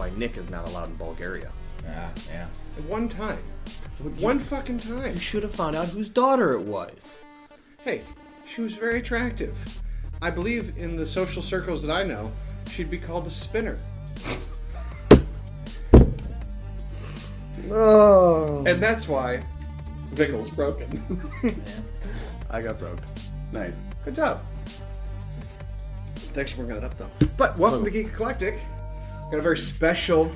why Nick is not allowed in Bulgaria. Yeah. One time. One fucking time. You should have found out whose daughter it was. Hey, she was very attractive. I believe in the social circles that I know, she'd be called the spinner. Oh. And that's why Vicol's broken. Yeah. I got broke. Nice. Good job. Thanks for bringing that up, though. But welcome to Geek Eclectic. Got a very special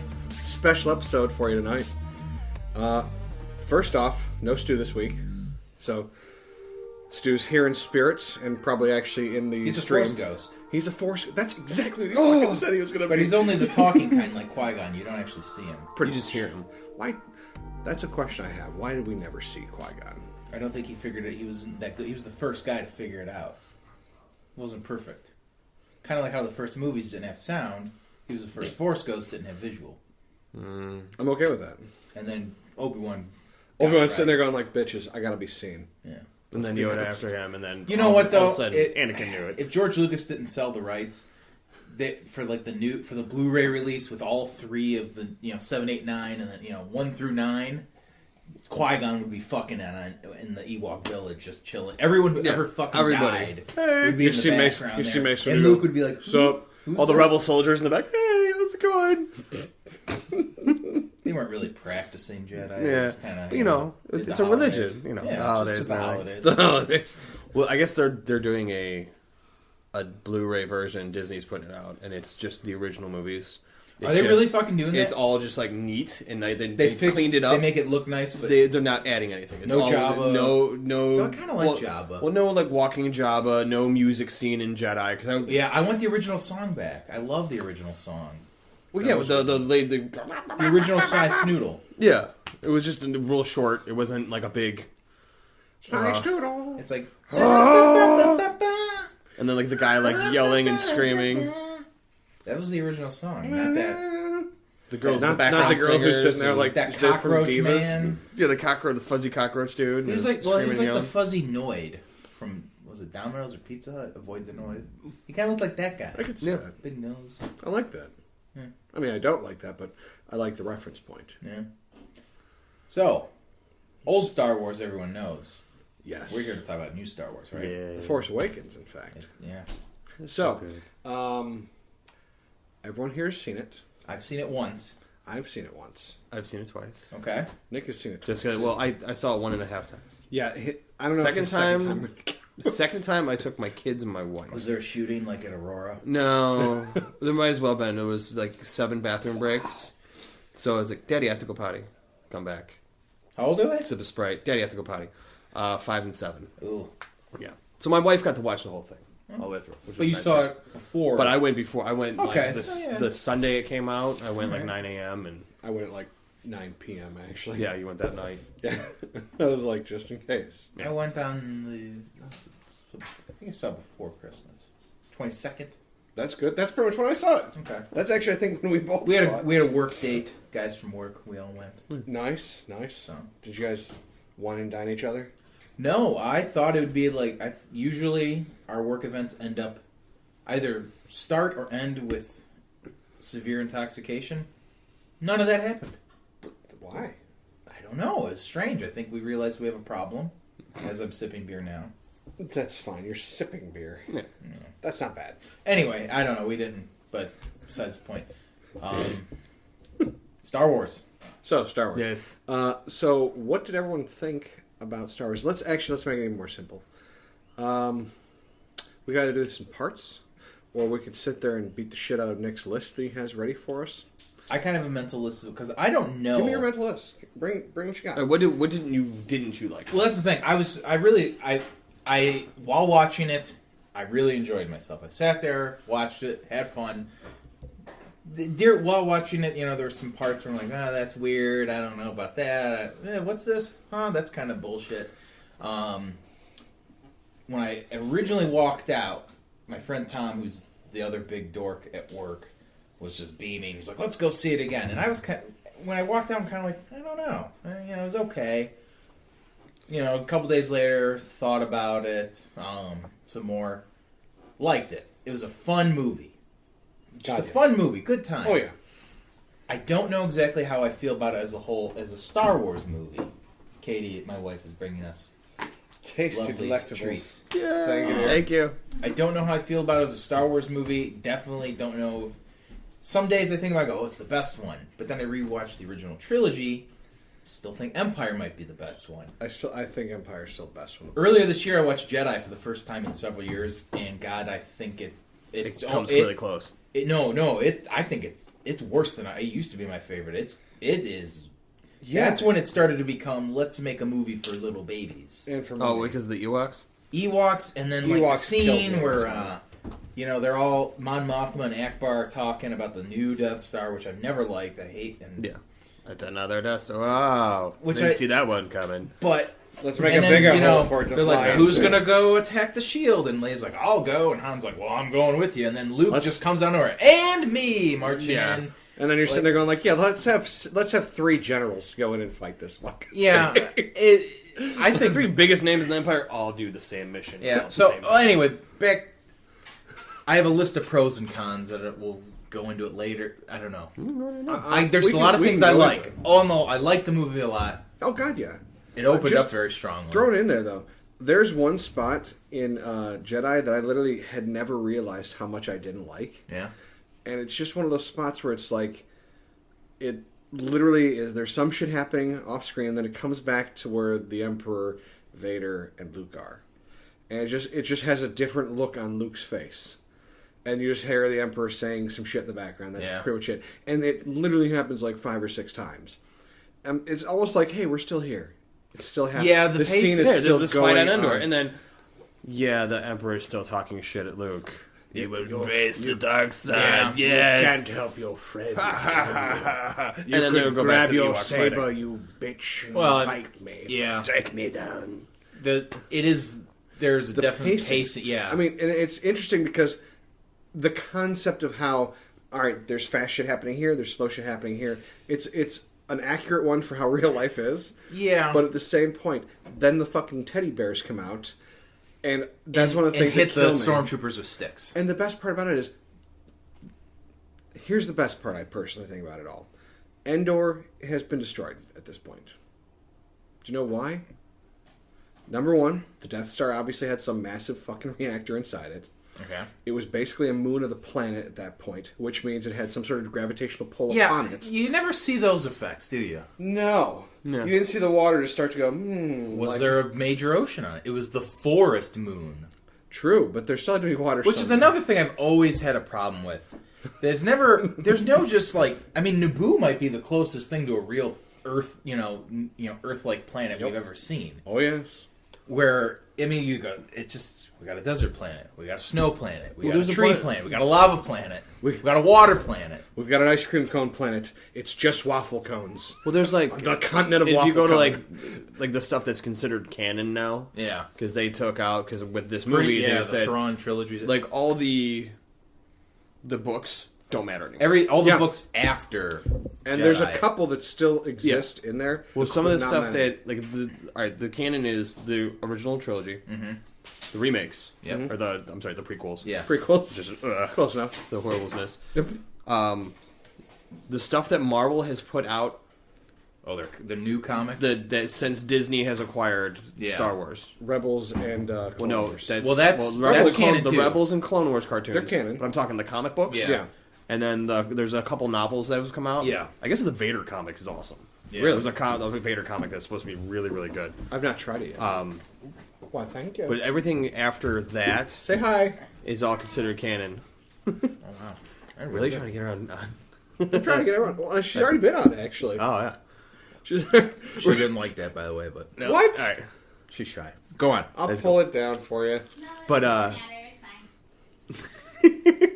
episode for you tonight. First off, no Stu this week. So, Stu's here in spirits and probably actually in the He's stream. a Force ghost. He's a Force... That's exactly what he fucking said he was going to be. But he's only the talking kind, like Qui-Gon. You don't actually see him. Pretty You just hear him. Why? That's a question I have. Why did we never see Qui-Gon? I don't think he figured it. He was that good. He was the first guy to figure it out. It wasn't perfect. Kind of like how the first movies didn't have sound. He was the first Force ghost, didn't have visual. I'm okay with that. And then Obi-Wan's sitting there going like, bitches, I gotta be seen. Yeah. And then Yoda after him, and then You know what though? all of a sudden, Anakin knew it. If George Lucas didn't sell the rights for the Blu-ray release with all three of the 7, 8, 9, and then 1 through 9, Qui-Gon would be fucking in the Ewok village just chilling. Everyone who ever fucking died would be in the background you see there. Mace And Luke would be like, so All the rebel soldiers in the back, hey, how's it going? They weren't really practicing Jedi. Yeah, Just kinda, but did it's the a holidays. religion. Yeah, holidays. just the and holidays. The holidays. Well, I guess they're doing a Blu-ray version. Disney's putting it out, and it's just the original movies. Are they really fucking doing that? It's all just like neat, and they fixed, cleaned it up. They make it look nice, but they're not adding anything. It's no all, Jabba. No. I kind of like Jabba. Well, no, like walking Jabba. No music scene in Jedi. Yeah, I want the original song back. I love the original song. Well, yeah, with the original Cy Snoodle. Yeah, it was just real short. It wasn't like a big. Nice doodle. It's like. And then like the guy like yelling and screaming. That was the original song, not that. The girls Not, in the background not the girl who's sitting there singers like that they're from cockroach Divas. man. Yeah, the fuzzy cockroach dude. He was and like, well, he was like screaming the and fuzzy Noid from was it Domino's or Pizza Hut? Avoid the Noid. He kind of looked like that guy. I could see Yeah. that. Big nose. I like that. Yeah. I mean, I don't like that, but I like the reference point. Yeah. So, old Star Wars, everyone knows. Yes. We're here to talk about new Star Wars, right? Yeah. The Force Awakens, in fact. Yeah. So, good. everyone here has seen it. I've seen it once. I've seen it once. I've seen it twice. Okay. Nick has seen it Just twice. well, I saw it 1.5 times. Yeah, I don't know. Second if the second time- The second time I took my kids and my wife. Was there a shooting like at Aurora? No, there might as well have been. It was like 7 bathroom breaks. So I was like, Daddy, I have to go potty. Come back. How old are they? Sip of Sprite. Daddy, I have to go potty. 5 and 7. Ooh. Yeah. So my wife got to watch the whole thing all the way through. which But was you nice. saw it before. But I went before. I went Okay, like so yeah. the Sunday it came out. I went like Alright. 9 a.m. and I went at like 9 p.m. actually. yeah, you went that night. Yeah. I was like, just in case. I went on the. I think I saw it before Christmas. 22nd. That's good. That's pretty much when I saw it. Okay. That's actually, I think, when we both We had saw a it. we had a work date. Guys from work. We all went. Nice. So. Did you guys wine and dine each other? No, I thought it would be like usually our work events end up either start or end with severe intoxication. None of that happened. Why? I don't know. It's strange. I think we realized we have a problem as I'm sipping beer now. That's fine. You're sipping beer. Yeah. That's not bad. Anyway, I don't know. We didn't. But besides the point. Star Wars. So, Star Wars. Yes. So, what did everyone think about Star Wars? Let's make it even more simple. We got to do this in parts, or we could sit there and beat the shit out of Nick's list that he has ready for us. I kind of have a mental list because I don't know. Give me your mental list. Bring what you got. What didn't you like? Well, that's the thing. I while watching it, I really enjoyed myself. I sat there, watched it, had fun. While watching it, there were some parts where I'm like, that's weird. I don't know about that. What's this? That's kind of bullshit. When I originally walked out, my friend Tom, who's the other big dork at work, was just beaming. He's like, let's go see it again. And I was when I walked out, I'm kind of like, I don't know. It was okay. A couple days later, thought about it some more. Liked it. It was a fun movie. Just a fun movie. Good time. Oh, yeah. I don't know exactly how I feel about it as a whole, as a Star Wars movie. Katie, my wife, is bringing us Tasty lovely delectables. treats. Yeah. Thank you. I don't know how I feel about it as a Star Wars movie. Definitely don't know. Some days I think about, oh, it's the best one. But then I rewatch the original trilogy. Still think Empire might be the best one. I think Empire's still the best one. Earlier this year, I watched Jedi for the first time in several years, and God, I think it comes really close. I think it's worse than it used to be my favorite. It is. Yeah. That's when it started to become, let's make a movie for little babies. And for Oh, because of the Ewoks? Ewoks, and then like the Ewoks scene killed me where, every time. they're all, Mon Mothma and Akbar talking about the new Death Star, which I've never liked. I hate. And, Yeah. That's another Death Star. Wow. Which Didn't I- see that one coming. But... Let's make and a then, bigger hole for it to they're fly like, who's into. going to go attack the shield? And Leia's like, I'll go. And Han's like, well, I'm going with you. And then Luke just comes out of nowhere. And me marching in. And then you're sitting there going like, yeah, let's have 3 generals go in and fight this fuck. Yeah. I The think... 3 biggest names in the Empire all do the same mission. Yeah. All at the So, same time. anyway, back... I have a list of pros and cons that we'll go into it later. I don't know. There's a lot of things I like. Oh, no, I like the movie a lot. Oh, God, yeah. It opened Just up very strongly. Throw it in there, though. There's one spot in Jedi that I literally had never realized how much I didn't like. Yeah. And it's just one of those spots where it's like, it literally is, there's some shit happening off screen, and then it comes back to where the Emperor, Vader, and Luke are. And it just has a different look on Luke's face. And you just hear the Emperor saying some shit in the background. That's pretty much it. And it literally happens like 5 or 6 times. It's almost like, hey, we're still here. It's still happening. Yeah, the this pace- scene is Yeah, still there's this going fight on Endor, on. and then the Emperor's still talking shit at Luke. He would embrace the dark side. Yeah. Yes. help your friends. And then they would go back grab to the your Ewok saber, fighting. you bitch, and Well, fight me. Yeah. Strike me down. There's a definite pacing. pace. Yeah. I mean, and it's interesting because the concept of how, all right, there's fast shit happening here, there's slow shit happening here. It's an accurate one for how real life is. yeah. But at the same point, then the fucking teddy bears come out, and that's one of the things hit that the kill me. stormtroopers with sticks. And the best part about it is, here's the best part I personally think about it all. Endor has been destroyed at this point. Do you know why? Number one, the Death Star obviously had some massive fucking reactor inside it. Okay. It was basically a moon of the planet at that point, which means it had some sort of gravitational pull Yeah. upon it. You never see those effects, do you? No. No. You didn't see the water just start to go, Was there a major ocean on it? It was the forest moon. True, but there still had to be water Which is somewhere. another thing I've always had a problem with. There's no just like, I mean, Naboo might be the closest thing to a real Earth, Earth-like planet we've ever seen. Oh, yes. Where, I mean, we got a desert planet, we got a snow planet, we got there's a a tree planet- planet, we got a lava planet, we got a water planet. We've got an ice cream cone planet. It's just waffle cones. Well, there's like The continent of if waffle you go to cone. like the stuff that's considered canon now, Yeah. because they took out because with this movie Yeah, they the said Thrawn trilogy. like all the books don't matter anymore. All the Yeah. books after And Jedi. there's a couple that still exist in there. Well, some of the Not stuff many. that like the canon is the original trilogy, the remakes, Yep. or the prequels, Yeah. Prequels. just Close enough. the horribleness. Yep. The stuff that Marvel has put out Oh, they're the new comics. that since Disney has acquired Yeah. Star Wars. Rebels and Well, Clone no, Wars. that's Rebels Rebels and canon the too. Rebels and Clone Wars cartoons. They're canon. But I'm talking the comic books. Yeah. Yeah. And then there's a couple novels that have come out. Yeah. I guess the Vader comic is awesome. Yeah. Really, there's a Vader comic that's supposed to be really, really good. I've not tried it yet. Why, thank you. But everything after that Say hi. is all considered canon. Oh, wow. I Really trying to get her on. I'm trying to get everyone. Well, she's already been on it, actually. Oh yeah. She's, She didn't like that, by the way, but No. What? All right. she's shy. Go on. I'll Let's pull it down for you. No, But, it doesn't matter. It's fine.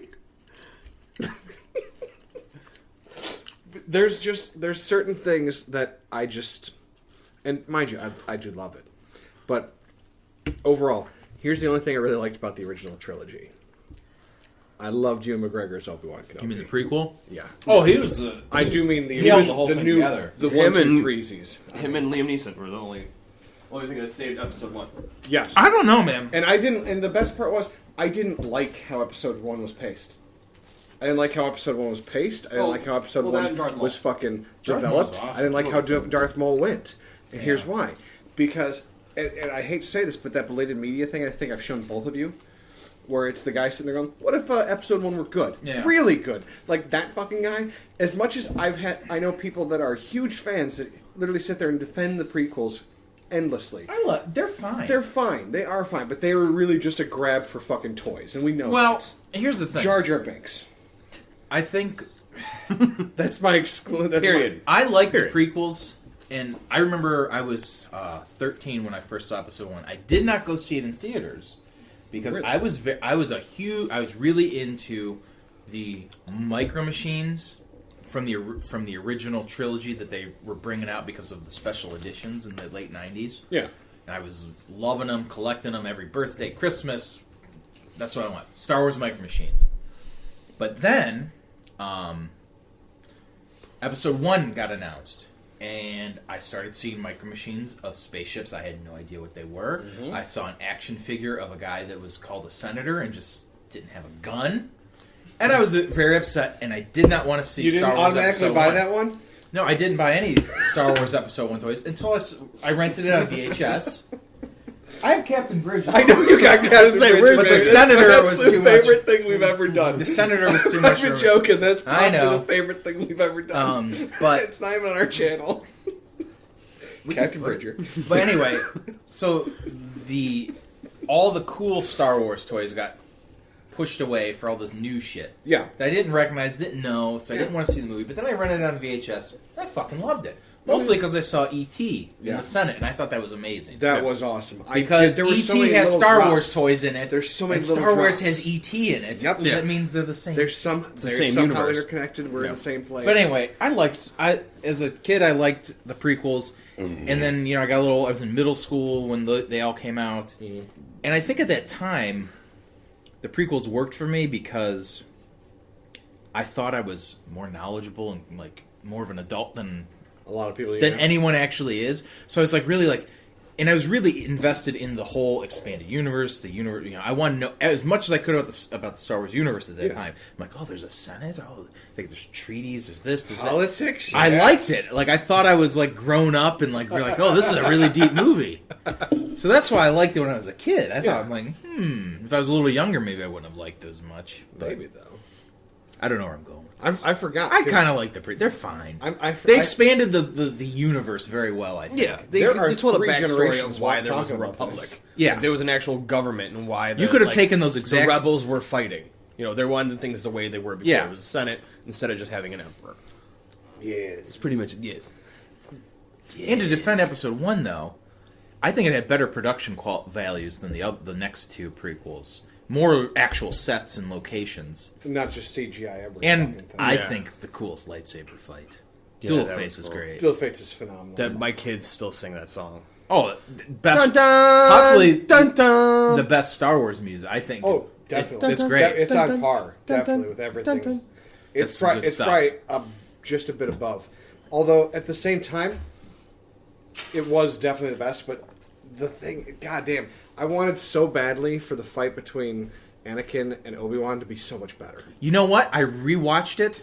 There's certain things that I just, and mind you, I do love it, but overall, here's the only thing I really liked about the original trilogy. I loved Ewan McGregor's Obi-Wan Kenobi. You mean the prequel? Yeah. Oh, he was the. I do mean the held the whole thing new, together. the Him 1, 2, and- 3s. Him and Liam Neeson were the only thing that saved episode 1. Yes. I don't know, man. And I didn't. And the best part was I didn't like how episode 1 was paced. I didn't like how episode 1 was paced. I didn't like how episode that 1 and Darth Maul. was fucking Darth Maul's developed. awesome. I didn't like how Darth Maul went. And here's Yeah. why. Because, and I hate to say this, but that belated media thing, I think I've shown both of you, where it's the guy sitting there going, what if episode 1 were good? Yeah. Really good. Like, that fucking guy, as much as I know people that are huge fans that literally sit there and defend the prequels endlessly. They're fine. They're fine. They are fine, but they were really just a grab for fucking toys, and we know well, that. here's the thing. Jar Jar Binks. I think That's my exclusive. Period. I like the prequels, and I remember I was 13 when I first saw episode 1. I did not go see it in theaters because Really? I was really into the Micro Machines from the original trilogy that they were bringing out because of the special editions in the late 90s. Yeah. And I was loving them, collecting them every birthday, Christmas. That's what I want. Star Wars Micro Machines. But then, episode 1 got announced. And I started seeing Micro Machines of spaceships. I had no idea what they were. Mm-hmm. I saw an action figure of a guy that was called a senator and just didn't have a gun. And I was very upset, and I did not want to see You didn't Star Wars automatically episode buy 1. that one? No, I didn't buy any Star Wars Episode 1 toys until I rented it on VHS. I have Captain Bridge. I know you got Captain say, Bridge, where's man. the Senator That's was the too much. favorite thing we've ever done. The Senator was too much I've been for me. joking. That's I possibly know. the favorite thing we've ever done. But it's not even on our channel. Captain Bridger. But anyway, so all the cool Star Wars toys got pushed away for all this new shit Yeah. that I didn't recognize, didn't know, so I didn't Yeah. want to see the movie. But then I rented it on VHS, and I fucking loved it. Mostly because I saw E.T. in Yeah. the Senate, and I thought that was amazing. That was awesome. Because there were so E.T. many has little Star drops. Wars toys in it. There's so many and little Star Wars drops. has E.T. in it. Yep. So Yeah. that means they're the same. They're same somehow universe. interconnected. We're in Yeah. the same place. But anyway, as a kid, I liked the prequels, and then I got a little. I was in middle school when they all came out, and I think at that time, the prequels worked for me because I thought I was more knowledgeable and like more of an adult than a lot of people anyone actually is. So I was and I was really invested in the whole expanded universe. The universe, I want to know as much as I could about the Star Wars universe at that time. I'm like, oh, there's a Senate. Oh, like there's treaties. There's this. There's that. politics. I yes. liked it. Like I thought I was like grown up and like we're like, oh, this is a really deep movie. So that's why I liked it when I was a kid. I thought Yeah. I'm like, if I was a little younger, maybe I wouldn't have liked it as much. But Maybe though. I don't know where I'm going. I forgot. I kind of like they're fine. I They expanded the universe very well. I think. Yeah, they There are told a 3 backstory generations of why while there was a talking about republic. this. Yeah. Like, there was an actual government and why You could have taken those the exact rebels were fighting. They wanted things the way they were before. Yeah. It was a Senate instead of just having an emperor. Yes. It's pretty much yes. And to defend Episode 1, though, I think it had better production values than the next 2 prequels. More actual sets and locations. Not just CGI every And fucking thing. I Yeah. think the coolest lightsaber fight. Yeah, Dual that Fates was is cool. great. Dual Fates is phenomenal. That my kids still sing that song. Oh, best, Dun, dun, possibly dun, dun. the best Star Wars music, I think. Oh, definitely. It's great. It's on par, definitely, with everything. That's It's some probably, good it's stuff. probably just a bit above. Although, at the same time, it was definitely the best, but the thing, goddamn, I wanted so badly for the fight between Anakin and Obi-Wan to be so much better. You know what? I rewatched it.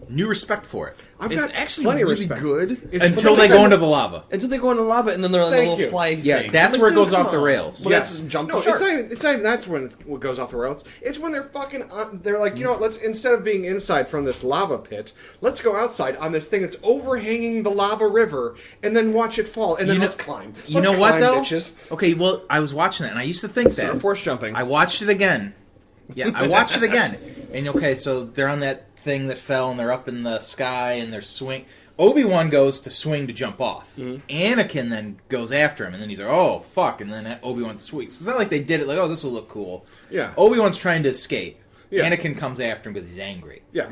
New respect for it. I've It's got actually plenty of really respect. good. It's- Until but they that's- go into the lava. Until they go into lava and then they're on the Thank little you. flying Yeah, thing. that's I'm where it dude, goes come off the on. rails. Well, Yeah. that's just jump No, the shark. it's not even that's when what goes off the rails. It's when they're fucking they're like, you know what, let's instead of being inside from this lava pit, let's go outside on this thing that's overhanging the lava river and then watch it fall and then let's climb. You Let's know what, climb, though? bitches. Okay, well, I was watching that, and I used to think Start that. force jumping. I watched it again. Yeah, I watched it again. And okay, so they're on that thing that fell, and they're up in the sky, and they're swing. Obi-Wan goes to swing to jump off. Anakin then goes after him, and then he's like, oh, fuck, and then Obi-Wan swings. It's not like they did it like, oh, this will look cool. Yeah. Obi-Wan's trying to escape. Yeah. Anakin comes after him because he's angry. Yeah.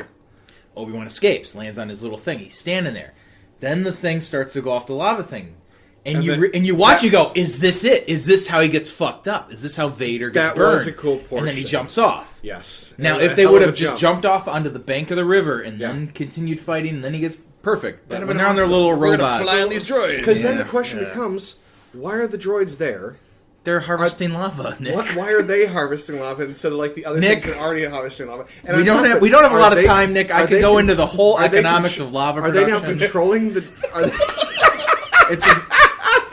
Obi-Wan escapes, lands on his little thing. He's standing there. Then the thing starts to go off the lava thing. And you watch, you go, is this it? Is this how he gets fucked up? Is this how Vader gets That burned? was a cool portion. And then he jumps off. Yes. Now, And if a they hell would of a have just jump. jumped off onto the bank of the river and Yeah. then continued fighting, and then he gets perfect. But That'd when have they're on been their little We're gonna robots, fly on these droids. Because then Yeah. the question becomes, why are the droids there They're harvesting lava, Nick. Why are they harvesting lava instead of like the other Nick, things that are already harvesting lava? And we don't have a lot of time, Nick. I could go into the whole economics of lava Are production. they now controlling the? Are they, It's the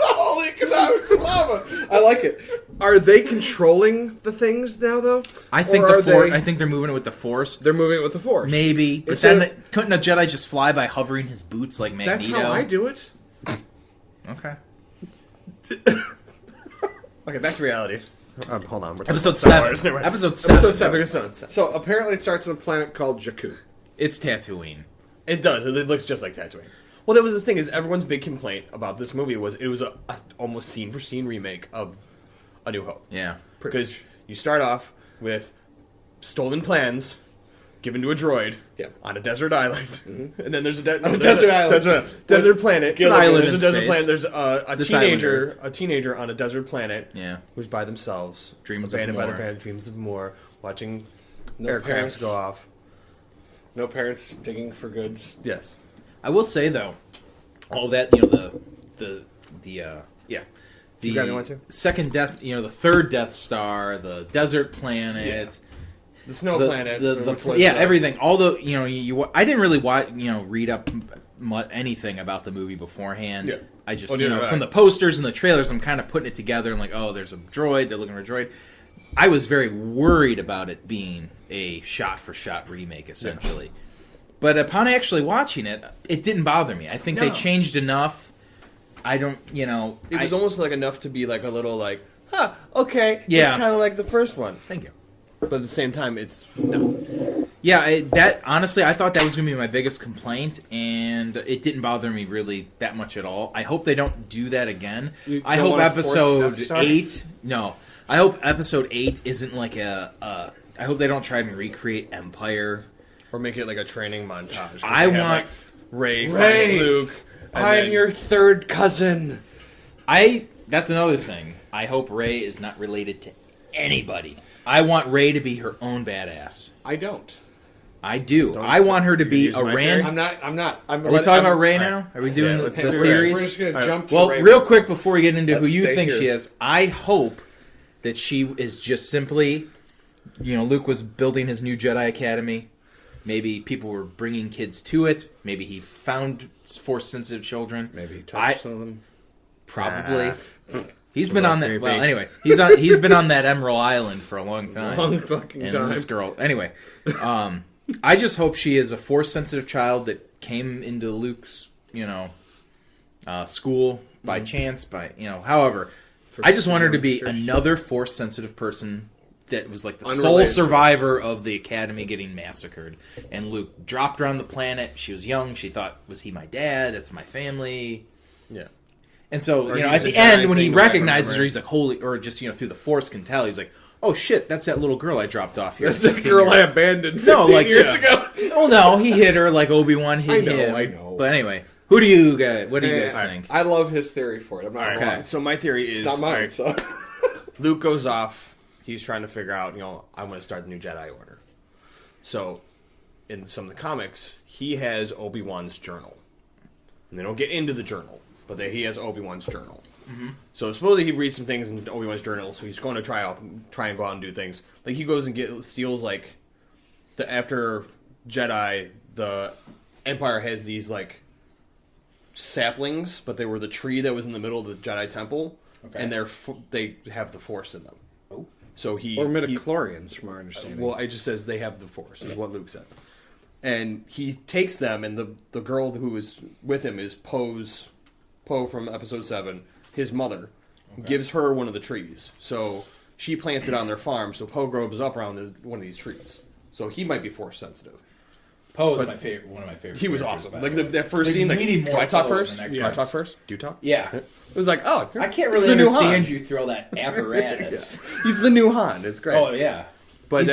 whole economics of lava. I like it. Are they controlling the things now, though? I think Or I think they're moving it with the Force. They're moving it with the Force. Maybe, but Instead then couldn't a Jedi just fly by hovering his boots like Magneto? That's how I do it. Okay. Okay, back to reality. Hold on. We're talking Episode about Star 7. Wars. Never mind. Episode 7. Episode 7. So apparently it starts on a planet called Jakku. It's Tatooine. It does. It looks just like Tatooine. Well, that was the thing. Is everyone's big complaint about this movie was it was a almost scene for scene remake of A New Hope. Yeah. Because you start off with stolen plans given to a droid on a desert island, and then there's a desert island, desert planet. An island There's in a desert space. planet. There's a This island teenager on a desert planet. Yeah. Who's by themselves, Dreams of abandoned by more. their parents, dreams of more, watching No aircrafts parents. go off. No parents digging for goods. Yes. I will say though, all that the You got anyone to? second death, the third Death Star, the desert planet, The snow planet. which was, everything. All the I didn't really read up anything about the movie beforehand. Yeah. I just neither did from I. the posters and the trailers, I'm kind of putting it together. I'm like, oh, there's a droid. They're looking for a droid. I was very worried about it being a shot-for-shot remake, essentially. But upon actually watching it, it didn't bother me. I think they changed enough. I don't, It was almost like enough to be like a little like, okay. Yeah. It's kind of like the first one. Thank you. But at the same time, it's no. Yeah, that honestly, I thought that was going to be my biggest complaint, and it didn't bother me really that much at all. I hope they don't do that again. You I don't hope want a fourth episode Death Star? 8... No. I hope episode 8 isn't like I hope they don't try and recreate Empire. Or make it like a training montage. I They have, want... like, Ray Ray, finds Luke. and I'm then- your third cousin. That's another thing. I hope Rey is not related to anybody. I want Rey to be her own badass. I don't. I do. I want her to be use a my Rand... I'm not. Are we talking about Rey now? Are we doing the let's We're theories? just going to All right. jump to Well, Ray. real quick before we get into who Let's you stay think here. she is, I hope that she is just simply, Luke was building his new Jedi Academy. Maybe people were bringing kids to it. Maybe he found Force-sensitive children. Maybe he touched some of them. Probably. Nah. He's been on that. creepy. Well, anyway, he's been on that Emerald Island for a long time. Long fucking And time. this girl. Anyway, I just hope she is a Force-sensitive child that came into Luke's, school by chance. However, I just want her to be monsters. another Force-sensitive person that was like the sole Unrelated to survivor of the Academy getting massacred. And Luke dropped her on the planet. She was young. She thought, was he my dad? That's my family. Yeah. And so, Or at use the a end, Jedi when he thing to, like, recognizes her, remember. he's like, holy, or just, through the Force can tell, he's like, oh shit, that's that little girl I dropped off here. That's a 15 girl years I ago." abandoned 15 No, years ago. Oh no, he hit her like Obi-Wan hit him. I know. But anyway, what do you guys Yeah, think? I love his theory for it. I'm not All right. gonna lie. So my theory is It's not mine. alright, So. Luke goes off. He's trying to figure out, I want to start the new Jedi Order. So, in some of the comics, he has Obi-Wan's journal. And they don't get into the journal, but he has Obi-Wan's journal. Mm-hmm. So supposedly he reads some things in Obi-Wan's journal, so he's going to try and go out and do things. Like he goes and steals after Jedi, the Empire has these saplings, but they were the tree that was in the middle of the Jedi Temple, and they have the Force in them. Oh. So Or midichlorians, from our understanding. well, it just says they have the Force, is what Luke says. And he takes them, and the girl who is with him is Poe from Episode 7, his mother, gives her one of the trees. So she plants it on their farm, so Poe grows up around one of these trees. So he might be Force sensitive. Poe is one of my favorite. He was characters, awesome. by Like the way. that first Like, scene, we need do more I talk Poe in first? the next Do I one. talk first? Do you talk? Yeah. It was like, oh, I can't it's really the new understand Han. you throw that apparatus. He's the new Han. It's great. Oh yeah. But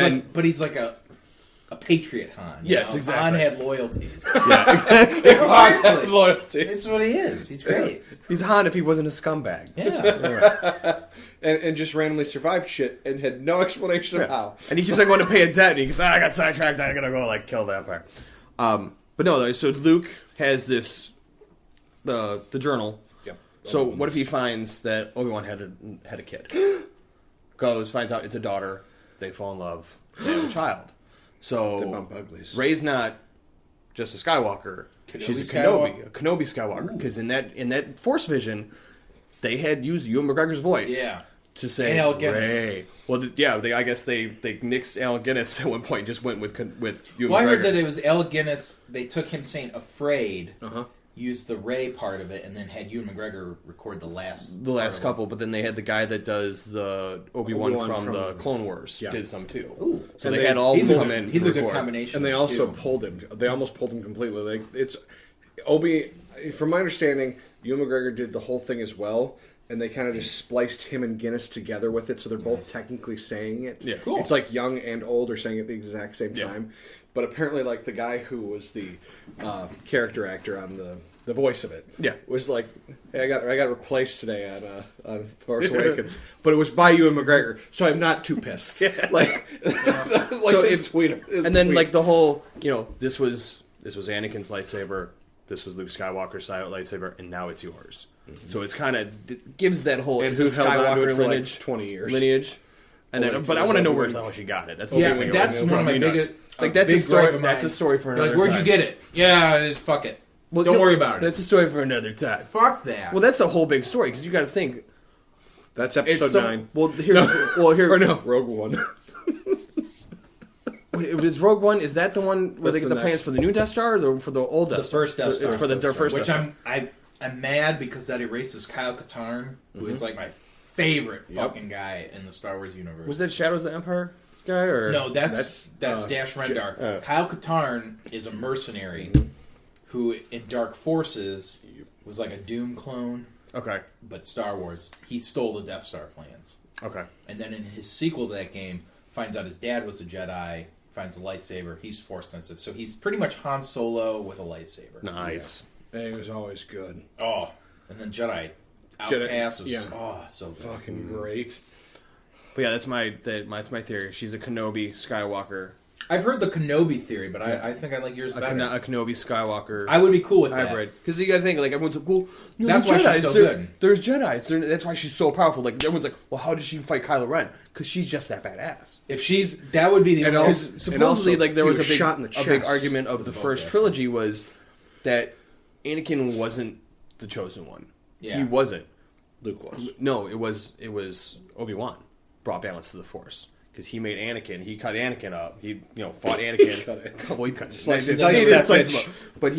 he's like a patriot Han. Yes, exactly. Han had loyalties. Yeah, exactly. Seriously. Loyalty. That's what he is. He's great. He's Han if he wasn't a scumbag. Yeah. And just randomly survived shit and had no explanation of how. And he keeps going to pay a debt, and he goes, I got sidetracked, I gotta go kill the Empire. But no, so Luke has the journal, So what if he finds that Obi-Wan had a kid? Finds out it's a daughter. They fall in love. They have a child. So They bump uglies. Rey's not just a Skywalker. She's a Kenobi Skywalker. Because in that Force vision, they had used Ewan McGregor's voice. Yeah. To say And Alec Guinness. Rey. Well, I guess they nixed Alec Guinness at one point. And just went with Ewan Well, I McGregor. heard that it was Alec Guinness. They took him saying "afraid," Uh-huh. used the Rey part of it, and then had Ewan McGregor record the last couple. But then they had the guy that does the Obi-Wan from the Clone Wars Yeah. did some too. Ooh. So And they they- had all He's of a them good, in. he's to a good record. combination. And they also too. pulled him. They almost pulled him completely. Like it's from my understanding, Ewan McGregor did the whole thing as well, and they kind of just spliced him and Guinness together with it, so they're both technically saying it. Yeah. Cool. It's like young and old are saying it at the exact same Yeah. time. But apparently, like the guy who was the character actor on the voice of it, Yeah. was like, hey, I got replaced today on Force Awakens, but it was by Ewan McGregor, so I'm not too pissed. Like, that was like So his it- tweet, And then like the whole, this was Anakin's lightsaber, this was Luke Skywalker's lightsaber, and now it's yours. So it's kind of gives that whole and it's who a held on to Skywalker it for lineage, like 20 years. And then, 42 but I want to know where years the old. hell she got it. That's Yeah, the thing that's one of my biggest. Like that's a big story. gripe of That's a mine. story for another. Like, where'd time. you get it? Yeah, just fuck it. Don't worry about it. That's a story for another time. Fuck that. Well, that's a whole big story because you got to think. That's It's episode 9. Well, here. Or no, Rogue One. Is Rogue One? Is that the one where they That's get the the plans next. for the new Death Star or for the old Death The Star? first Death Star. It's for their first Which Death Star. I'm mad because that erases Kyle Katarn, who is like my favorite fucking guy in the Star Wars universe. Was that Shadows of the Empire guy or No, that's Dash Rendar. Kyle Katarn is a mercenary who, in Dark Forces, was like a Doom clone, Okay. but Star Wars. He stole the Death Star plans, Okay. and then in his sequel to that game, finds out his dad was a Jedi. Finds a lightsaber. He's Force sensitive, so he's pretty much Han Solo with a lightsaber. Nice. He was always good. Oh, and then Jedi Outcast was so good. Fucking great. But yeah, that's my theory. She's a Kenobi Skywalker. I've heard the Kenobi theory, but I think I like yours A better. Kenobi Skywalker I would be cool with that. hybrid. Because you got to think, like, everyone's like, well, That's there's why she's Jedis, so there- good. There's Jedi. That's why she's so powerful. Like, everyone's like, well, how did she fight Kylo Ren? Because she's just that badass. If that would be the And only. also- Supposedly, like, there he was was shot in the a big chest argument of the first trilogy was that Anakin wasn't the chosen one. Yeah. He wasn't. Luke was. No, it was Obi-Wan brought balance to the Force. Because he made Anakin, he cut Anakin up. He, fought Anakin. Well, he cut Sliced and he diced didn't that slice bitch. him up. But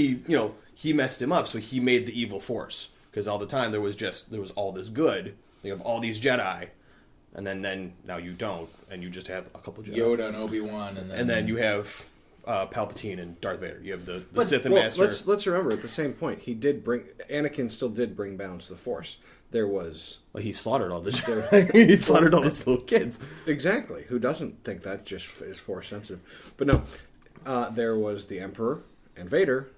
he messed him up. So he made the evil Force. Because all the time there was all this good. You have all these Jedi, and then now you don't, and you just have a couple Jedi. Yoda and Obi-Wan, And then you have Palpatine and Darth Vader. You have the But, Sith and well, Master. let's remember at the same point Anakin still did bring balance to the Force. There was Well, he slaughtered all the Jedi. He slaughtered all those little kids. exactly who doesn't think that just is Force sensitive, but no, there was the Emperor and Vader,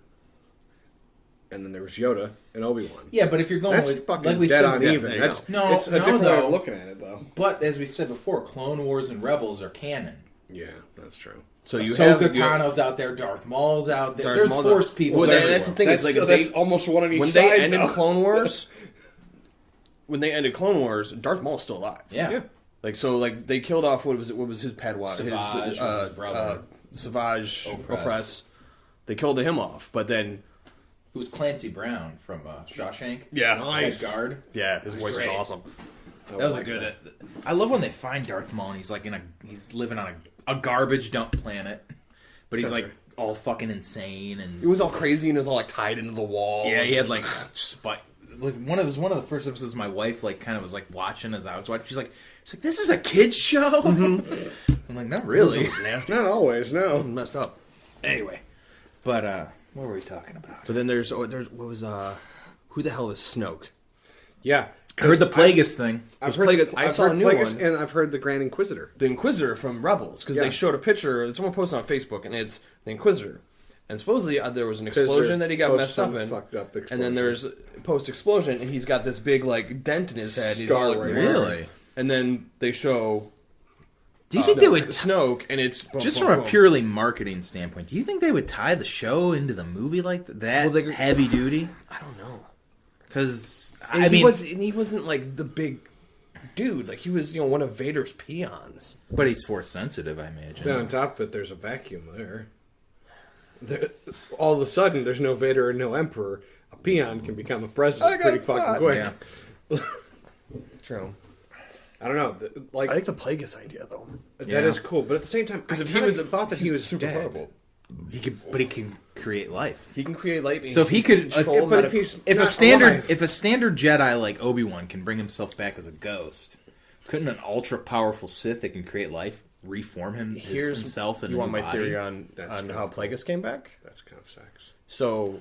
and then there was Yoda and Obi-Wan. yeah, but if you're going That's with fucking like we dead said, on yeah, even. there you That's go. it's a No, different way though. of looking at it, though. but as we said before, Clone Wars and Rebels are canon. Yeah, that's true. So you Ahsoka have Tano's out there, Darth Maul's out there. Darth There's Maul's Force out- people. Well, everywhere. that's the thing. That's, It's like that's almost one on each when side. they ended though. Clone Wars, Darth Maul's still alive. Yeah. Like they killed off what was his Padawan, Savage was his brother. Savage Opress. Opress. They killed him off, but then Who was Clancy Brown from Shawshank? yeah, Nice. Head guard. yeah, his voice great. is awesome. That was a good. I love when they find Darth Maul and he's like he's living on a garbage dump planet, but he's That's like right. all fucking insane and It was all crazy and it was all like tied into the wall. yeah, he had like spike. Like one of the first episodes. My wife like kind of was like watching as I was watching. She's like, "This is a kids show." I'm like, "Not really." nasty, Not always, no. messed up. Anyway, but what were we talking about? But then there's what was who the hell is Snoke? Yeah, I heard the Plagueis thing. I've Plagueis- I I've saw a heard new Plagueis, one. and I've heard the Grand Inquisitor. The Inquisitor from Rebels, because Yeah. they showed a picture. Someone posted on Facebook, and it's the Inquisitor. And supposedly there was an explosion that he got messed up in. Fucked up And then there's post-explosion, and he's got this big like dent in his head. And he's Scar all like, right Really? And then they show Do you think they would Snoke, and it's just from a purely marketing standpoint? Do you think they would tie the show into the movie like that? Well, they- heavy duty? I don't know. Because And I mean, he wasn't like the big dude. Like he was, one of Vader's peons. but he's force sensitive, I imagine. Then on top of it, there's a vacuum there. All of a sudden, there's no Vader and no Emperor. A peon can become a president pretty fucking quick. Yeah. True. I don't know. I like the Plagueis idea though. That is cool, but at the same time, Because I if he was thought that he was super dead. powerful. He can create life. He can create light. So if he could, But if he's if not a standard alive- Jedi like Obi-Wan can bring himself back as a ghost, couldn't an ultra powerful Sith that can create life reform himself in you a want new my body? theory on That's how Plagueis came back? That's kind of sex. So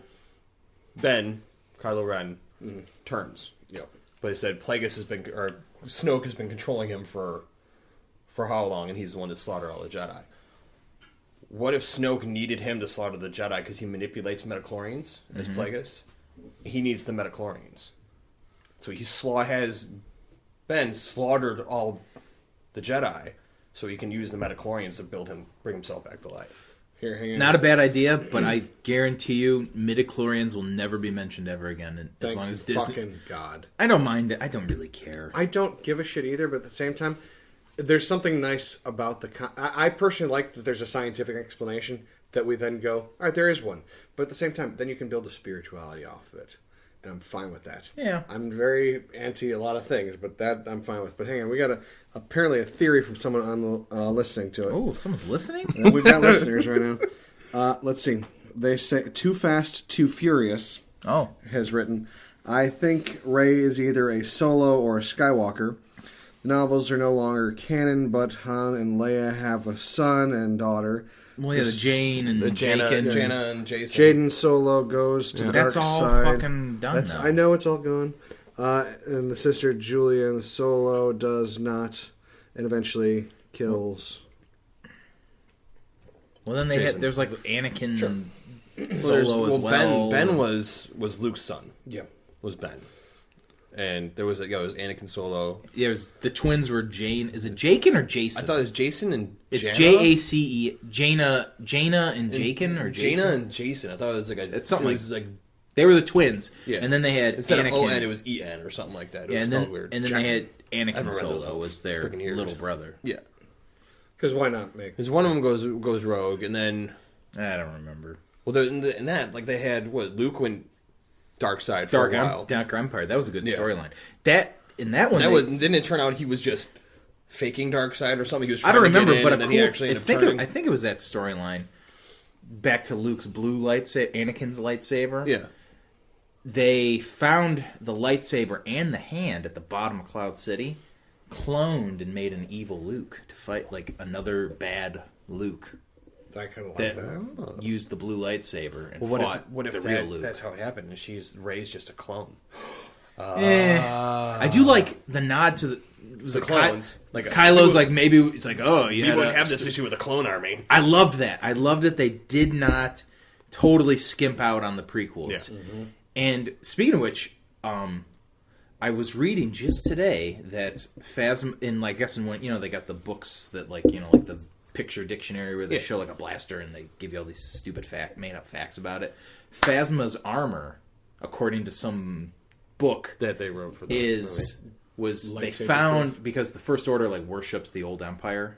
Ben, Kylo Ren, turns. Yep. But he said Snoke has been controlling him for how long, and he's the one that slaughtered all the Jedi. What if Snoke needed him to slaughter the Jedi because he manipulates metachlorians as Plagueis? He needs the metachlorians. So he has Ben slaughtered all the Jedi so he can use the metachlorians to bring himself back to life. Here, hang on. Not a bad idea, but I guarantee you, midichlorians will never be mentioned ever again. As long as Disney, fucking God. I don't mind it. I don't really care. I don't give a shit either, but at the same time, there's something nice about I personally like that there's a scientific explanation that we then go, all right, there is one. But at the same time, then you can build a spirituality off of it. And I'm fine with that. Yeah. I'm very anti a lot of things, but that I'm fine with. But hang on, we got apparently a theory from someone on listening to it. Oh, someone's listening? We've got listeners right now. Let's see. They say Too Fast, Too Furious has written, I think Rey is either a Solo or a Skywalker. The novels are no longer canon, but Han and Leia have a son and daughter. Well, yeah, the Jane and Jaina and Jason. Jaden Solo goes to the dark That's all side. fucking done now. I know it's all gone. And the sister Julian Solo does not, and eventually kills. Well, then there's like Anakin Solo as well. Ben was Luke's son. Yeah. Was Ben. And there was it was Anakin Solo. Yeah, the twins were Jane. Is it Jaken or Jason? I thought it was Jason and it's Jaina? Jace. Jaina and Jaken or Jason. Jaina and Jason. I thought it was like It's something like they were the twins. Yeah. And then they had instead Anakin. of O-N, it was E-N or something like that. It was spelled weird. And then they had I haven't Anakin read those Solo in was their freaking years. little brother. Yeah. Because why not make? Because one of them goes rogue, and then I don't remember. well, in that like they had Luke went dark side for a while. Dark Empire. That was a good Yeah. storyline. In that one, Didn't it turn out he was just faking dark side or something? He was I trying don't to get remember, in, but and then he actually ended up turning. I think it was that storyline. Back to Luke's blue lightsaber, Anakin's lightsaber. Yeah. They found the lightsaber and the hand at the bottom of Cloud City, cloned and made an evil Luke to fight like another bad Luke I kind of like that that. used the blue lightsaber and Well, fought what if the real Luke. that's how it happened? And she's raised just a clone. I do like the nod to The clones. Kylo's like maybe it's like we wouldn't have this issue with a clone army. I loved that. I loved that they did not totally skimp out on the prequels. Yeah. Mm-hmm. And speaking of which, I was reading just today that Phasma in they got the books that like the picture dictionary where they show like a blaster and they give you all these stupid made up facts about it. Phasma's armor, according to some book That they wrote for the movie. they Lightsaber found proof. because the First Order like worships the old Empire.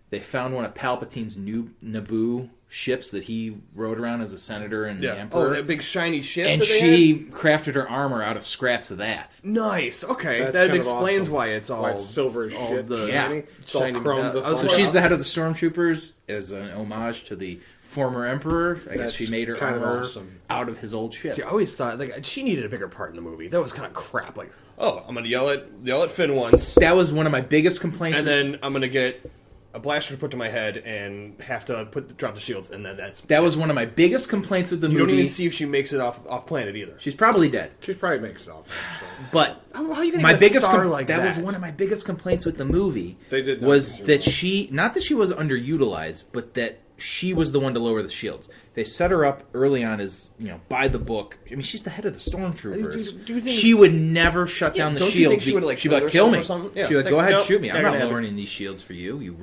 They found one of Palpatine's new Naboo ships that he rode around as a senator and the Emperor. Oh, that big shiny ship. And that they she had? crafted her armor out of scraps of that. Nice. Okay, That's that kind of explains awesome. why it's all Why it's silver as all shit. The Yeah. It's all shiny chromed. metal. So she's the head of the Stormtroopers as an homage to the former Emperor. I guess That's she made her kind of armor awesome. out of his old ship. See, I always thought like she needed a bigger part in the movie. That was kind of crap. Like, oh, I'm gonna yell at Finn once, That was one of my biggest complaints. and then I'm gonna get a blaster put to my head and have to drop the shields, and then that was one of my biggest complaints with the you movie. don't even see if she makes it off planet either. She's probably dead. She probably makes it off. Actually. But How are you gonna my get biggest a star like that? was one of my biggest complaints with the movie. They did not was use her that she not that she was underutilized, but that she was the one to lower the shields. They set her up early on as by the book. I mean, she's the head of the stormtroopers. Do you think she would never shut down the don't you shields? think she would've, like, she'd be like, killed "Kill herself me!" or something? Yeah. She would Like, go ahead, nope, shoot me. I'm they're not gonna have lowering these shields for you.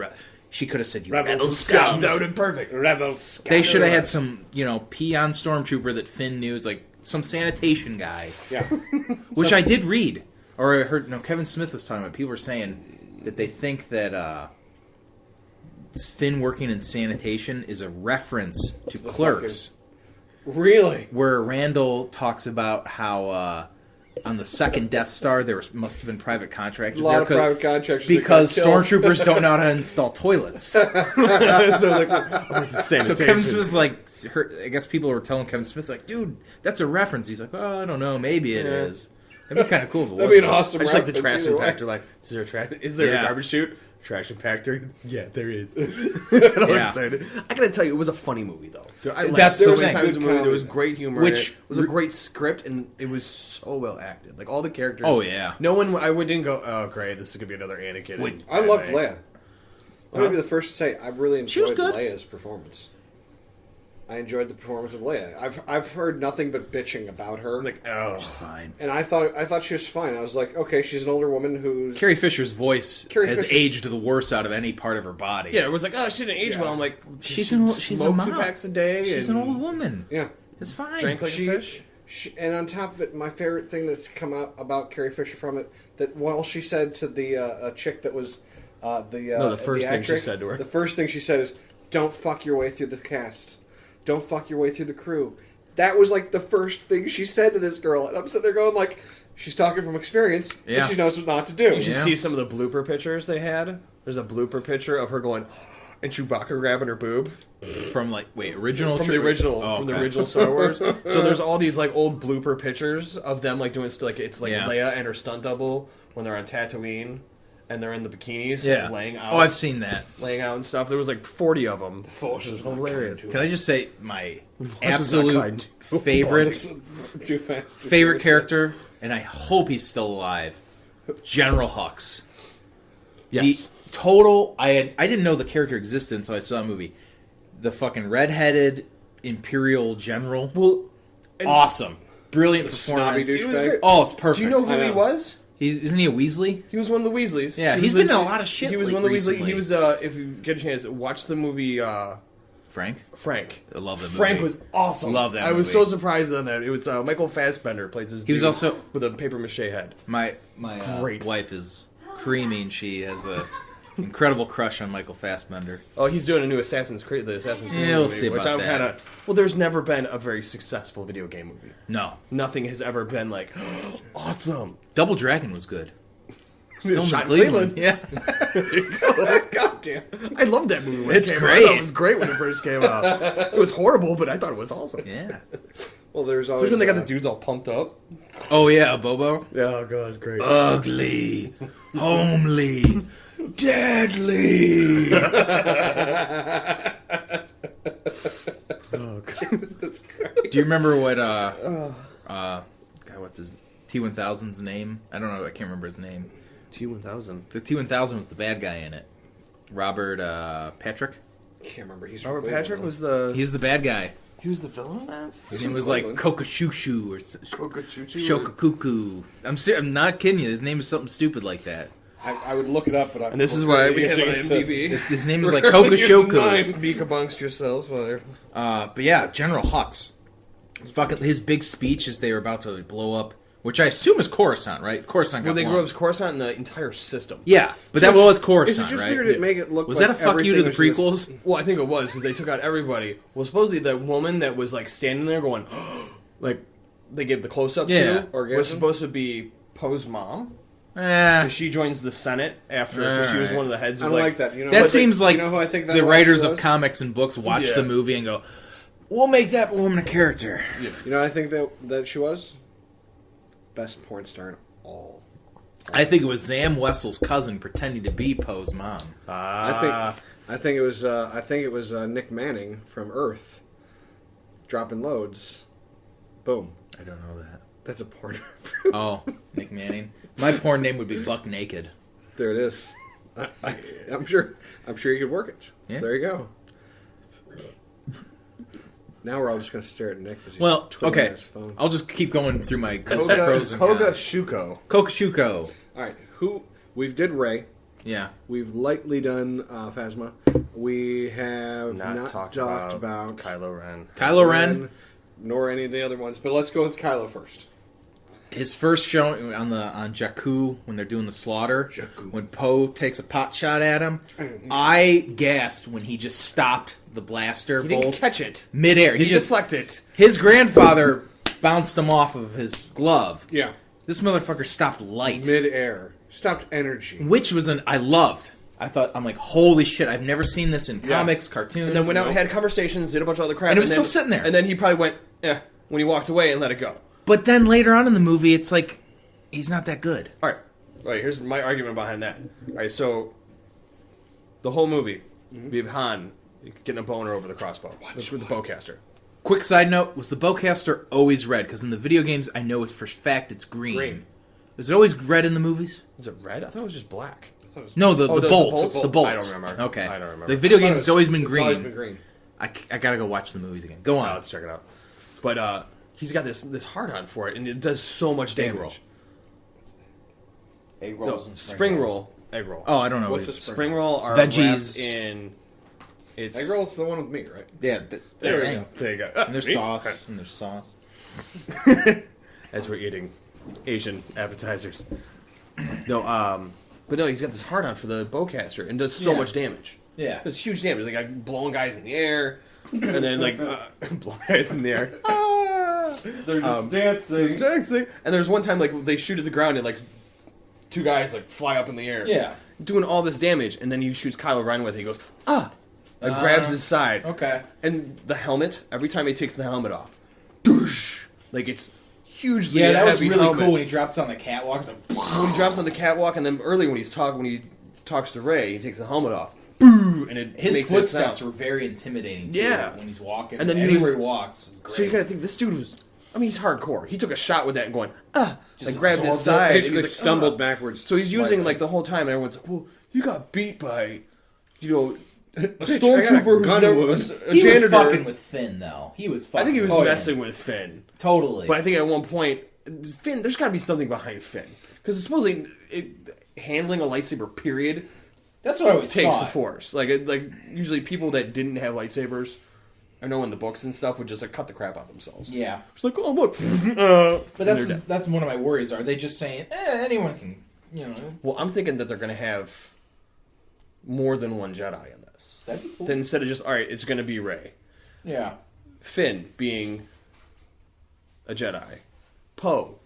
She could have said, "You Rebel rebel scum." scum." That would have been perfect. Rebel Scout. They should have had some, peon stormtrooper that Finn knew is like some sanitation guy. Yeah. Which I did read, or I heard. No, Kevin Smith was talking about. People were saying that they think that Finn working in sanitation is a reference to Clerks, Really? where Randall talks about how on the second Death Star there must have been private contractors A lot there of private contractors. because that got killed. stormtroopers don't know how to install toilets. So So Kevin Smith's like, I guess people were telling Kevin Smith like, dude, that's a reference. He's like, oh, I don't know, maybe it is. That'd be kind of cool if it was. That'd be an awesome I just like the reference trash either way. compactor. Like, is there Yeah. a garbage chute? Trash compactor? Yeah, there is. I'm Yeah. excited. I gotta tell you, it was a funny movie though. That's the thing. Times in the movie, there was great humor. Which- in it. It was a great script, and it was so well acted. Like all the characters. Oh, yeah. No one. Didn't go. Oh, great! This is gonna be another Anakin. Wait, I loved Padme." Leia. I'm gonna be the first to say I really She was enjoyed good. Leia's performance. I enjoyed the performance of Leia. I've heard nothing but bitching about her, I'm like, oh, It's fine. and I thought she was fine. I was like, okay, she's an older woman who's Carrie Fisher's voice Carrie has Fisher's- aged the worst out of any part of her body. yeah. It was like, oh, she didn't age Yeah. well. I'm like, she's she a smoked mom. 2 packs a day. She's and an old woman. yeah. It's fine. Drank like She- a fish. And on top of it, my favorite thing that's come out about Carrie Fisher from it, that while she said to the a chick that was The first thing she actress, said to her. the first thing she said is, "Don't fuck your way through the cast. Don't fuck your way through the crew." That was like the first thing she said to this girl, and I'm sitting there going like, she's talking from experience, Yeah. and she knows what not to do. You should Yeah. see some of the blooper pictures they had. There's a blooper picture of her going, and Chewbacca grabbing her boob From original from the original Oh, from the okay. original Star Wars. So there's all these like old blooper pictures of them like doing like it's like Yeah. Leia and her stunt double when they're on Tatooine and they're in the bikinis Yeah. laying out. Oh, I've seen that. laying out and stuff. There was like 40 of them. Force Which was is not hilarious. kind Can I just say my not absolute kind. favorite Too fast. too favorite furious. character, and I hope he's still alive, General Hux. Yes. The total. I didn't know the character existed until I saw the movie. The fucking redheaded Imperial General. Well, and Awesome, brilliant snobby performance. douchebag. he was great. Oh, it's perfect. Do you know I who he know. was? Isn't he a Weasley? He was one of the Weasleys. Yeah, He he's was been in a lot of shit He was one of the Weasleys. recently. He was, if you get a chance, watch the movie Frank. Frank. I love that Frank movie. was awesome. Love that I was movie. so surprised on that. It was Michael Fassbender plays his. He was dude also- with a paper mache head. My great. wife is creamy, and she has a incredible crush on Michael Fassbender. Oh, he's doing a new Assassin's Creed. The Assassin's Creed Yeah, we'll movie, see which about I'm that. kind of. Well, there's never been a very successful video game movie. No, Nothing has ever been like awesome. Double Dragon was good. It was filmed Shot in in Cleveland. Cleveland. Yeah, God damn! I loved that movie. When It's it came great. Out. It was great when it first came out. It was horrible, but I thought it was awesome. yeah. Well, there's always Especially when they got the dudes all pumped up. Oh yeah, Bobo. Yeah, oh god, it's great. Ugly, homely, deadly. Oh god. Jesus Christ. Do you remember what God, what's his T-1000's name? I don't know. I can't remember his name. T-1000. The T-1000 was the bad guy in it. Robert Patrick. Can't remember. He's Robert from Patrick Cleveland. was the He was the bad guy. he was the villain of that. His from name was like Cleveland. Kokashushu or Coca-Choo-choo. Shokakuku. I'm not kidding you. His name is something stupid like that. I would look it up, but And this is why we have IMDb. His name is like Kokashokus. Speak amongst yourselves while they're... But yeah, General Hux. Fucking his big speech as they were about to blow up, which I assume is Coruscant, right? Coruscant got Well, they grew blown. up as Coruscant in the entire system. Yeah, but that was Is Coruscant, it just right? weird to make it look Was like that a fuck you to the everything was prequels? Well, I think it was because they took out everybody. Well, supposedly the woman that was like standing there going, like they gave the close up Yeah. to Orgasm? was supposed to be Poe's mom. Eh, 'Cause she joins the Senate after 'cause she was Alright. one of the heads. I Of, don't like that. You know, that but seems like you know who I think that the was? writers of comics and books watch Yeah. the movie and go, "We'll make that woman a character." You know, I think that she was best porn star in all. I think it was Zam Wessel's cousin pretending to be Poe's mom. I think it was Nick Manning from Earth dropping loads. Boom. I don't know that. That's a porn. Oh, Nick Manning. My porn name would be Buck Naked. There it is. I'm sure you could work it. Yeah. There you go. Now we're all just going to stare at Nick as he's Well, twiddling okay. his phone. I'll just keep going through my pros and Koga cons. Shuko. Kokashuko. All right, we've did Ray. Yeah. We've lightly done Phasma. We have not talked about Kylo Ren. Kylo Ren. nor any of the other ones. But let's go with Kylo first. His first showing on Jakku when they're doing the slaughter, when Poe takes a pot shot at him, I gasped when he just stopped the blaster He bolt didn't catch it. midair. He He just deflected. his grandfather bounced him off of his glove. Yeah. This motherfucker stopped light, Mid-air. Stopped energy. which was I loved. I'm like, holy shit! I've never seen this in comics, cartoons. And then went out and had conversations, did a bunch of other crap. And it was then, still sitting there. And then he probably went, when he walked away and let it go. But then later on in the movie, it's like he's not that good. All right, here's my argument behind that. All right, so the whole movie, we have Han getting a boner over the crossbow with the bowcaster. Quick side note: was the bowcaster always red? Because in the video games, I know for fact it's green. Green. Is it always red in the movies? Is it red? I thought it was just black. No, the the bolts. bolts? The bolts. I don't remember. Okay. I don't remember. The video games, it's always been green. It's always been green. I gotta go watch the movies again. Go on. Let's check it out. But he's got this hard on for it, and it does so much damage. Egg No, spring roll, egg roll. Oh, I don't know. What's a Spring roll are Veggies. wrapped in. It's Egg roll's the one with meat, right? Yeah. There we dang. go. There you go. And there's sauce. And there's sauce. As we're eating Asian appetizers. No, but no, he's got this hard on for the bowcaster and does so Yeah. much damage. Yeah. It's huge damage. Like blowing guys in the air, and then like blowing guys in the air. They're just dancing. And there's one time like they shoot at the ground and like two guys like fly up in the air. Yeah. Doing all this damage, and then he shoots Kylo Ren with it. He goes, and grabs his side. Okay. And the helmet, every time he takes the helmet off, doosh, like it's hugely Yeah, that was heavy really helmet. cool when he drops on the catwalk. It's like, When he drops on the catwalk, and then early when he talks to Rey, he takes the helmet off. Boo! And it his makes footsteps that were very intimidating. Too, Yeah. when he's walking, And then he anywhere was- he walks. It's great. So you gotta think this dude was. I mean, he's hardcore. He took a shot with that and going, Just like grabbed his absorbed it. side. Basically and he's like, stumbled backwards. So he's using slightly. like the whole time, and everyone's like, "Well, you got beat by, a Bitch, I got a stormtrooper who's gun never wound." a He janitor." was fucking with Finn, though. He was fucking. I think he was with messing Finn. with Finn, Totally. but I think at one point, Finn, there's got to be something behind Finn because supposedly handling a lightsaber, period, that's what I always takes thought. the Force. Like usually people that didn't have lightsabers, I know in the books and stuff, would just like cut the crap out of themselves. Yeah, It's like, oh look, but that's one of my worries. Are they just saying anyone can, Well, I'm thinking that they're going to have more than one Jedi in this. That'd be cool. Then instead of just, all right, it's going to be Rey, Yeah. Finn being a Jedi, Poe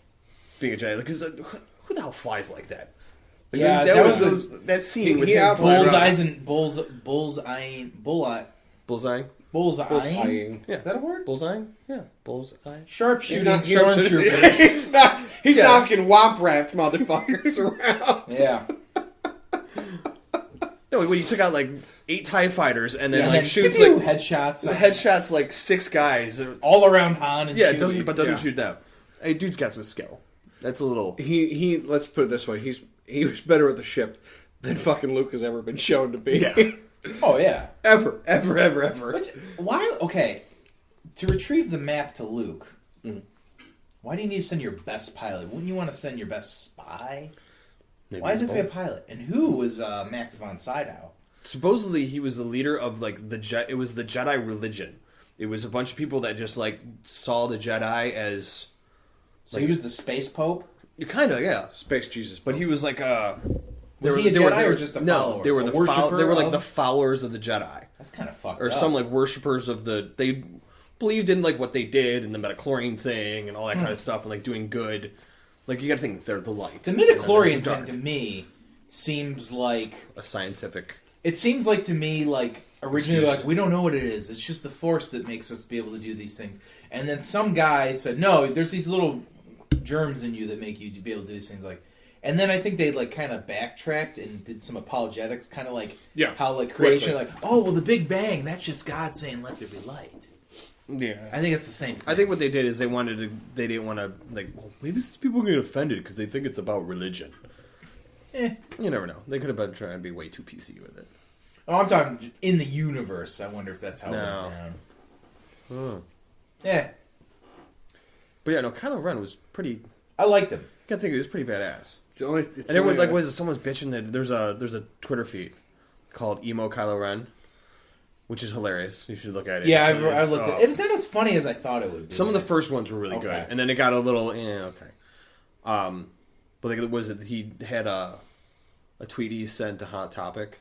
being a Jedi. Because who the hell flies like that? Like, Yeah, that that was was that scene with he him outlined- flying around. Bullseye. Bullseye. Bullseyeing. Yeah, Is that a word? Bullseye. Yeah, bullseye. Sharpshooting He's stormtroopers. He's Yeah. knocking womp rats motherfuckers around. Yeah. No, when you took out like 8 TIE fighters and then And like then shoots pew-pew, like headshots. headshots like 6 guys. all around Han and Yeah, it shooting. doesn't, but doesn't Yeah. shoot them. Hey, dude's got some skill. That's a little. He let's put it this way, he was better with the ship than fucking Luke has ever been shown to be. Yeah. Oh yeah. ever. Which, why? Okay, to retrieve the map to Luke, why do you need to send your best pilot? Wouldn't you want to send your best spy? Maybe Why does it he's have to be a both. pilot? And who was Max von Sydow? Supposedly, he was the leader of like It was the Jedi religion. It was a bunch of people that just like saw the Jedi as. So he was the space pope. Kind of, yeah. Space Jesus. But he was like Was he a Jedi or just a follower? No, they were A the worshiper they were like of- the followers of the Jedi, That's kind of fucked or up. some like worshippers of the. They believed in like what they did and the midichlorian thing and all that kind of stuff and like doing good. Like you got to think they're the light. The And then there's midichlorian dark. thing to me seems like A scientific. it seems like to me like originally Excuse. like we don't know what it is. It's just the Force that makes us be able to do these things. And then some guy said, "No, there's these little germs in you that make you be able to do these things." Like, and then I think they like kind of backtracked and did some apologetics, kind of like Yeah, how like creation, quickly. like oh well, the Big Bang that's just God saying let there be light. Yeah. I think it's the same thing. I think what they did is they didn't want to like. Well, maybe people get offended because they think it's about religion. You never know. They could have been trying to be way too PC with it. Oh, I'm talking in the universe. I wonder if that's how it No. went down. Oh. Yeah, But yeah, no, Kylo Ren was pretty. I liked him. I gotta think he was pretty badass. It's only, And everyone like was someone's bitching that there's a Twitter feed called Emo Kylo Ren, which is hilarious. You should look at it. Yeah, It's I looked at it. It was not as funny as I thought it would be. Some of the first ones were really Okay. good, and then it got a little okay. But like, was it he had a tweet he sent to Hot Topic,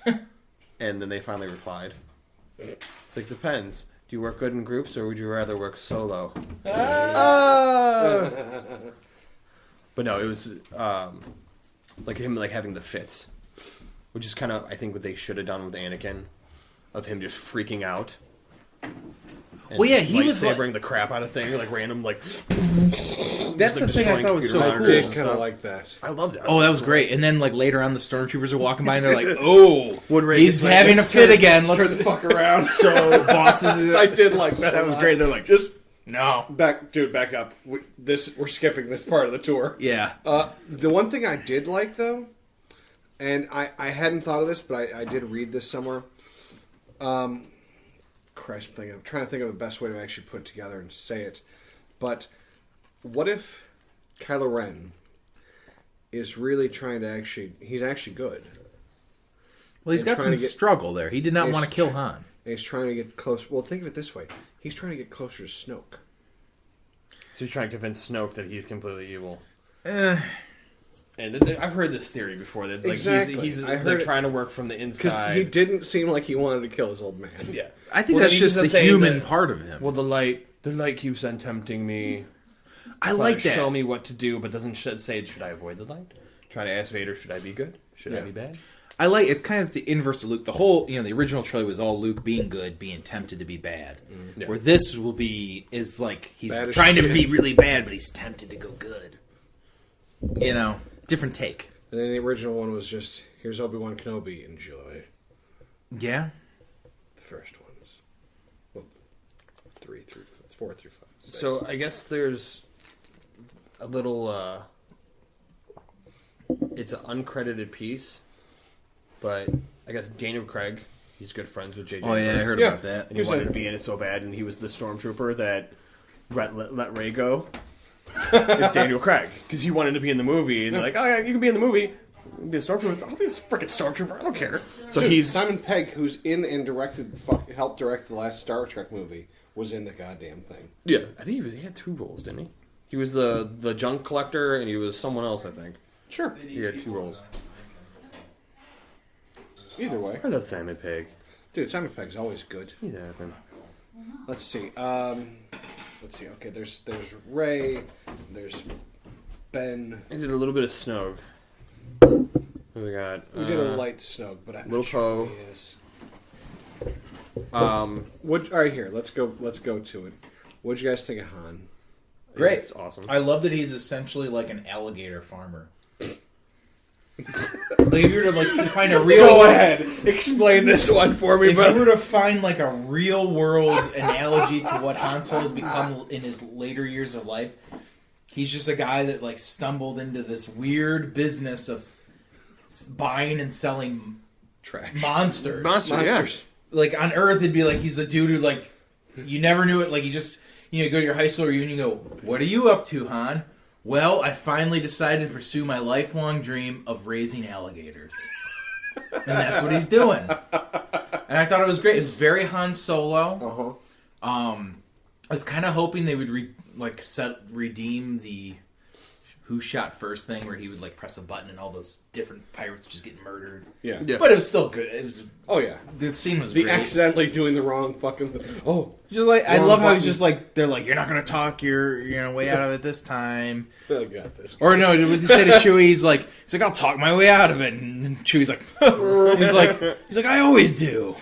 and then they finally replied. It's like, depends. Do you work good in groups, or would you rather work solo? But no, it was like him like having the fits, which is kind of I think what they should have done with Anakin, of him just freaking out. And Well, yeah, he was sabering the crap out of things, like random like. That's like the thing I thought was so destroying cool. I computers did and kind of stuff. like that. I loved it. Oh, that was great. And then, like, later on, the stormtroopers are walking by, and they're like, oh, When Ray he's gets like, having a "Let's fit turn- again. Turn Let's the fuck around. So, bosses... I did like that. That was great. They're like, just no. back up. We're skipping this part of the tour. Yeah. The one thing I did like though, and I hadn't thought of this, but I did read this somewhere. Christ, I'm trying to think of the best way to actually put it together and say it. But what if Kylo Ren is really trying to he's actually good. Well, he's and got trying some to get- struggle there. He did not He's want to kill tr- Han. And he's trying to get close. Well, think of it this way: he's trying to get closer to Snoke. So he's trying to convince Snoke that he's completely evil. Eh. And I've heard this theory before that like Exactly. he's I like heard it. trying to work from the Because inside. he didn't seem like he wanted to kill his old man. Yeah, I think Well, that's then he just was the saying human that- part of him. Well, the light keeps on tempting me. I Trying like to that. show me what to do, but doesn't say should I avoid the light. Trying to ask Vader, should I be good? Should I Yeah. be bad? I like it's kind of the inverse of Luke. The whole, the original trilogy was all Luke being good, being tempted to be bad. Yeah. Where this is like he's Bad as trying to shit. be really bad, but he's tempted to go good. Different take. And then the original one was just, here's Obi-Wan Kenobi, enjoy. Yeah. The first ones. Well, 4 through 5. So I guess there's a little. It's an uncredited piece, but I guess Daniel Craig, he's good friends with J.J. Oh yeah, I Abrams, heard Yeah. about that. and he wanted to be in it so bad, and he was the stormtrooper that let Ray go. It's Daniel Craig because he wanted to be in the movie, and they're like, oh yeah, you can be in the movie. You can be a stormtrooper. I'll be a freaking stormtrooper. I don't care. So Dude, he's Simon Pegg, who's in and helped direct the last Star Trek movie, was in the goddamn thing. yeah. I think he had 2 roles, didn't he? He was the junk collector, and he was someone else. I think Sure. he had 2 roles. Either way. I love Simon Pegg. Dude, Simon Pegg's always good. He's Evan. Let's see. Okay, there's Ray, there's Ben. I did a little bit of Snoke. What we got? We did a light Snoke, but I'm Little not sure Poe. who he is. All right, here. Let's go to it. What'd you guys think of Han? Great. It's awesome. I love that he's essentially like an alligator farmer. Like if you were to find a real Go ahead, explain this one for me. If you were to find like a real world analogy to what Han Solo has become in his later years of life, he's just a guy that like stumbled into this weird business of buying and selling Trash. Monsters. Monsters. Like on Earth, it'd be like he's a dude who like you never knew it. Like you just go to your high school reunion, and you go, "What are you up to, Han?" Well, I finally decided to pursue my lifelong dream of raising alligators. And that's what he's doing. And I thought it was great. It was very Han Solo. Uh-huh. I was kind of hoping they would redeem the who shot first thing where he would like press a button and all those different pirates just get murdered. Yeah. Yeah. But it was still good. It was Oh yeah. the scene was The great. accidentally doing the wrong fucking thing. Oh, Just like I Wrong love how he's button. just like they're like you're not gonna talk your way out of it this time. I got this. Or no, was he say to Chewie? He's like I'll talk my way out of it, and Chewie's like he's like I always do.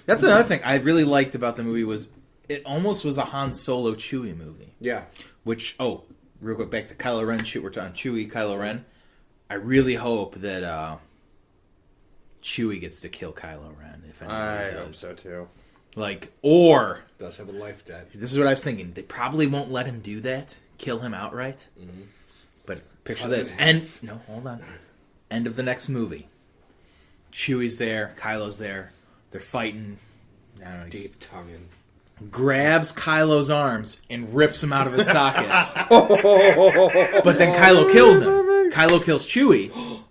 That's another thing I really liked about the movie was it almost was a Han Solo Chewie movie. Yeah. Which real quick back to Kylo Ren. We're talking Chewie, Kylo Ren. I really hope that Chewie gets to kill Kylo Ren. If anybody I does. hope so too. Or Does have a life debt. this is what I was thinking. They probably won't let him do that. Kill him outright. Mm-hmm. But picture Cut him this. in half. Hold on. End of the next movie. Chewie's there. Kylo's there. They're fighting. I don't know, Deep tonguing. grabs Kylo's arms and rips him out of his sockets. But then Kylo kills him. Kylo kills Chewie.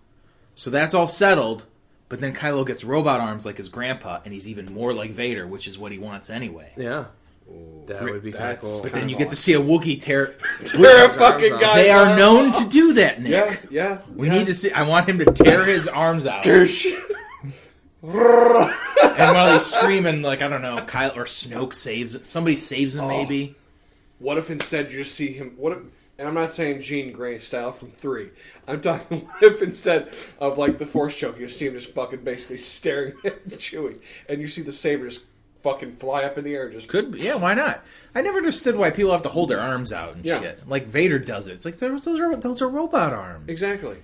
So that's all settled. But then Kylo gets robot arms like his grandpa, and he's even more like Vader, which is what he wants anyway. Yeah. That would be kind of cool. But then you get to see a Wookiee tear. Tear a fucking guy. They are known to do that, Nick. Yeah, yeah. We need to see. I want him to tear his arms out. And while he's screaming, like, I don't know, Kyle or Snoke somebody saves him, maybe. What if instead you just see him? What if? And I'm not saying Jean Grey style from 3. I'm talking. What if instead of like the Force choke, you see him just fucking basically staring at Chewie, and you see the saber just fucking fly up in the air? Just Could be. Yeah, why not? I never understood why people have to hold their arms out and shit. Like Vader does it. It's like those are robot arms. Exactly.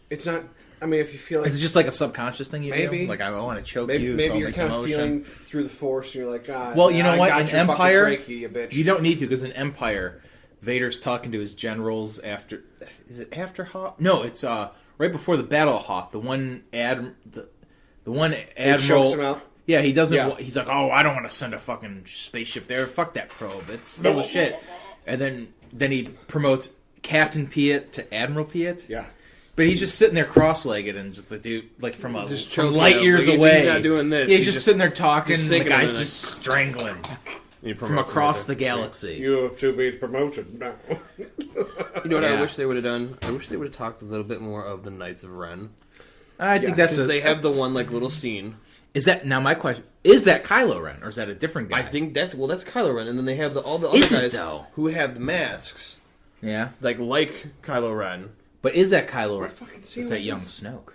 It's not. I mean, if you feel like is it just like a subconscious thing you maybe do? Like I want to choke maybe, you. maybe so you're make kind a of motion. feeling through the Force, and you're like, God. Well, you know what? I In got your Empire, fucking trachea, you bitch. You don't need to because in Empire, Vader's talking to his generals after. Is it after Hoth? No, it's right before the Battle of Hoth. The one admiral chokes him out. Yeah, he doesn't. Yeah. He's like, oh, I don't want to send a fucking spaceship there. Fuck that probe. It's full of shit. And then he promotes Captain Piet to Admiral Piet. Yeah. But he's just sitting there cross-legged and just the dude, like from choking light him. years He's away. not doing this. Yeah, He's just just sitting there talking. just And the sinking him guy's in just strangling He from promotes him across with the it. galaxy. You have to be promoted now. You know what Yeah. I wish they would have done? I wish they would have talked a little bit more of the Knights of Ren. I think that's Because they have the one like little scene. Is that now my question? Is that Kylo Ren or is that a different guy? I think that's Kylo Ren, and then they have all the other Is it, guys though? who have the masks, Yeah, like Kylo Ren. but is that Kylo Ren? fucking scene Is that was young this? Snoke?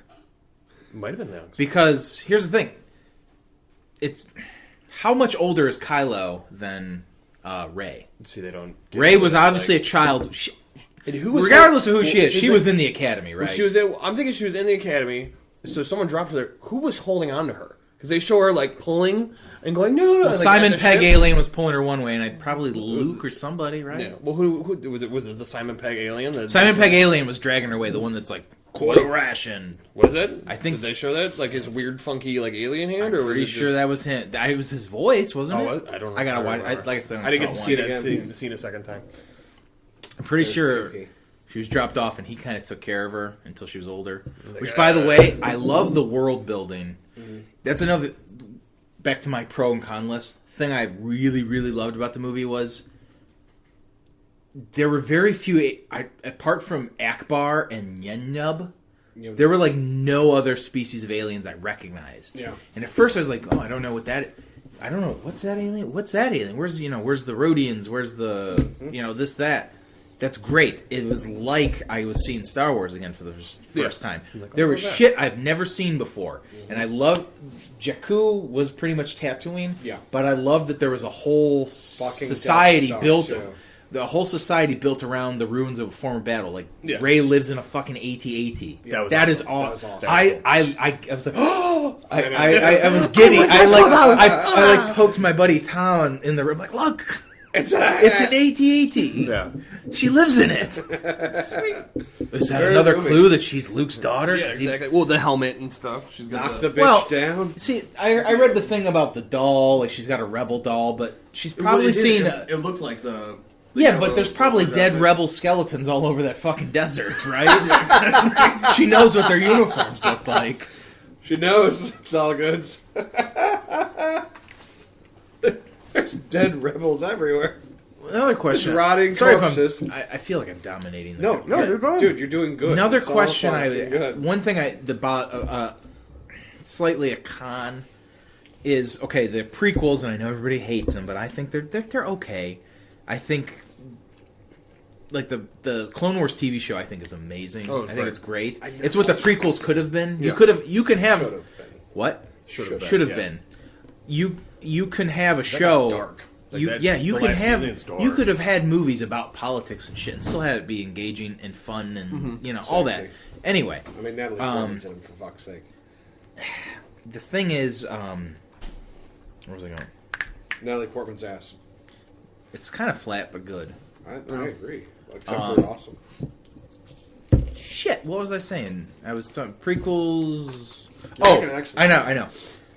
Might have been that. Because here's the thing: it's how much older is Kylo than Rey? See, they don't. Rey was obviously a child. And who was Regardless of who she is, she like- was in the academy, right? She was. I'm thinking she was in the academy. So someone dropped her there. Who was holding on to her? Because they show her like pulling and going no. Well, like, Simon at the Pegg ship. alien was pulling her one way, and I'd probably Luke or somebody, right? Yeah. Well, who was it? Was it the Simon Pegg alien? Simon Pegg alien was dragging her away. The one that's like quarter ration. Was it? I think- Did they show that like his weird, funky like alien hand, or was Pretty it sure just... that was him. That was his voice, wasn't Oh, it? what? I don't know. I gotta I watch. don't Like I said, I didn't get to see once. the scene a second time. I'm pretty It was sure creepy. she was dropped off, and he kind of took care of her until she was older. Which, by the way, I love the world building. That's another. Back to my pro and con list. Thing I really, really loved about the movie was there were very few. Apart from Akbar and Yenub, there were like no other species of aliens I recognized. Yeah. And at first I was like, oh, I don't know what that. I don't know what's that alien. What's that alien? Where's the Rhodians? Where's the this that? That's great. It was like I was seeing Star Wars again for the first time. Like, There oh, was that. shit I've never seen before, and I love Jakku was pretty much Tatooine. Yeah. but I love that there was a whole Fucking society Death Star, built. too. The whole society built around the ruins of a former battle. Like Yeah. Rey lives in a fucking AT-AT. That was That is awesome. all. That was awesome. I was like, oh! I was giddy. I poked my buddy Tom in the room. Like, look, It's an AT-AT. Yeah. She lives in it. Is that Very another moving. clue that she's Luke's daughter? Yeah, exactly. Well, the helmet and stuff. She's got Knock the bitch Well, down. See, I read the thing about the doll. Like, she's got a rebel doll, but she's probably seen. It looked like the. Yeah, but there's probably dead rebel skeletons all over that fucking desert, right? She knows what their uniforms look like. She knows it's all goods. There's dead rebels everywhere. Another question. It's rotting Sorry corpses. if I feel like I'm dominating. The No, you're good. Dude, you're doing good. Another It's all question. fucking good. One thing slightly a con is okay. The prequels, and I know everybody hates them, but I think they're okay. I think like the Clone Wars TV show, I think is amazing. Oh, it's I think great. it's great. I never It's what the watched prequels could have been. Yeah. You can have Should have been. what Should have should have yeah. been. You can have a got show. dark. Like You, that- yeah, you the can last have. season is dark. You could have had movies about politics and shit, and still have it be engaging and fun, and all that. Sexy. Anyway, I mean, Natalie Portman's in him, for fuck's sake. the thing is, where was I going? Natalie Portman's ass. It's kind of flat but good. I agree. Except for awesome. Shit, what was I saying? I was talking prequels. You're Oh, making an excellent I know.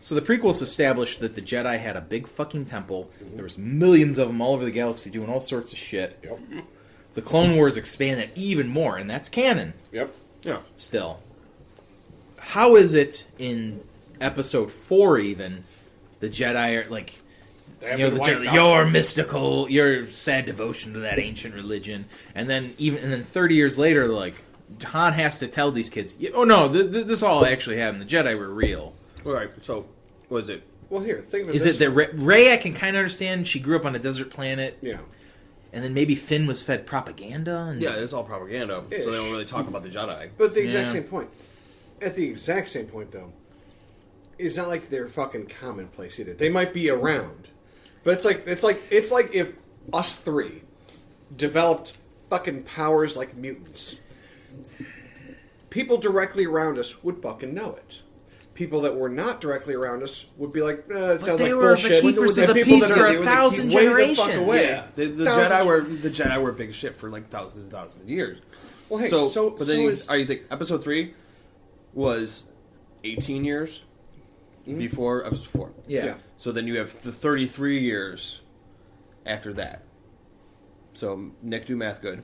So the prequels established that the Jedi had a big fucking temple. There was millions of them all over the galaxy doing all sorts of shit. Yep. The Clone Wars expand it even more, and that's canon Yep. Yeah. still. How is it in Episode 4 even, the Jedi are, like, your mystical, your sad devotion to that ancient religion, and then 30 years later, like Han has to tell these kids, oh no, this all actually happened. The Jedi were real. All right. So, what is it? Well, here, think of it. Is it that Rey? I can kind of understand. She grew up on a desert planet. Yeah. And then maybe Finn was fed propaganda. And Yeah, it's all propaganda. Ish. So they don't really talk about the Jedi. But the exact same point. At the exact same point, though, it's not like they're fucking commonplace either. They might be around, but it's like if us three developed fucking powers like mutants. People directly around us would fucking know it. People that were not directly around us would be like, it sounds like bullshit. They were the keepers of the people peace that for are- 1,000 way the fuck generations. away. Yeah, the Jedi were big shit for like thousands and thousands of years. Well, hey, But then you think Episode 3 was 18 years before Episode 4. Yeah. So then you have the 33 years after that. So Nick, do math good.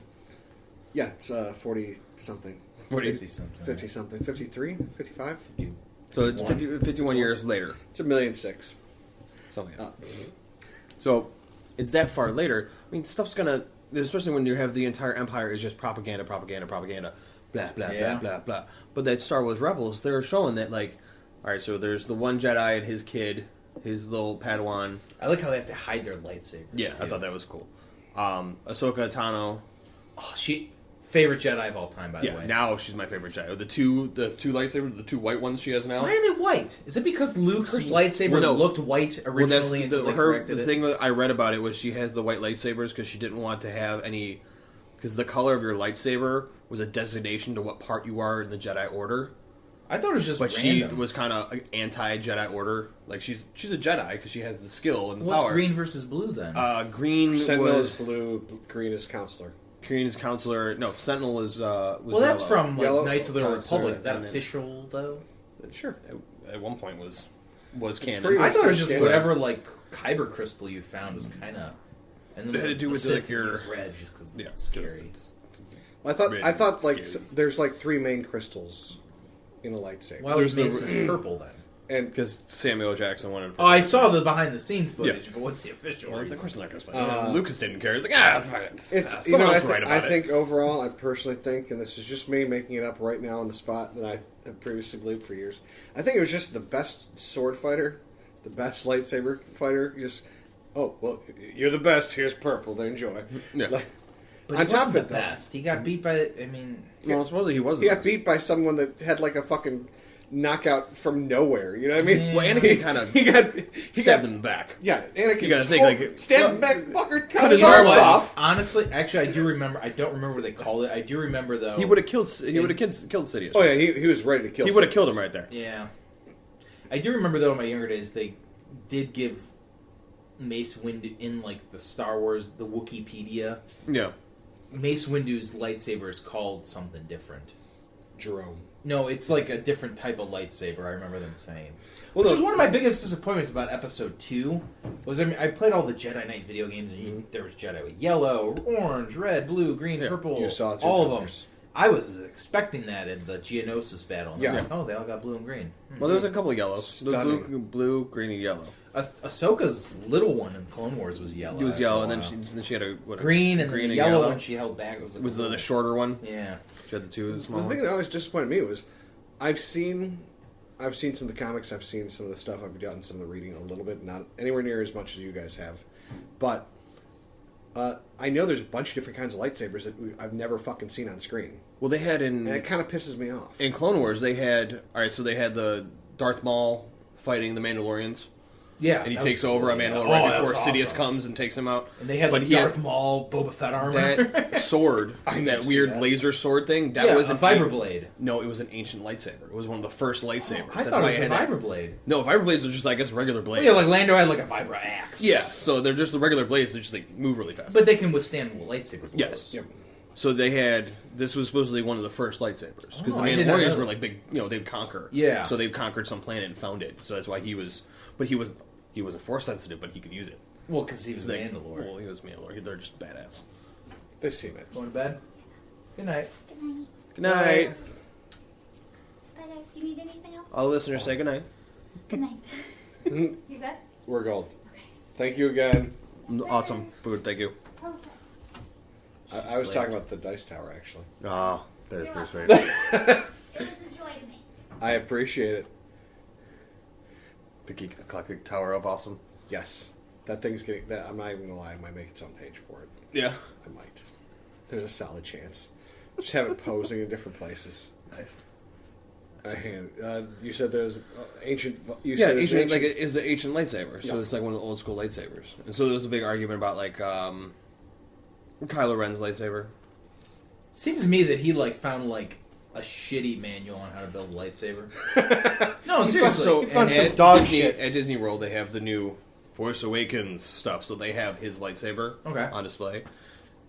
Yeah, it's 40 something, 50 something. 50 something, 53, 55. So it's 51 years later. It's 1,000,006. Something like that. So it's that far later. I mean, stuff's gonna, especially when you have the entire Empire is just propaganda, blah, blah, blah, blah, blah. But that Star Wars Rebels, they're showing that, like, all right, so there's the one Jedi and his kid, his little Padawan. I like how they have to hide their lightsabers. Yeah, I thought that was cool. Ahsoka Tano. Oh, favorite Jedi of all time, by the way. Now she's my favorite Jedi. The two lightsabers, the two white ones she has now. Why are they white? Is it because Luke's lightsaber looked white originally until they corrected the it? thing that I read about it was she has the white lightsabers because she didn't want to have any, because the color of your lightsaber was a designation to what part you are in the Jedi Order. I thought it was just But random. she was kind of anti-Jedi Order. Like she's a Jedi because she has the skill and the What's power. green versus blue then? Green Sentinel was is blue, green is counselor. Green is counselor. No, Sentinel was well, that's yellow. from Yellow, Knights of the Counselor, Republic. Is that and then- official though? Sure. At one point was canon. Pretty I thought it was just Yeah. whatever like kyber crystal you found was kind of. And then It had to do the with, Sith like, your- used red just because Yeah, it's scary. it's- I thought Red, like scary. there's like 3 main crystals in a lightsaber. Why was There's Mace's purple then? And Because Samuel Jackson wanted. Oh, I saw the behind the scenes footage, Yeah. but what's the official Well, of reason? course they're not going to explain. Lucas didn't care. He's like, it's fine. it's Someone else I, write about I think overall, I personally think, and this is just me making it up right now on the spot that I have previously believed for years. I think it was just the best sword fighter, the best lightsaber fighter. Just you're the best. Here's purple. Then enjoy. Yeah. Like, But on he top wasn't of the it, though, best. He got beat by. I mean, Well, supposedly he wasn't. he got beat by someone that had like a fucking knockout from nowhere. You know what I mean? Yeah. Well, Anakin kind of he got stabbed him in the back. Yeah, Anakin. You gotta think, like, stabbed him back, fucker, cut his his arms arm off. honestly, actually, I do remember. I don't remember what they called it. I do remember though. He would have killed. He would have killed Sidious. Oh yeah, he was ready to kill. He would have Sidious. killed him right there. Yeah, I do remember though. In my younger days, they did give Mace Windu in like the Star Wars, the Wikipedia. Yeah. Mace Windu's lightsaber is called something different. Jerome. No, it's like a different type of lightsaber. I remember them saying. Well, Which no, was one of my biggest disappointments about Episode 2. Was I played all the Jedi Knight video games, and there was Jedi with yellow, orange, red, blue, green, Yeah, purple. you saw it, all of them. colors. I was expecting that in the Geonosis battle. And Yeah. I'm like, oh, they all got blue and green. Well, there's a couple of yellows. Stunning. Blue, green, and yellow. Ahsoka's little one in Clone Wars was yellow. He was after yellow, a and then while. she had a green, and green then the and yellow one she held back. It was, like was a the little- shorter one. Yeah. She had the two the small thing ones. that always disappointed me was I've seen some of the comics, I've seen some of the stuff, I've done some of the reading a little bit, not anywhere near as much as you guys have, but I know there's a bunch of different kinds of lightsabers that I've never fucking seen on screen, Well, they had and it kind of pisses me off. in Clone Wars. They had so they had the Darth Maul fighting the Mandalorians. Yeah. And he that takes was over cool, a yeah. Mandalore Oh, right that before was Sidious awesome. comes and takes him out. And they had But like he had Darth Maul, Boba Fett armor. that sword, I that see weird that. laser sword thing. That yeah, was a an fiber blade. No, it was an ancient lightsaber. It was one of the first lightsabers. I That's thought why it was a had that- fiber blade. No, fiber blades are just, I guess, regular blades. Yeah, like Lando had like a vibra axe. Yeah, so they're just the regular blades. They just like move really fast. But they can withstand lightsaber blows. yes. Yep. So they had. This was supposedly one of the first lightsabers because Oh, the I did not know Mandalorians that. were like big. They'd conquer. Yeah. So they conquered some planet and found it. So that's why he was. But he wasn't force sensitive, but he could use it. Well, because he was He's like- Mandalore. Well, he was Mandalore. They're just badass. They seem it. Going to bed? Good night. Good night. Good night. Bye, guys. You need anything else? All the listeners say good night. Good night. You good? We're gold. Okay. Thank you again. Awesome food, thank you. Perfect. I was talking about the dice tower, actually. Oh, that is pretty sweet. It was a joy to me. I appreciate it. The Geek Eclectic Tower of Awesome. Yes. That thing's getting... I'm not even going to lie. I might make its own page for it. Yeah. I might. There's a solid chance. Just have it posing in different places. Nice. You said there's ancient... Ancient, like it's an ancient lightsaber, so Yeah. it's like one of the old school lightsabers. And so there's a big argument about like Kylo Ren's lightsaber. Seems to me that he like found like a shitty manual on how to build a lightsaber. No, seriously. So found and some at dog Disney, shit. at Disney World, they have the new Force Awakens stuff, so they have his lightsaber on display.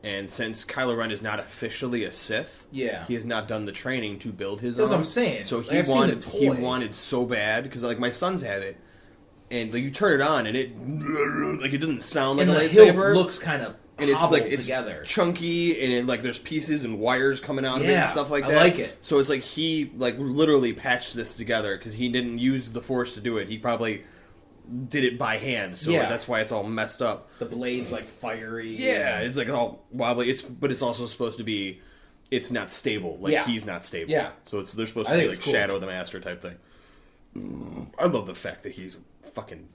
And since Kylo Ren is not officially a Sith, Yeah. he has not done the training to build his That's own. what I'm saying. So Like, I've seen the toy. he wanted so bad because like my sons have it, and like you turn it on and it like it doesn't sound like and a the hilt lightsaber. looks kind of and it's like it's together. chunky and like there's pieces and wires coming out of it Yeah, and stuff like I that. like it. So it's like he like literally patched this together because he didn't use the Force to do it. He probably did it by hand, so Yeah. that's why it's all messed up. The blade's like fiery. Yeah, and- it's like all wobbly. But it's also supposed to be. It's not stable. Like Yeah. he's not stable. Yeah. So they're supposed I to be think like it's cool. Shadow of the Master type thing. I love the fact that he's fucking.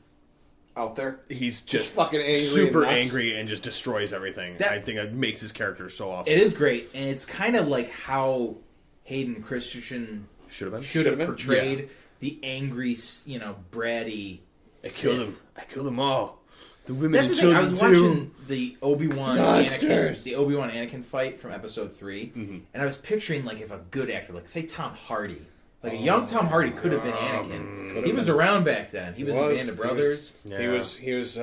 Out there. He's just fucking angry super and nuts. angry, and just destroys everything. That- I think it makes his character so awesome. It is great, and it's kind of like how Hayden Christensen Should have been. should have been. portrayed the angry, bratty. I killed him. I killed them all. The women That's and the thing. I children was too. watching the Obi-Wan Anakin fight from Episode 3, and I was picturing like if a good actor, like say Tom Hardy, like a young Tom Hardy, could have been Anakin. He was around back then. He was in Band of Brothers. He was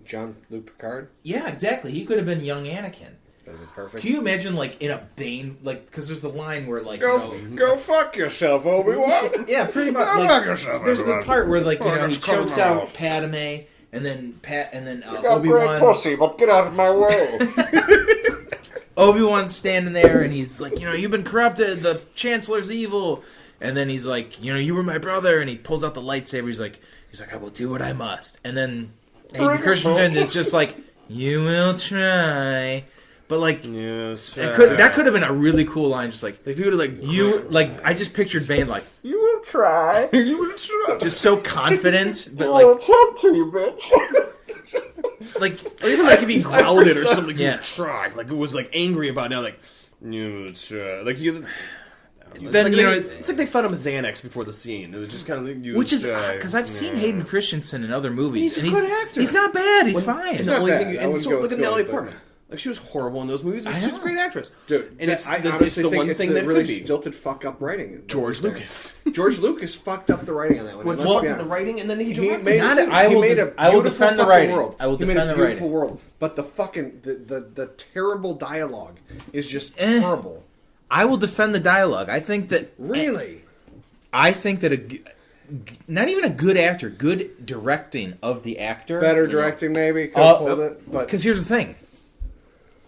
John Luke Picard. Yeah, exactly. He could have been young Anakin. That'd be perfect. Can you imagine, like, in a Bane, like, because there's the line where, like, Go fuck yourself, Obi-Wan. yeah, pretty much. Go Like, fuck yourself, there's the Obi-Wan. part where, like, he just cut chokes him out off. Padme, and then Got Obi-Wan. great pussy, but get out of my way. Obi-Wan's standing there, and he's like, you've been corrupted. The Chancellor's evil. And then he's like, you were my brother. And he pulls out the lightsaber. He's like, I will do what I must. And then Hayden Christensen is just like, you will try. But like, Yes. that could have been a really cool line. Just like, If you would have like I just pictured Bane like, You will try. you would have shut up. just so confident, but I'll like, talk to you, bitch. Or even like if he growled it or something, Yeah. you tried. Like it was like angry about it now, like you try. Like you. Then, like it's like they fed him Xanax before the scene. It was just kind of like, which is because I've seen Hayden Christensen in other movies, He's a and good actor. he's not bad. He's fine. And the not only bad. thing, I and wouldn't so go look at with Natalie good, Portman. Like she was horrible in those movies, but I she's a know. great actress. Dude, and it's I the honestly think one it's thing the that really could be. stilted fuck up writing. George There. Lucas. George Lucas fucked up the writing on that one. Well, Let's be the honest. writing, and then he He directed made, it. I he will made des- a I will beautiful defend the fucking writing. world. I will he defend made a the beautiful writing. world, but the fucking the terrible dialogue is just terrible. I will defend the dialogue. I think that Really, not even a good actor, good directing of the actor. better directing maybe could have pulled it, but Because here's the thing.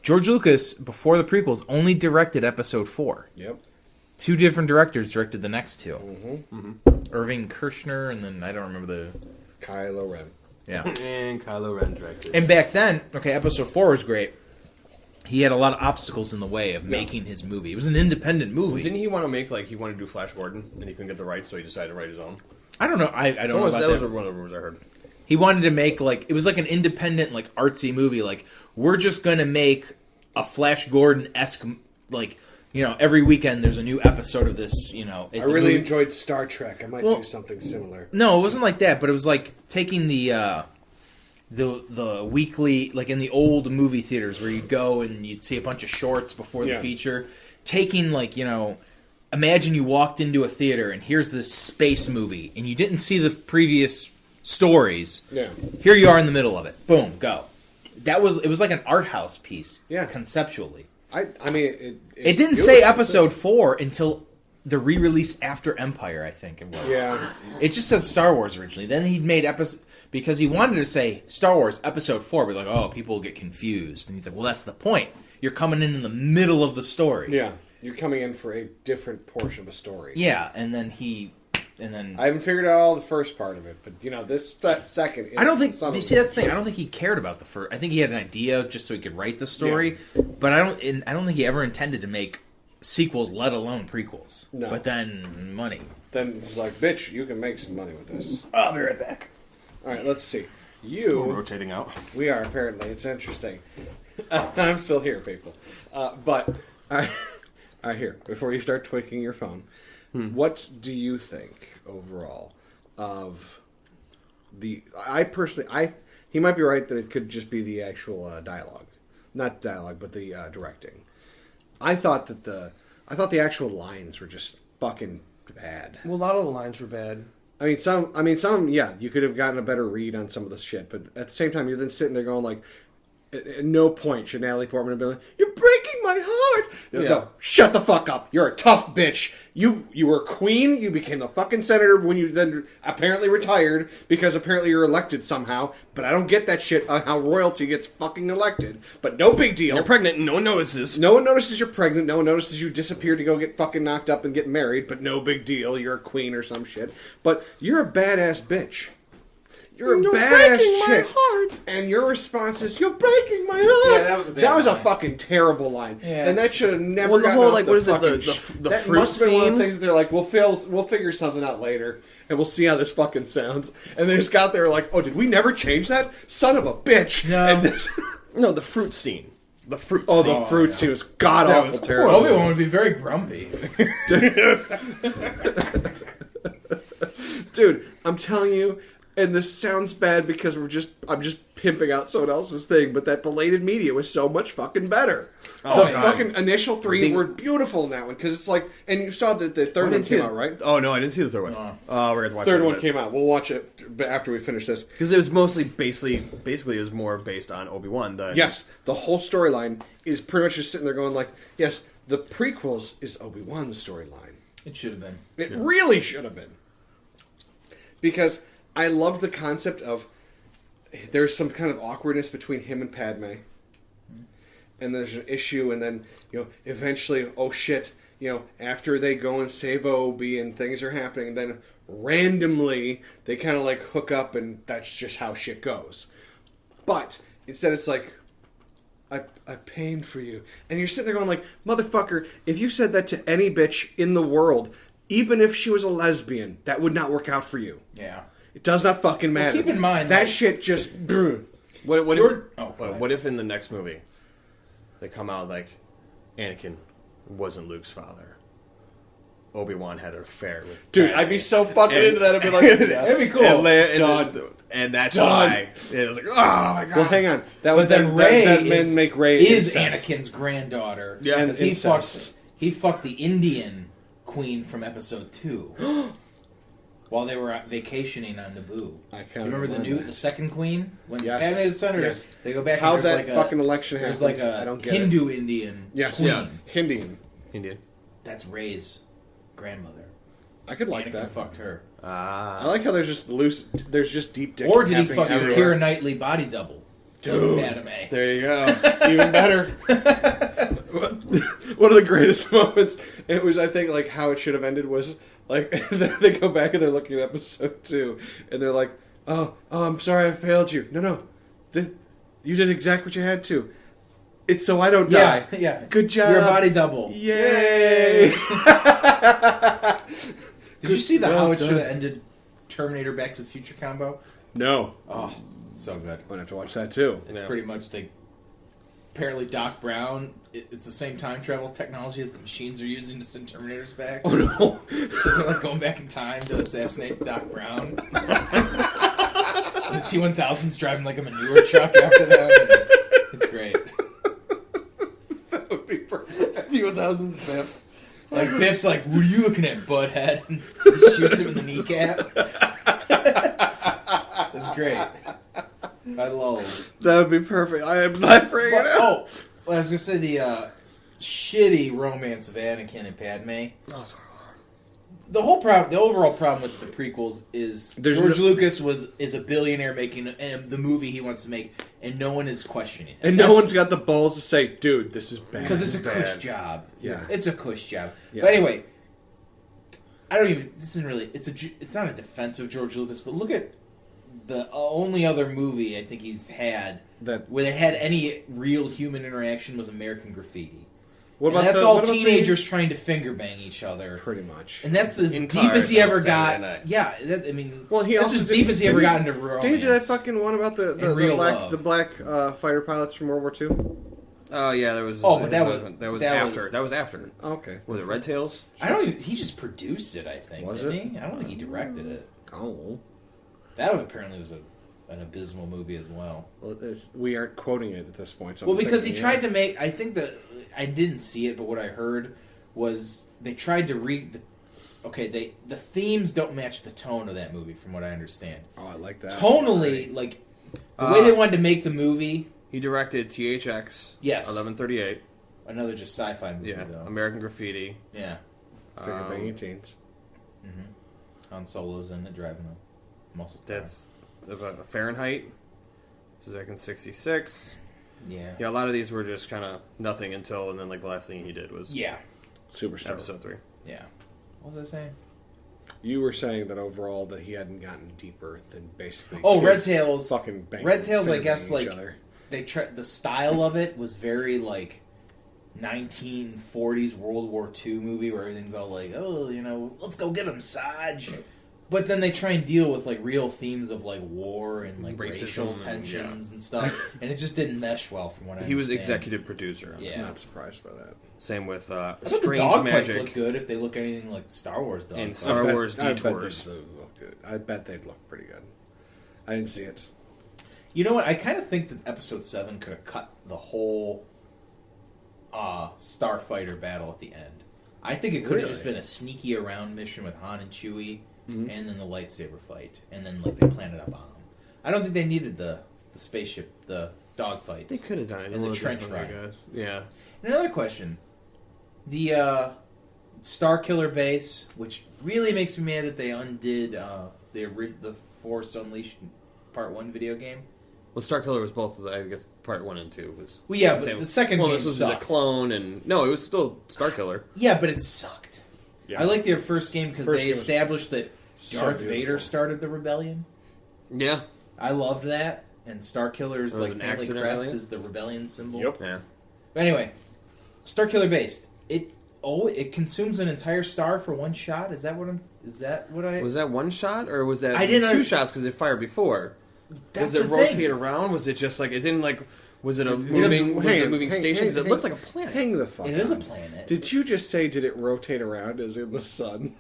George Lucas, before the prequels, only directed Episode 4. yep. 2 different directors directed the next 2. Mm-hmm. Irving Kershner, and then I don't remember the... Kylo Ren. Yeah. And Kylo Ren directed. And back then, Episode 4 was great. He had a lot of obstacles in the way of making his movie. It was an independent movie. Didn't he want to make he wanted to do Flash Gordon, and he couldn't get the rights, so he decided to write his own? I don't know. I don't know about that was that. one of the rumors I heard. He wanted to make it was like an independent, like artsy movie. Like we're just going to make a Flash Gordon-esque, like every weekend there's a new episode of this. I really enjoyed Star Trek. I might do something similar. No, it wasn't like that. But it was like taking the weekly, like in the old movie theaters where you'd go and you'd see a bunch of shorts before the feature. Taking imagine you walked into a theater and here's this space movie and you didn't see the previous stories. Yeah. Here you are in the middle of it. Boom, go. It was like an art house piece. Yeah. Conceptually. I mean, It didn't say Episode 4 until the re-release after Empire, I think it was. Yeah. It just said Star Wars originally. Then he'd made because he wanted to say Star Wars Episode 4, but people will get confused. And he's like, well, that's the point. You're coming in the middle of the story. Yeah. You're coming in for a different portion of a story. Yeah, and then he And then I haven't figured out all the first part of it, but this second. I don't think. some of You it. see, that's the thing. I don't think he cared about the first. I think he had an idea just so he could write the story, but I don't think he ever intended to make sequels, let alone prequels. No. But then money. Then it's like, bitch, you can make some money with this. I'll be right back. All right, let's see. We're rotating out. We are apparently. It's interesting. I'm still here, people. But here before you start tweaking your phone. What do you think overall of the? I personally, he might be right that it could just be the actual dialogue, not dialogue, but the directing. I thought the actual lines were just fucking bad. Well, a lot of the lines were bad. I mean, some, yeah, you could have gotten a better read on some of the shit, but at the same time, you're then sitting there going like, at no point should Natalie Portman have been like, "You're breaking my heart." No, shut the fuck up. You're a tough bitch. You were queen. You became the fucking senator when you then apparently retired because apparently you're elected somehow. But I don't get that shit on how royalty gets fucking elected. But no big deal. You're pregnant and no one notices. No one notices you're pregnant. No one notices you disappeared to go get fucking knocked up and get married. But no big deal. You're a queen or some shit. But you're a badass bitch. You're a badass chick. And your response is, "You're breaking my heart." Yeah, that was a bad line. fucking terrible line. Yeah. And that should have never Well, the gotten whole, off like, the what is it, fucking the that fruit must have been one of the scene? things that they're like, we'll figure something out later, and we'll see how this fucking sounds. And they just got there like, "Oh, did we never change that? Son of a bitch." No. And this, No, the fruit scene. The fruit oh, scene. the fruit scene was god That awful was terrible. Well, Obi-Wan would be very grumpy. Dude, I'm telling you, and this sounds bad because I'm just pimping out someone else's thing, but that belated media was so much fucking better. Oh, the God. fucking initial three were beautiful in that one because it's like, and you saw that the third one came out, right? Oh no, I didn't see the third one. No. We're gonna watch Third it, one came out. We'll watch it after we finish this. because it was mostly basically it was more based on Obi-Wan. Yes, the whole storyline is pretty much just sitting there going like, yes, the prequels is Obi-Wan's storyline. It should have been. It really should have been. Because I love the concept of there's some kind of awkwardness between him and Padme. And there's an issue, and then, eventually, oh shit, after they go and save Obi and things are happening, then randomly they kind of like hook up, and that's just how shit goes. But instead it's like, I pained for you. And you're sitting there going like, motherfucker, if you said that to any bitch in the world, even if she was a lesbian, that would not work out for you. Yeah. It does not fucking matter. keep in mind, that like- shit just... What if in the next movie they come out like Anakin wasn't Luke's father? Obi-Wan had an affair with Dude, Padme. I'd be so fucking into that. I'd be like, That'd yes. be cool. And that's Done. why it was like, oh my god. Well, hang on. But then Rey that make Rey is incest. Anakin's granddaughter. Yeah, and incest. he fucked the Indian queen from Episode 2 while they were out vacationing on Naboo. I You can't remember the second queen when Yes. Padme is the senator? Yes. They go back. How and there's that like fucking election There's happens, like a I don't get Hindu Indian Yes. queen. Yeah. Hindian. Indian. That's Rey's grandmother. I could like Anakin that. fucked her. I like how there's just deep dick. Or did he happening fuck the everywhere. Keira Knightley body double? Dude. Padme. There you go. Even better. One of the greatest moments. It was, I think, like how it should have ended was like they go back and they're looking at episode 2, and they're like, "Oh, I'm sorry, I failed you." No, you did exactly what you had to. It's so I don't die. Yeah. Good job. You're a body double. Yay! Did you see Well how it done. should have ended Terminator Back to the Future combo? No, Oh, so good. I'm gonna have to watch that too. Yeah. Pretty much apparently Doc Brown, it's the same time travel technology that the machines are using to send Terminators back. Oh no! So they're like going back in time to assassinate Doc Brown. And the T-1000's driving like a manure truck after them. And it's great. That would be perfect. T-1000's Biff. Like Biff's like, "What are you looking at, butthead?" And he shoots him in the kneecap. It's great. I love. That would be perfect. I am not freaking But, out. I was gonna say the shitty romance of Anakin and Padme. Oh, sorry. The overall problem with the prequels is There's George no- Lucas is a billionaire making the movie he wants to make, and no one is questioning it. And no one's got the balls to say, "Dude, this is bad." because it's a bad. cush job. Yeah. It's a cush job. Yeah. But anyway, I don't even. This isn't really. It's not a defense of George Lucas, but look at the only other movie I think he's had where they had any real human interaction was American Graffiti. That's all teenagers trying to finger bang each other, pretty much, and that's as deep as he ever got. Yeah, I mean, that's as deep as he ever got into romance. Did he do that fucking one about the black fighter pilots from World War II? Oh yeah, there was. But that was after. Oh, okay. Was it Red Tails? I don't even. He just produced it. I think. Was didn't it? he? I don't think he directed it. Oh. That apparently was an abysmal movie as well. Well, we aren't quoting it at this point. So well, because he tried to make. I think that I didn't see it, but what I heard was they tried to read. The themes don't match the tone of that movie, from what I understand. Oh, I like that. Tonally, like the way they wanted to make the movie. He directed THX. Yes. 1138. Another just sci-fi movie. Yeah. Though. American Graffiti. Yeah. Finger banging teens. Mm-hmm. Han Solo's in it driving a muscle car. That's Fahrenheit. This is back in 66. Yeah. Yeah, a lot of these were just kind of nothing until, and then like the last thing he did was Superstar. Episode 3. Yeah. What was I saying? You were saying that overall that he hadn't gotten deeper than basically. Red Tails. Fucking banging. Red Tails, I guess, like other. the style of it was very like 1940s World War II movie where everything's all like, oh, let's go get him, Sarge. But then they try and deal with like real themes of like war and like racial tensions and stuff, and it just didn't mesh well from what I understand. He was executive producer. Yeah, I'm not surprised by that. Same with I bet Strange the dog Magic. fights look good if they look anything like Star Wars dog In fights. Star Wars Detours. I bet they'd look good. I bet they'd look pretty good. I didn't see it. You know what? I kind of think that Episode 7 could have cut the whole Starfighter battle at the end. I think it could have just been a sneaky around mission with Han and Chewie, and then the lightsaber fight, and then like they planted a bomb. I don't think they needed the spaceship, the dogfights. They could have done it. And the trench run. Yeah. And another question. The Star Killer base, which really makes me mad that they undid the Force Unleashed Part 1 video game. Well, Star Killer was both, I guess, Part 1 and 2. Well, yeah, but the second game this was sucked. a clone, and... No, it was still Star Killer. Yeah, but it sucked. Yeah. I like their first game because they established that Darth Vader started the rebellion. Yeah. I loved that. And Star Killer's like family crest rebellion? is the rebellion symbol. Yep. Yeah. But anyway, Star Killer based. It consumes an entire star for one shot. Is that what I? Was that one shot, or was that I didn't two shots because it fired before? Does it rotate around? Was it just like it didn't like? Was it a moving station? Because it looked like a planet. Hang the fuck. It is a planet. Did you just say? Did it rotate around as in the sun?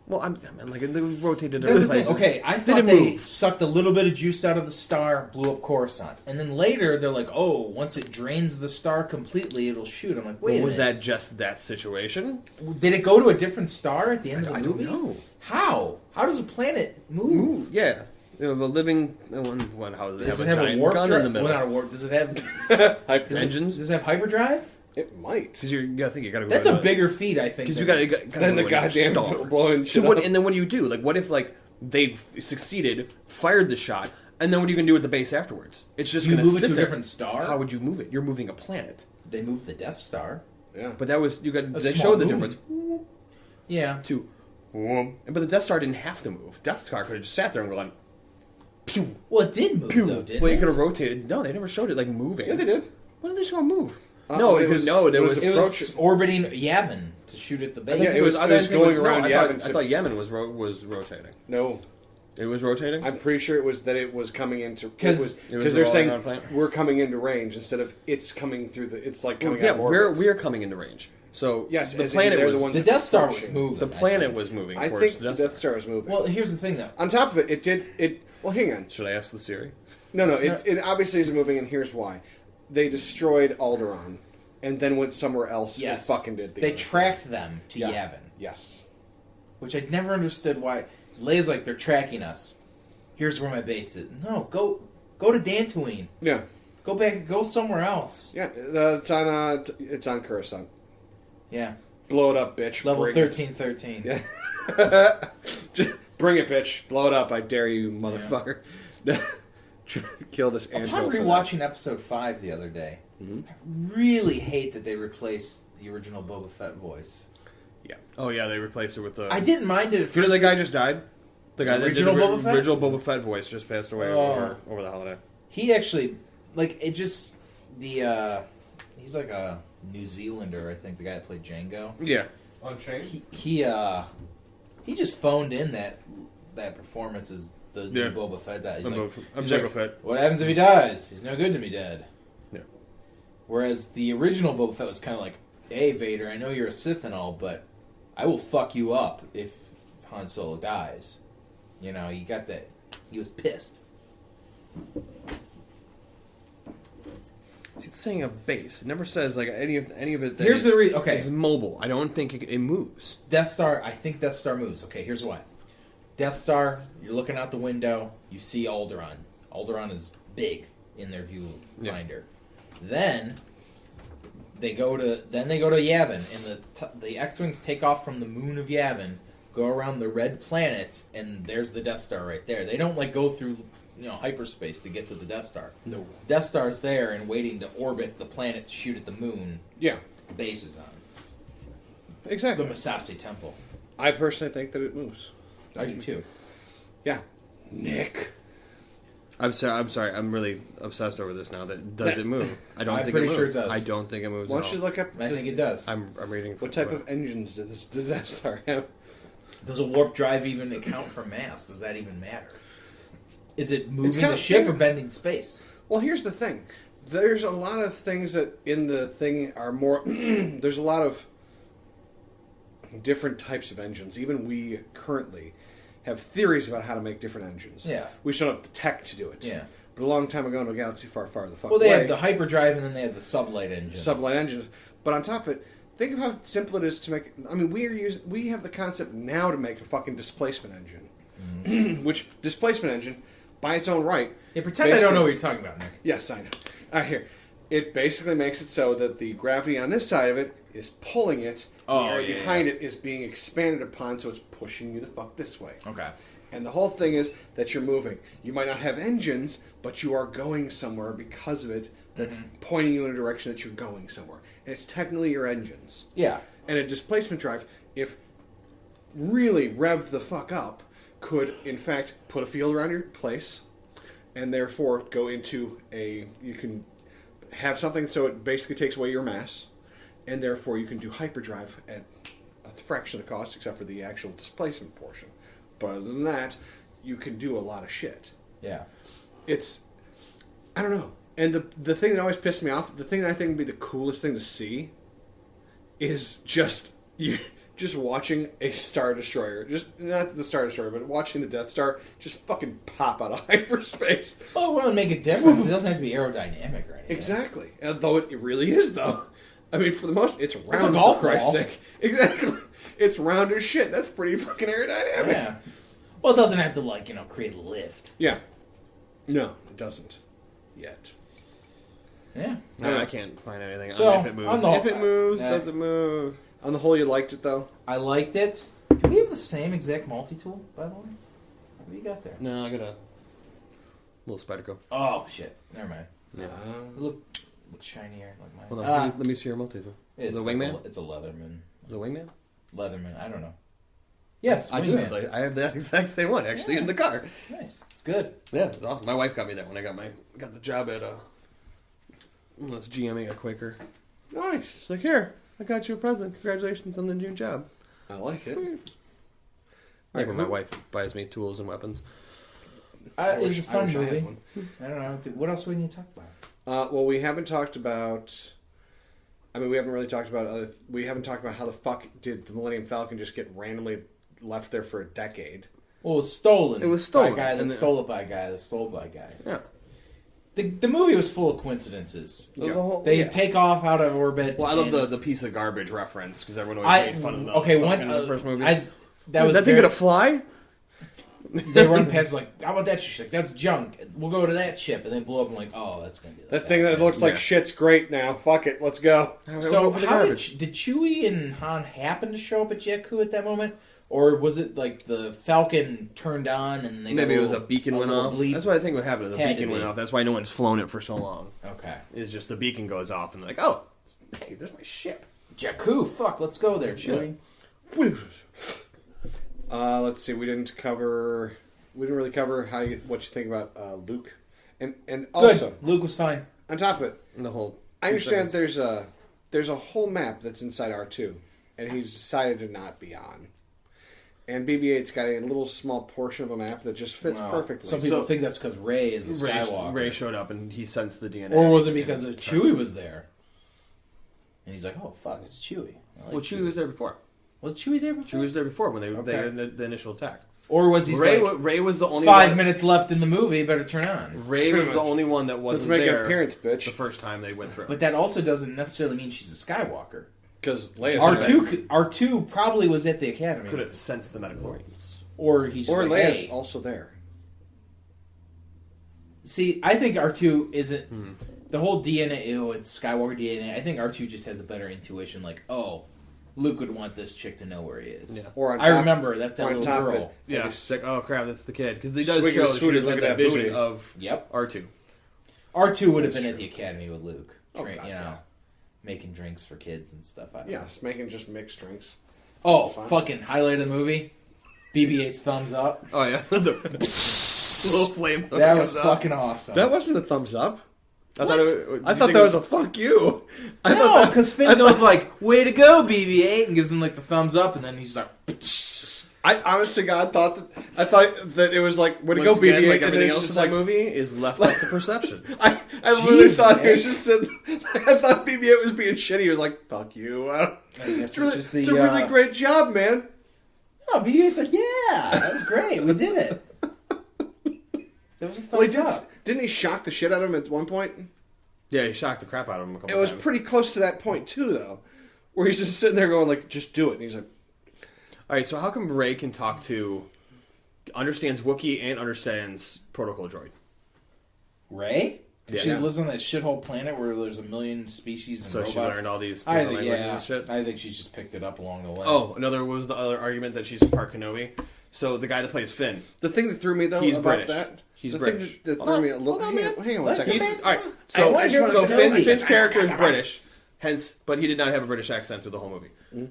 Well, I mean, like it rotated. That's the thing. Okay, I thought they sucked a little bit of juice out of the star, blew up Coruscant, and then later they're like, "Oh, once it drains the star completely, it'll shoot." I'm like, "Wait, was that just that situation? Did it go to a different star at the end of the movie? I don't know. How? How does a planet move? Yeah. The living one. How does it Does have it have giant a warp gun drive? in the middle? Well, not a warp. Does it have engines? Does it have hyperdrive? It might. Because you gotta go. That's a bigger feat, I think. Because you gotta then the goddamn blowing shit so up. and then what do you do? Like, what if like they succeeded, fired the shot, and then what are you gonna do with the base afterwards? It's just you gonna move it sit to a there. different star. How would you move it? You're moving a planet. They moved the Death Star. Yeah, But that was they small showed the moon. difference. Yeah. But the Death Star didn't have to move. Death Star could have just sat there and gone. Pew. Well, it did move Pew. though, didn't Well, it? you could have rotated. No, they never showed it like moving. yeah, they did. When did they show it move? No, it was- there it was. was It was orbiting Yavin to shoot at the base. Yeah, it was going around Yavin. I thought Yemen was rotating. No, It was rotating. I'm pretty sure it was that it was coming into Because it was they're rolling on saying planet. we're coming into range instead of it's coming through the. It's like coming yeah, out of orbit. we're coming into range. So Yes, the as in planet they're was the ones the that Death Star was approaching. moving. the planet was moving. I towards think the the Death Star was moving. Well, here's the thing though. On top of it, it did. It well, hang on. Should I ask the Siri? No, it obviously is moving, and here's why. They destroyed Alderaan, and then went somewhere else Yes. and fucking did the They other tracked them to thing. Yavin, Yes. which I never understood why. Leia's like, they're tracking us. Here's where my base is. No, go to Dantooine. Yeah. Go back. Go somewhere else. Yeah. It's on Coruscant. Yeah. Blow it up, bitch. Level Bring it. 1313. Yeah. Just bring it, bitch. Blow it up. I dare you, motherfucker. Kill this Upon android. rewatching episode 5 the other day, I really hate that they replaced the original Boba Fett voice. Yeah. Oh yeah, they replaced it with the. I didn't mind it. You know the guy just died. The guy that did the Boba Fett? original Boba Fett voice just passed away over the holiday. He actually, like, it just he's like a New Zealander, I think. The guy that played Django. Yeah. Unchained. He just phoned in that performance as the new Boba Fett died. He's I'm he's Boba Fett. What happens if he dies? He's no good to me dead. Yeah. Whereas the original Boba Fett was kind of like, hey, Vader, I know you're a Sith and all, but I will fuck you up if Han Solo dies. You know, you got that. He was pissed. It's saying a base. It never says like any of it. That Here's the reason. Okay, it's mobile. I don't think it moves. Death Star. I think Death Star moves. Okay, here's why. Death Star. You're looking out the window. You see Alderaan. Alderaan is big in their viewfinder. Then they go to Yavin, and the X-wings take off from the moon of Yavin, go around the red planet, and there's the Death Star right there. They don't like go through hyperspace to get to the Death Star. No. Death Star's there and waiting to orbit the planet to shoot at the moon. Yeah. The base is on. Exactly. The Masasi Temple. I personally think that it moves. I do too. Yeah. Nick. I'm sorry. I'm really obsessed over this now. Does it move? I don't I'm think pretty it moves. sure it does. I don't think it moves. Why at don't all. you look up? I think it does. I'm reading. What type of engines does Death Star have? Does a warp drive even account for mass? Does that even matter? Is it moving kinda the ship thing- or bending space? Well, here's the thing. There's a lot of things that in the thing are more. There's a lot of different types of engines. Even we currently have theories about how to make different engines. Yeah. We just don't have the tech to do it. Yeah. But a long time ago in a galaxy far, far the fuck Well, they away. had the hyperdrive and then they had the sublight engines. Sublight engines. But on top of it, think of how simple it is to make. I mean, we have the concept now to make a fucking displacement engine, which displacement engine, by its own right. Yeah, pretend I don't know what you're talking about, Nick. Yes, I know. All right, here. It basically makes it so that the gravity on this side of it is pulling it. Oh, the area yeah, behind it is being expanded upon, so it's pushing you the fuck this way. Okay. And the whole thing is that you're moving. You might not have engines, but you are going somewhere because of it. That's pointing you in a direction that you're going somewhere. And it's technically your engines. Yeah. And a displacement drive, if really revved the fuck up, could in fact put a field around your place, and therefore go into you can have something so it basically takes away your mass, and therefore you can do hyperdrive at a fraction of the cost, except for the actual displacement portion. But other than that, you can do a lot of shit. Yeah. I don't know. And the thing that always pissed me off, the thing that I think would be the coolest thing to see, is just watching a Star Destroyer, just not the Star Destroyer, but watching the Death Star just fucking pop out of hyperspace. Well, it won't make a difference. It doesn't have to be aerodynamic or anything. Exactly. Although it really is, though. I mean, for the most, it's round. It's a golf for Christ's ball. sake. Exactly. It's round as shit. That's pretty fucking aerodynamic. Yeah. Well, it doesn't have to, create a lift. Yeah. No, it doesn't. Yet. Yeah. No, I can't find anything So, on if it moves. on the- If it moves, Yeah. does it move? On the whole, you liked it, though? I liked it. Do we have the same exact multi-tool, by the way? What do you got there? No, I got a little Spyderco. Oh, shit. Never mind. Yeah. It look shinier like mine. Hold on, let me see your multi-tool. Is It's it a wingman? It's a Leatherman. Is it a wingman? Leatherman. I don't know. Yes, I do wingman. have. I have that exact same one actually in the car. Nice. It's good. Yeah, it's awesome. My wife got me that when I got the job at this GMing a Quaker. Nice. She's like, here, I got you a present. Congratulations on the new job. I like it. Sweet. Like when my wife buys me tools and weapons. It was a I fun wish I had movie. one. I don't know. What else do we need to talk about? Well, we haven't talked about. I mean, we haven't really talked about. We haven't talked about how the fuck did the Millennium Falcon just get randomly left there for a decade? Well, it was stolen. It was stolen. by a guy that And stole it by a guy that stole it by a guy. Yeah. The movie was full of coincidences. It was a whole- They yeah. take off out of orbit. Well, I love and the piece of garbage reference because everyone always made fun of the okay, fucking one the first movie. that was that thing very- gonna fly? They run past like, how about that ship? She's like, that's junk. We'll go to that ship, and they blow up. I'm like, oh, that's gonna be That thing that looks like Yeah. shit's great now. Fuck it, let's go. So for the how garbage. did Chewie and Han happen to show up at Jakku at that moment, or was it like the Falcon turned on and they Maybe got it was a beacon went little off. bleep? That's what I think what happened. The Had to beacon went be. off. That's why no one's flown it for so long. Okay, It's just the beacon goes off and they're like, oh, hey, there's my ship. Jakku. Fuck, let's go there, Chewie. Let's see. We didn't really cover what you think about Luke, and also Good. Luke was fine. on top of it, The whole. I understand there's a whole map that's inside R2, and he's decided to not be on. And BB-8's got a little small portion of a map that just fits perfectly. Some people think that's because Rey is a Skywalker. Ray showed up and he sensed the DNA. Or was it because Chewie was there? And he's like, oh, fuck, it's Chewie. I like Well, Chewie was there before. Was Chewie there before? Chewie was there before when they Okay. had the initial attack. Or was he Ray was the only 5 one, minutes left in the movie, better turn on. Ray Pretty was the much. only one that wasn't Let's make there an appearance, bitch. the first time they went through. But that also doesn't necessarily mean she's a Skywalker. Because Leia's R2 probably was at the Academy. could have sensed the metachlorians. Or he's just or like, Leia's hey. also there. See, I think R2 isn't... The whole DNA, it's Skywalker DNA, I think R2 just has a better intuition, like, oh, Luke would want this chick to know where he is. Yeah. Or on I top- remember, that's that or on little top of girl. it, Yeah, sick. Oh crap, that's the kid. Because they does Swigging show his that food she is was at looking that at vision booty. of Yep. R2. R2 would have That's been at true. the Academy with Luke. Oh, God, yeah. Making drinks for kids and stuff. I don't know. Yes, making just mixed drinks. Oh, Fine. fucking highlight of the movie. BB-8's thumbs up. Oh yeah, the little flame. That was comes out. fucking awesome. That wasn't a thumbs up. I thought I thought that was a fuck you. I No, thought that- because Finn goes like, way to go, BB-8, and gives him like the thumbs up, and then he's like, I honest to God thought that it was like, way to go, Once again, BB-8, like and then everything it's else in just that like, movie is left up to perception. I literally Jeez, thought he man. was just sitting. I thought BB-8 was being shitty. He was like, "Fuck you." It's a really great job, man. No, BB-8's like, yeah, that was great. We did it. That was a fun job. Didn't he shock the shit out of him at one point? Yeah, he shocked the crap out of him a couple It was times. pretty close to that point too, though, where he's just sitting there going like, "Just do it," and he's like, All right, so how come Ray can talk to, understands Wookiee and understands Protocol Droid? Ray? Yeah. She lives on that shithole planet where there's a million species and So robots. she learned all these I different think, languages and shit? I think she's just picked it up along the way. Oh, what was the other argument that she's a part Kenobi? So the guy that plays Finn, the thing that threw me though He's about British. that. He's the British. Thing that Hold threw on, me a little. hold on, Hang on one second. he's all right. I So wanna hear so what Finn's Kenobi- character is British, hence, but he did not have a British accent through the whole movie.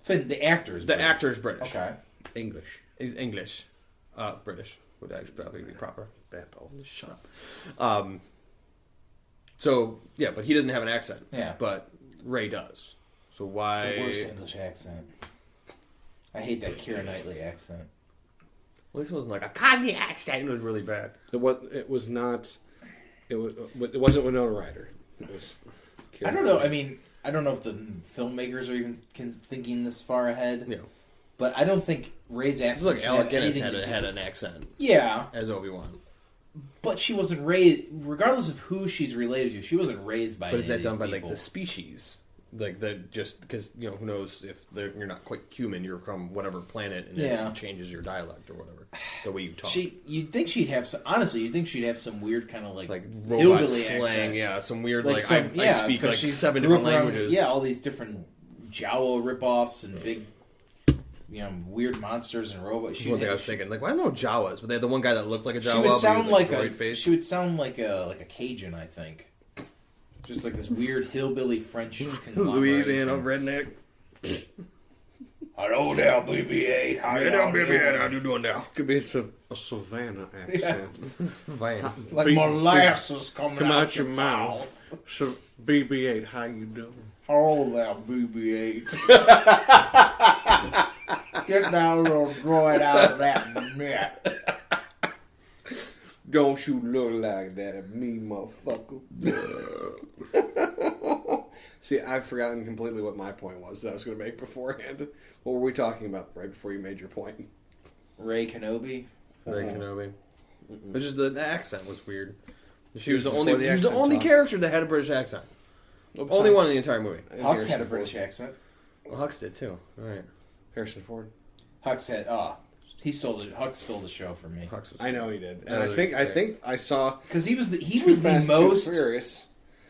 Finn, the actor is The British. actor is British. Okay. English. He's English, British would actually probably be proper. Bambo. Shut up. So yeah, but he doesn't have an accent. Yeah. But Ray does. So why? The worst English accent. I hate that Keira Knightley accent. Well, this wasn't like a Cockney accent. It was really bad. It was not. It wasn't Winona Ryder. It was. I don't know. I mean, I don't know if the filmmakers are even thinking this far ahead. Yeah. But I don't think Ray's accent. Look, should Alec have Guinness anything to do- had an accent Yeah, as Obi-Wan. but she wasn't raised. Regardless of who she's related to, she wasn't raised by. But is any that of done by these like people. the species? Like just because who knows if you're not quite human, you're from whatever planet, and Yeah. it changes your dialect or whatever, the way you talk. You'd think she'd have some. Honestly, you'd think she'd have some weird kind of like robot hillbilly slang, accent. yeah, some weird I speak like she's 7 grew different up around- languages. Yeah, all these different Jawa ripoffs and big, weird monsters and robots. That's one thing I was thinking. Like, why don't know Jawas? But they had the one guy that looked like a Jawa. She would but he sound was, like droid a. face. She would sound like a Cajun, I think. Just like this weird hillbilly French Louisiana conglomeration. redneck. Hello there, BB-8. How you doing now? Could be a Savannah accent. Like Beep, molasses coming Come out out your mouth. So BB-8, how you doing? Hello there, BB-8. Get that little droid out of that net. Don't you look like that at me, motherfucker. See, I've forgotten completely what my point was that I was going to make beforehand. What were we talking about right before you made your point? Ray Kenobi. Ray Kenobi. But just the accent was weird. She was the Before only. the She was the accent's only off. character that had a British accent. Well, Only one in the entire movie. Hux Harrison had a Ford. British accent. Well, Hux did too. All right. Harrison Ford. Hux had. Hux stole the show from me. Hux was. I know he did, and That was I great. think I saw Because he was the Too most. Fast, Too Furious.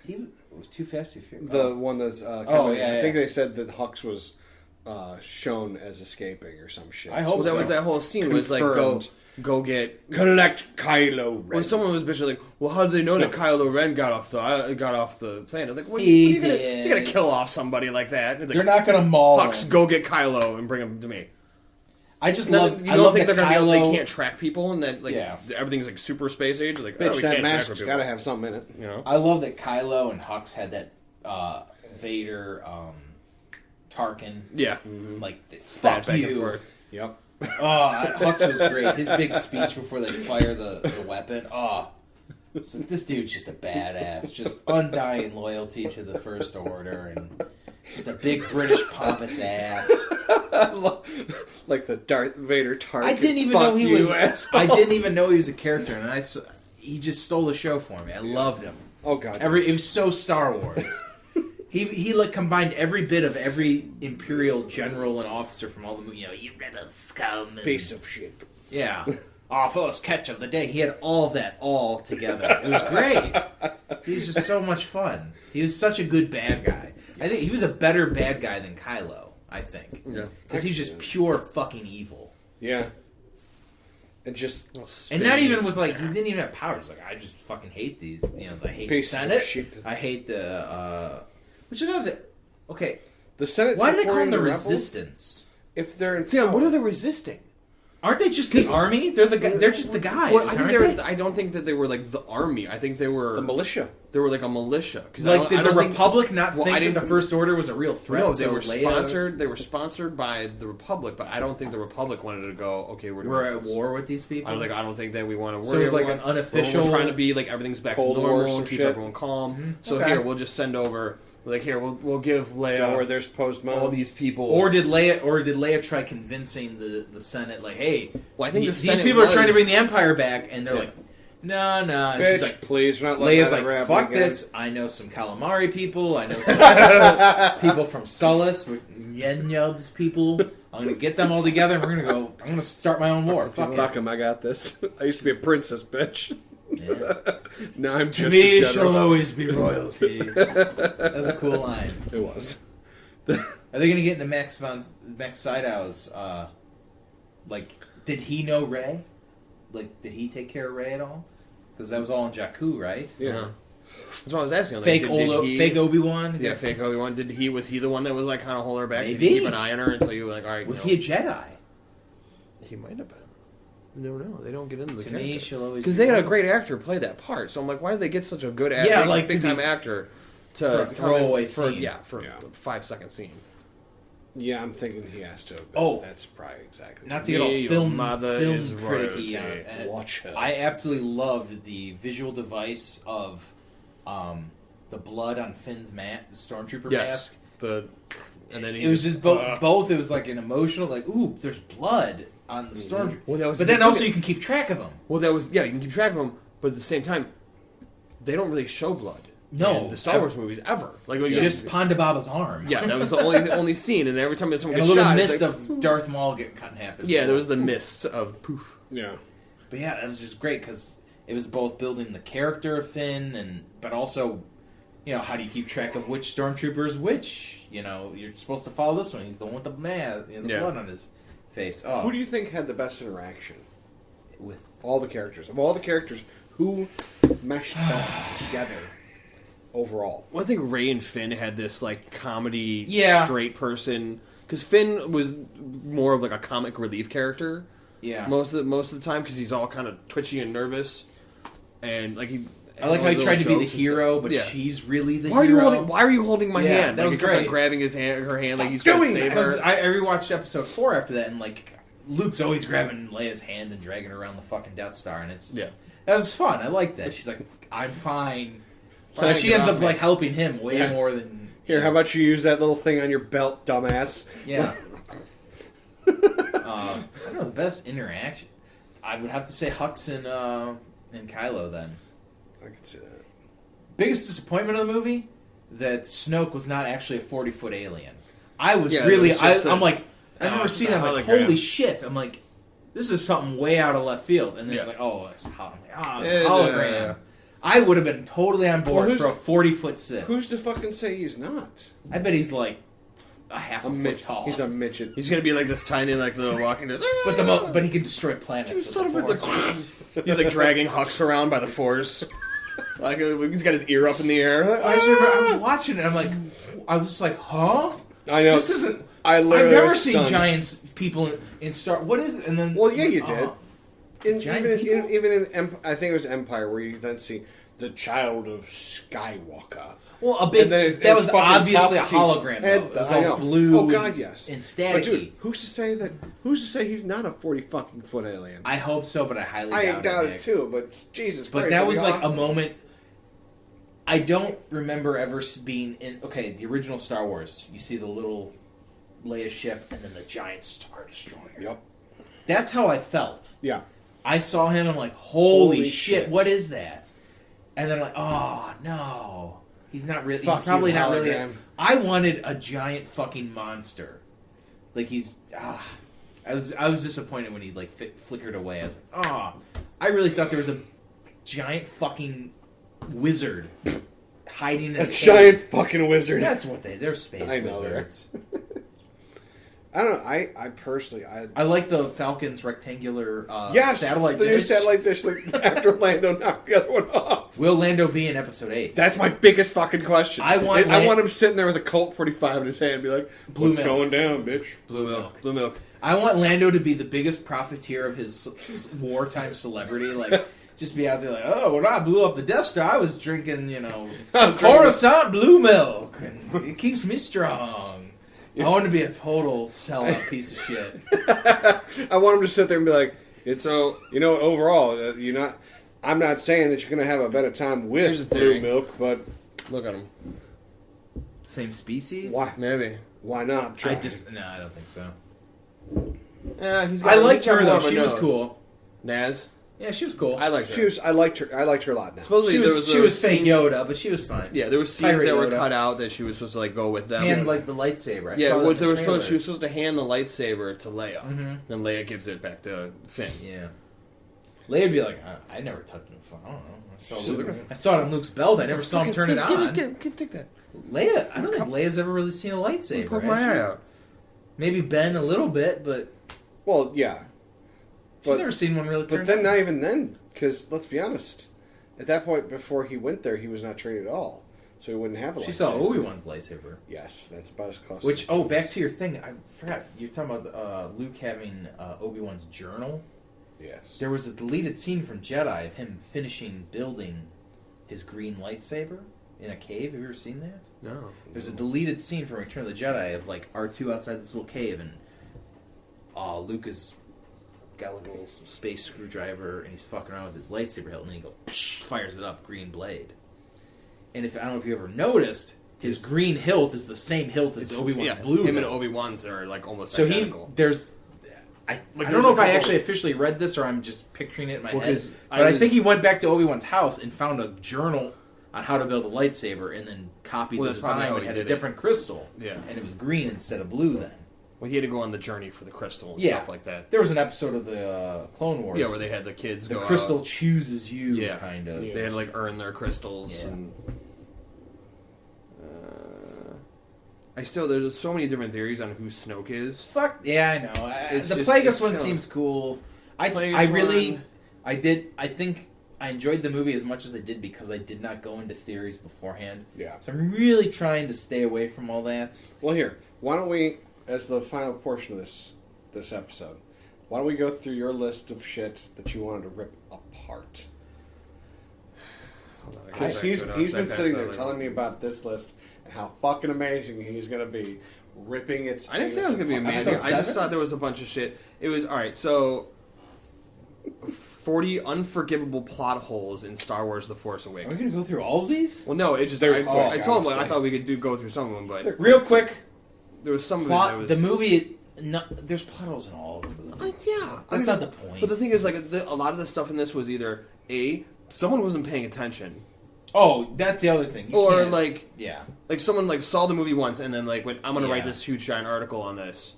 He was too fast. Too furious. The one that's yeah, I yeah. think they said that Hux was shown as escaping or some shit. I hope Well, that so. was that whole scene was like go get. collect Kylo Ren. Well, someone was bitching like, well, how did they know that Kylo Ren got off the planet? Like, what, He you gonna, did. you're gonna kill off somebody like that? Like, They're not going to maul Hux, him. go get Kylo and bring him to me. I just No, love. you I don't love think that they're gonna be able? Kylo- They can't track people, and that like Yeah. everything's like super space age. Like, Bitch, we that can't track mask's people. got to have something in it. You know, I love that Kylo and Hux had that Vader, Tarkin. yeah. Like, Spat fuck back and you. forth. Yep. Oh, Hux was great. His big speech before they fire the weapon. Oh, it's like, this dude's just a badass. Just undying loyalty to the First Order and just a big British pompous ass. Like the Darth Vader Tarkin. I didn't even Fuck know he you, was. asshole. I didn't even know he was a character, and he just stole the show for me. I loved him. Oh god. It was so Star Wars. He like combined every bit of every Imperial general and officer from all the movies. You know, you rebel scum. And, piece of shit. yeah. Our first catch of the day. He had all of that all together. It was great. He was just so much fun. He was such a good bad guy. I think he was a better bad guy than Kylo. I think. Yeah. Because he's just pure fucking evil. Yeah. And just And not even with like he didn't even have powers. Like I just fucking hate these. You know, I hate Piece the of Senate. shit. I hate the. Which you know that. Okay, the Senate. why do they call them supporting the rebels, Resistance? If they're in See, what power. are they resisting? Aren't they just the army? They're the they're just the guys. Well, I think aren't they? I don't think that they were like the army. I think they were the militia? They were like a militia. 'Cause Like did I the don't think- Republic not well, think I that didn't- the First Order was a real threat? No, they so were Leia- sponsored. They were sponsored by the Republic, but I don't think the Republic wanted to go. Okay, we're We're doing at this. war with these people. I don't think that we want to worry. So it was like everyone. an unofficial- We're trying to be like everything's back Cold to War normal some and keep shit. everyone calm. So Okay. here we'll just send over. Like here we'll give Leia Or there's post all these people. Or did Leia try convincing the Senate like, hey, Well, I think the these Senate people are trying to was- bring the Empire back, and they're like, no. And Bitch, she's like, please, we're not letting Leia's that like, ever happen fuck again. this. I know some calamari people. I know some people from Sullus, Yenyubs people. I'm gonna get them all together, and we're gonna go. I'm gonna start my own war. Fuck Fuck it. him, I got this. I used to be a princess, bitch. Yeah. Now I'm To just me, a shall general. always be royalty. That was a cool line. It was. Are they gonna get into Max Sydow's? Like, did he know Rey? Like, did he take care of Rey at all? Because that was all in Jakku, right? Yeah. That's what I was asking. Like, Fake did Obi-Wan. Yeah, fake Obi-Wan. Was he the one that was like kind of holding her back? Did Maybe. he keep an eye on her until you were like, all right? Was no. he a Jedi? He might have been. No, they don't get into the To me, she'll always because be they had a royalty. great actor play that part. So I'm like, why did they get such a good actor? Yeah, like, big to time be- actor for to a throwaway scene. for Yeah. a 5-second scene. Yeah, I'm thinking he has to. But Oh. that's probably exactly. Not to get all Me, your film mother is criticky on royalty. it. Watch her. I absolutely loved the visual device of the blood on Finn's stormtrooper mask. And then It was just both. It was like an emotional, like, ooh, there's blood on the stormtrooper. Well, that was But the then thing. also you can keep track of them. Well, that was you can keep track of them, but at the same time, they don't really show blood. No, in the Star Wars movies ever. Like when you Just Ponda Baba's arm. yeah, that was the only scene, and every time that someone And a gets little shot, it's mist like, of Darth Maul getting cut in half. yeah, there was the mist of poof. Yeah. But yeah, it was just great because it was both building the character of Finn, but also, how do you keep track of which stormtrooper is which? You're supposed to follow this one. He's the one with the blood on his face. Oh, Who do you think had the best interaction? with All the characters. Of all the characters, who meshed best together overall? Well, I think Ray and Finn had this like comedy Yeah. straight person because Finn was more of like a comic relief character most of the time because he's all kind of twitchy and nervous and like he. I like how he tried to be the jokes and hero, stuff. but Yeah. she's really the Why hero. are you holding my Yeah, hand? that Like, was he kept on great. grabbing her hand like he's Stop trying to doing save Because her. I rewatched episode 4 after that, and like Luke's always grabbing Leia's hand and dragging her around the fucking Death Star, and it's that was fun. I like that. She's like, "I'm fine." Fine, She get ends off up me. like helping him way Yeah. more than Here, how about you use that little thing on your belt, dumbass? yeah. I don't know the best interaction. I would have to say Hux and Kylo then. I can see that. Biggest disappointment of the movie that Snoke was not actually a 40-foot alien. I was Yeah, really. it was just I'm a- like, I remember seeing that. I'm like, hologram. holy shit! I'm like, this is something way out of left field. And then it's like, oh, it's a hologram. Yeah. I would have been totally on board Well, for a 40-foot Sith. Who's to fucking say he's not? I bet he's like a half a, A foot midget. tall. He's a midget. He's gonna be like this tiny, like little walking. but he can destroy planets with the Force. He's like dragging Hux around by the Force. Like he's got his ear up in the air. I just remember I was watching it. I was just like, huh? I know. This isn't. I've I've never was seen stunned. giants people in Star. What is it? And then Well, yeah, you did. Giant people? Even in I think it was Empire, where you then see the child of Skywalker. Well, a big. And then That was fucking obviously a Palpatine's hologram. head. Though. It was I all know. blue. Oh God, yes. And But staticky. dude, who's to say that? Who's to say he's not a 40-fucking-foot alien? I hope so, but I highly I doubt it. it too. But Jesus But Christ, that that'd was be like awesome. a moment. I don't remember ever being in. Okay, the original Star Wars. You see the little Leia ship, and then the giant Star Destroyer. Yep. That's how I felt. Yeah. I saw him. I'm like, holy Holy shit, shit. what is that? And then I'm like, oh no, he's not really. Fuck He's probably you, not really. hologram. I wanted a giant fucking monster. Like he's. I was disappointed when he like flickered away. I was like, I really thought there was a giant fucking wizard hiding in A the giant cave. fucking wizard. That's what they're space I know they're- wizards. I don't know. I personally, I like the Falcon's rectangular yes, satellite the new dish. satellite dish. Like, after Lando knocked the other one off. Will Lando be in Episode 8? That's my biggest fucking question. I want I want him sitting there with a Colt 45 in his hand and be like, Blue "What's milk. going down, bitch?" Blue milk. Blue milk. I want Lando to be the biggest profiteer of his wartime celebrity. Like, just be out there like, oh, when I blew up the Death Star, I was drinking, Coruscant blue milk, and it keeps me strong. I want to be a total sellout piece of shit. I want him to sit there and be like, "So overall, you're not. I'm not saying that you're going to have a better time Here's with the blue theory. milk, but Look at him. Same species? why? Maybe. Why not? Try. I don't think so. Yeah, he's I got liked her more though. of a She was nose. cool. Naz. Yeah, she was cool. I liked her. I liked her. I liked her a lot now. Supposedly She was fake Yoda, but she was fine. Yeah, there were scenes Pirate that were Yoda. cut out that she was supposed to like go with them. And like the lightsaber. I yeah, saw that what in they the were supposed. She trailer. was supposed to hand the lightsaber to Leia, Mhm. then Leia gives it back to Finn. Yeah. Leia'd be like, I never touched it before. I don't know. I saw it on Luke's belt. I never saw him turn it on. Take that. Leia, I don't think Leia's ever really seen a lightsaber. Poke has my she? eye out. Maybe Ben a little bit, but Well, yeah, she's But- never seen one really turn but then on. not even then, because let's be honest, at that point before he went there, he was not trained at all, so he wouldn't have a. She lightsaber. saw Obi-Wan's lightsaber. Yes, that's about as close. Which, back to your thing. I forgot. You're talking about Luke having Obi-Wan's journal. yes, There was a deleted scene from Jedi of him finishing building his green lightsaber in a cave. Have you ever seen that? No. There's a deleted scene from Return of the Jedi of like R2 outside this little cave, and Luke has got like a little space screwdriver, and he's fucking around with his lightsaber hilt, and then he goes, fires it up, green blade. And I don't know if you ever noticed, his green hilt is the same hilt as Obi-Wan's blue. Him and hilt. Obi-Wan's are like almost So identical. I Like, don't there's know a if I couple- actually officially read this or I'm just picturing it in my Well, head. 'cause But I think he went back to Obi-Wan's house and found a journal on how to build a lightsaber, and then copied Well, the that's probably design. how But he it had a did it. different crystal, Yeah. and it was green instead of blue. Then Well, he had to go on the journey for the crystal and Yeah. stuff like that. there was an episode of the Clone Wars. Yeah, where they had the kids the go crystal out. chooses you, Yeah. kind of. Yeah. They had to like earn their crystals. Yeah. And there's so many different theories on who Snoke is. Fuck yeah, I know. It's The just- Plagueis it's one killing. seems cool. Plagueis I really, one- I think I enjoyed the movie as much as I did because I did not go into theories beforehand. yeah. So I'm really trying to stay away from all that. Well, here, why don't we, as the final portion of this episode, why don't we go through your list of shit that you wanted to rip apart? Hold on, I Because gotta he's back to it. I been passed sitting that there later. telling me about this list and how fucking amazing he's going to be ripping its. I didn't say it was gonna be apart. amazing. Episode I just 7? thought there was a bunch of shit. It was alright. So, 40 unforgivable plot holes in Star Wars: The Force Are we Awakens. going to go through all of these? Well, no, it just. They're I quick, told him like, I honestly. thought we could go through some of them, but Real quick, there was some of it plot. that was. The movie. No, there's plot holes in all of the movies. Yeah, That's not the point. But the thing is, like, a lot of the stuff in this was either someone wasn't paying attention, Oh, that's the other thing. You or can't- like yeah. someone like saw the movie once and then like went, I'm gonna write Yeah. this huge giant article on this,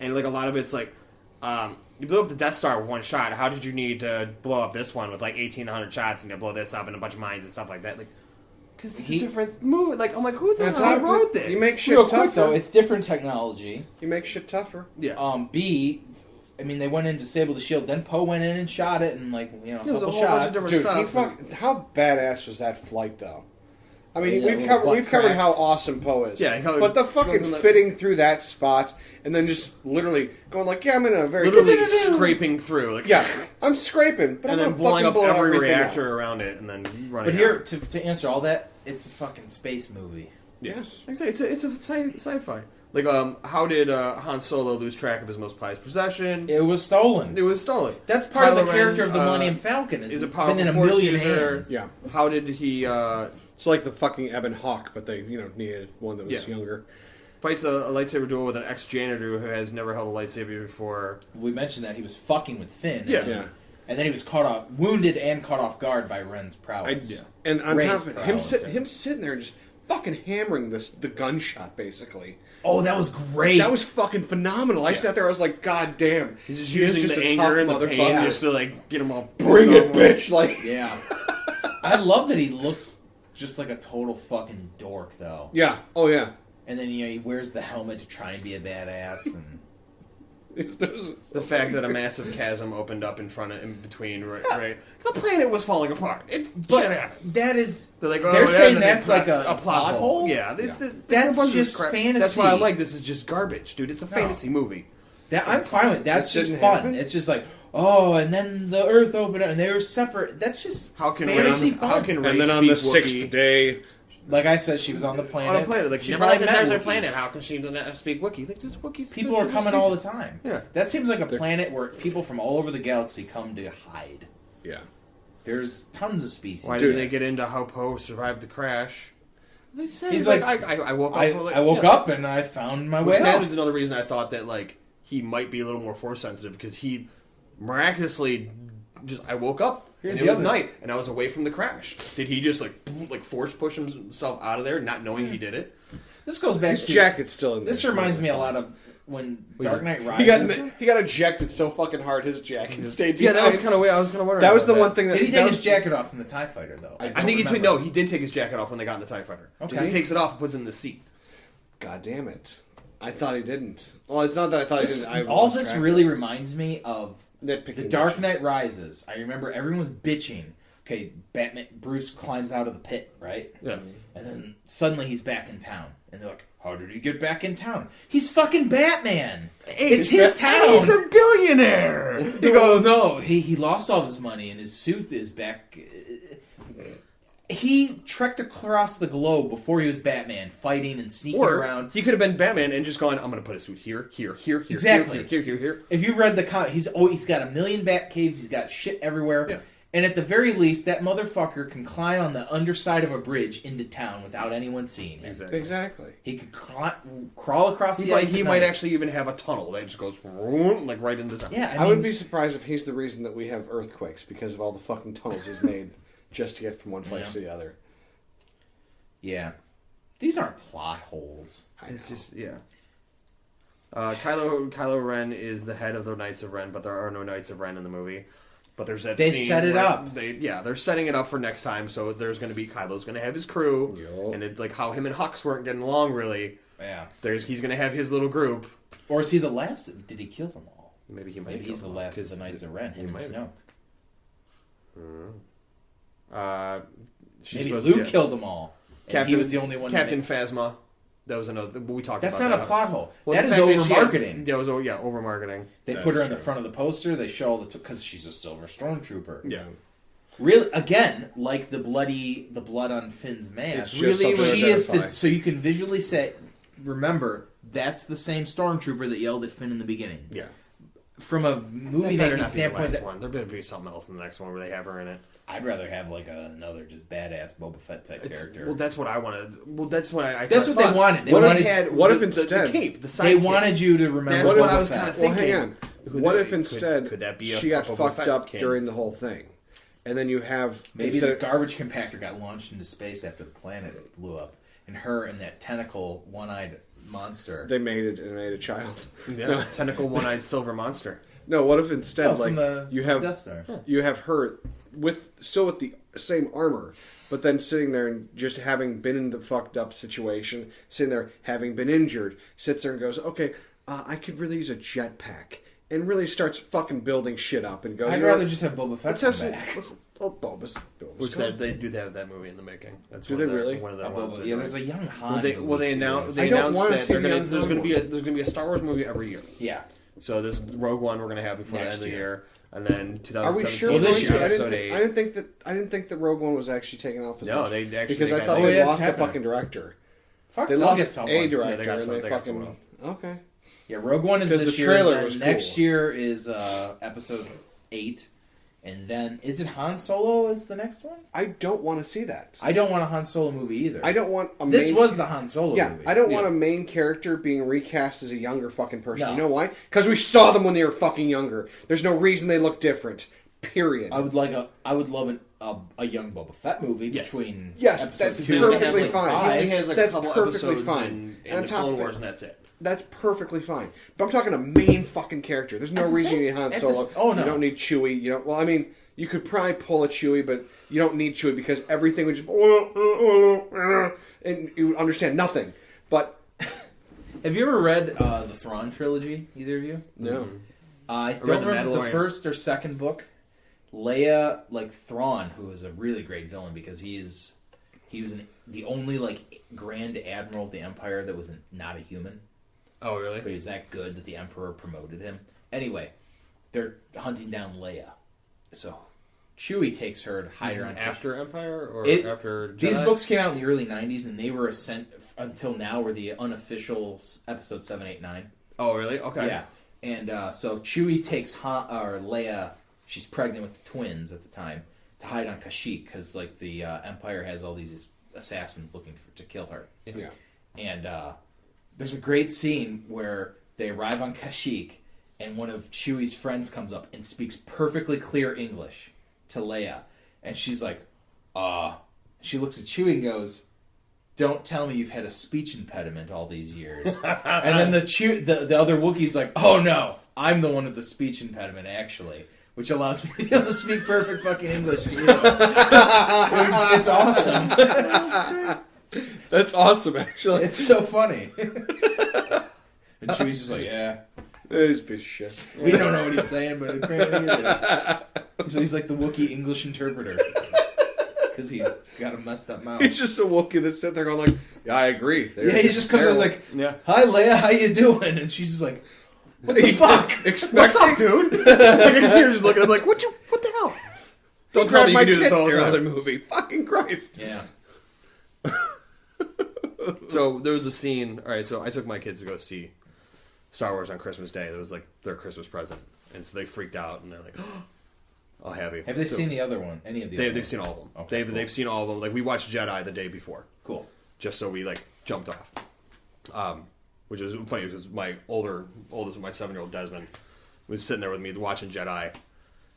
and like a lot of it's like, you blew up the Death Star with one shot. How did you need to blow up this one with like 1,800 shots and to blow this up and a bunch of mines and stuff like that? Like, Because it's a different movie. Like, I'm like, who the That's hell how wrote this? You make shit Real tougher. quick though, it's different technology. You make shit tougher. Yeah. B, I mean, they went in, disabled the shield. Then Poe went in and shot it, and like a was a couple whole bunch of shots. different Dude, stuff. how badass was that flight, though? I mean, Yeah, we've covered crack. how awesome Poe is. Yeah, but the fucking goes in the- fitting through that spot and then just literally going like, yeah, I'm in a very Literally scraping through. Like, yeah, I'm scraping, but and I'm then gonna blowing up fucking blow every everything reactor out. around it, and then running. But here, out. to answer all that, it's a fucking space movie. Yes. Like I say, it's a sci-fi. Like, how did Han Solo lose track of his most prized possession? It was stolen. It was stolen. That's part of Kylo the character Ren, of the Millennium Falcon. is a It's powerful been in a Force million user. hands. Yeah. How did he It's like the fucking Ebon Hawk, but they needed one that was Yeah. younger. fights a lightsaber duel with an ex-janitor who has never held a lightsaber before? We mentioned that he was fucking with Finn. Yeah. And, Yeah. and then he was wounded and caught off guard by Ren's prowess. And on Rey's top of it, prowess. him sitting there and just fucking hammering the gunshot, basically. Oh, that was great. That was fucking phenomenal. I sat there, I was like, God damn. He's just he is using just the a anger and tough the pain motherfucker. just to like get him all. Bring it, pissed off. bitch! Like, Yeah. I love that he looked just like a total fucking dork, though. yeah, oh yeah. And then, he wears the helmet to try and be a badass. And His nose is The fact that a massive chasm opened up in between, right? The planet was falling apart. Shit happened. that is... They're like, They're saying that's that's a like a plot hole. Yeah, That's a bunch of just crap. fantasy. That's why I'm like, this is just garbage, dude. It's a fantasy movie. I'm fine with that's This just didn't fun. happen? It's just like, oh, and then the Earth opened up, and they were separate. That's just fantasy fun. How can Rey and then on the speak sixth Wookiee? day, Like I said, she was on the planet. On a planet, like she She never left probably the met desert Wookiees. planet. How can she not speak Wookiee? Like, just Wookiees. People are coming all the time. Yeah. That seems like a planet where people from all over the galaxy come to hide. yeah. There's tons of species. Why there. did they get into how Poe survived the crash? They said He's like, like, I woke up. I woke up and I found my way Which that out. was another reason I thought that like he might be a little more force sensitive because he miraculously just I woke up Here's and the it was other- night and I was away from the crash. Did he just like force push himself out of there, not knowing he did it? This goes back His to jacket's still in there. This reminds me a lot of when Dark Knight He got Rises. he got ejected so fucking hard his jacket stayed Yeah, that was behind. kind of weird. I was kind of wondering. That was the about one thing that Did he that take was- his jacket off in the TIE Fighter, though? I think he did take his jacket off when they got in the TIE Fighter. Okay. He takes it off and puts it in the seat. God damn it! I thought he didn't. Well, it's not that I thought he didn't. I was All this distracted. really reminds me of Nitpicking The Dark bitch. Knight Rises. I remember everyone was bitching. Okay, Bruce climbs out of the pit, right? Yeah. And then suddenly he's back in town. And they're like, how did he get back in town? He's fucking Batman! It's his town! And he's a billionaire. He goes, no, he lost all of his money and his suit is back. He trekked across the globe before he was Batman, fighting and sneaking Or around. he could have been Batman and just gone, I'm going to put a suit here, Exactly. here. If you've read the comic, he's got a million bat caves, he's got shit everywhere. Yeah. And at the very least, that motherfucker can climb on the underside of a bridge into town without anyone seeing him. Exactly. He could crawl across the ice. He at might night. actually even have a tunnel that just goes like right into town. Yeah, I wouldn't be surprised if he's the reason that we have earthquakes because of all the fucking tunnels he's made just to get from one place to the other. Yeah. These aren't plot holes. It's just Kylo Ren is the head of the Knights of Ren, but there are no Knights of Ren in the movie. But there's that They scene set it where up. They're setting it up for next time. So there's going to be Kylo's going to have his crew, Yo. and it, like how him and Hux weren't getting along really. Yeah. He's going to have his little group. Or is he the last? Did he kill them all? Maybe he might. Maybe he's the last of the Knights of Ren, him and Snoke. Maybe Luke killed them all. And he was the only one. Captain Phasma. That was another. We talked That's about not that. a plot hole. Well, that the is fact over she had- marketing. That was over marketing. They put her in the front of the poster. They show all the because she's a silver stormtrooper. Yeah. Really, again, like the blood on Finn's mask. It's just Really, something to she is identify. so you can visually say, remember, that's the same stormtrooper that yelled at Finn in the beginning. Yeah. From a movie That better making not be the standpoint, last that, one. There better be something else in the next one where they have her in it. I'd rather have like another just badass Boba Fett type character. Well, that's what I wanted. Well, that's what I That's what thought. they wanted. They What wanted- if had what the, if instead- the cape, the side they cape. wanted you to remember. That's what Boba I was Fett. kind of Well, thinking. hang on. Could What that- if instead could that be she a got Boba fucked Fett up king? during the whole thing, and then you have Maybe instead the of- garbage compactor got launched into space after the planet blew up, and her and that tentacle, one-eyed monster. they made a child. Yeah, tentacle one-eyed silver monster. No, what if instead from the you have Death Star. you have her still with the same armor, but then sitting there and just having been in the fucked up situation, sitting there having been injured, sits there and goes, okay, I could really use a jetpack, and really starts fucking building shit up and goes. I'd rather just have Boba Fett come back. Boba's Which they do have that movie in the making. That's do they really? One of their ones. Yeah, there's a young Han. They announced I don't wanna that see there's going to be a Star Wars movie every year. Yeah. So there's Rogue One we're going to have before the end of the year, and then 2017. Are we sure? Well, this year, Episode 8. I didn't think that Rogue One was actually taken off. As No, much, they actually because I got- thought Oh, they yeah, lost it's the fucking director. Fuck, They they'll lost get someone. a director, got and some- they they got fucking someone okay. Yeah, Rogue One is Because this the year. trailer Then was next cool. year is episode 8, and then is it Han Solo? Is the next one? I don't want to see that. I don't want a Han Solo movie either. I don't want a This main, was the Han Solo yeah. movie. I don't want a main character being recast as a younger fucking person. No. You know why? Because we saw them when they were fucking younger. There's no reason they look different. Period. I would love a young Boba Fett movie between Yes, episode that's 2 perfectly and fine. episode He 5. only has like That's a couple perfectly episodes fine. in On the top Clone of it- Wars, and that's it. That's perfectly fine. But I'm talking a main fucking character. There's no At the reason same- you need Han at Solo. the s- oh, no. You don't need Chewie. You don't. Well, I mean, you could probably pull a Chewie, but you don't need Chewie because everything would just and you would understand nothing. But Have you ever read the Thrawn trilogy? Either of you? no. I read don't The remember if it's the Mandalorian. first or second book. Leia, like Thrawn, who is a really great villain because he was the only like Grand Admiral of the Empire that was not a human, Oh, really? but he was that good that the Emperor promoted him. Anyway, they're hunting down Leia, so Chewie takes her to hide This her is on after Empire or It- after Jedi? These books came out in the early '90s, and they were until now were the unofficial episode 7, 8, 9. Oh, really? Okay. Yeah, and so Chewie takes Leia. She's pregnant with the twins at the time to hide on Kashyyyk because like the Empire has all these assassins looking to kill her. Yeah. And there's a great scene where they arrive on Kashyyyk, and one of Chewie's friends comes up and speaks perfectly clear English to Leia, and she's like, She looks at Chewie and goes, "Don't tell me you've had a speech impediment all these years." And then the other Wookiee's like, "Oh no, I'm the one with the speech impediment actually." Which allows me to be able to speak perfect fucking English to you. It's awesome. That's awesome, actually. It's so funny. And Chewie's just like, yeah. This piece of shit. We don't know what he's saying, but apparently he is. So he's like the Wookiee English interpreter. Because he's got a messed up mouth. He's just a Wookiee that's sitting there going like, yeah, I agree. Yeah, he just comes out and is like, Yeah. "Hi, Leia, how you doing?" And she's just like, "What the fuck? What's up, dude? Like, I can see her just looking at him like, what the hell? Don't tell me you my can do this tit all the in time. another movie. Fucking Christ. Yeah. So there was a scene. All right, so I took my kids to go see Star Wars on Christmas Day. That was like their Christmas present, and so they freaked out and they're like, "Oh, happy." Have they So seen the other one? Any of the other They've ones? seen all of them. Okay, cool. They've seen all of them. Like we watched Jedi the day before, Cool. just so we like jumped off. Which is funny because my oldest, my 7-year-old Desmond, was sitting there with me watching Jedi.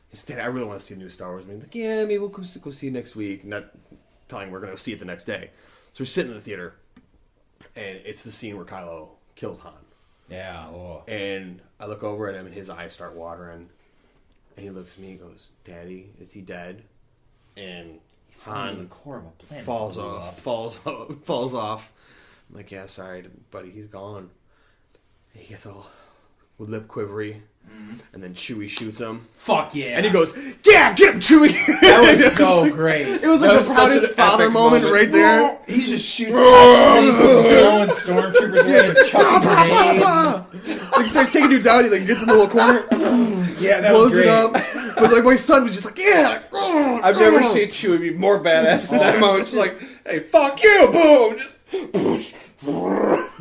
He said, "Dad, I really want to see the new Star Wars movie." I'm like, "Yeah, maybe we'll go see it next week." Not telling him we're going to see it the next day. So we're sitting in the theater, and it's the scene where Kylo kills Han. Yeah. Oh. And I look over at him, and his eyes start watering. And he looks at me and goes, "Daddy, is he dead?" And The Han core of a planet falls blew off, up. falls off. I'm like, "Yeah, sorry, buddy, he's gone." And he gets all with lip quivery, and then Chewie shoots him, Fuck yeah. and he goes, "Yeah, get him, Chewie!" That was so great. It was That like was the such proudest an father epic moment moment. right there. He just shoots and he's just going stormtroopers away and chucking grenades. Like starts taking dudes out. He like gets in the little corner, Yeah, that blows was great. it up. But like my son was just like, "Yeah." I've never seen Chewie be more badass than that moment. Just like, hey, fuck you, boom! Just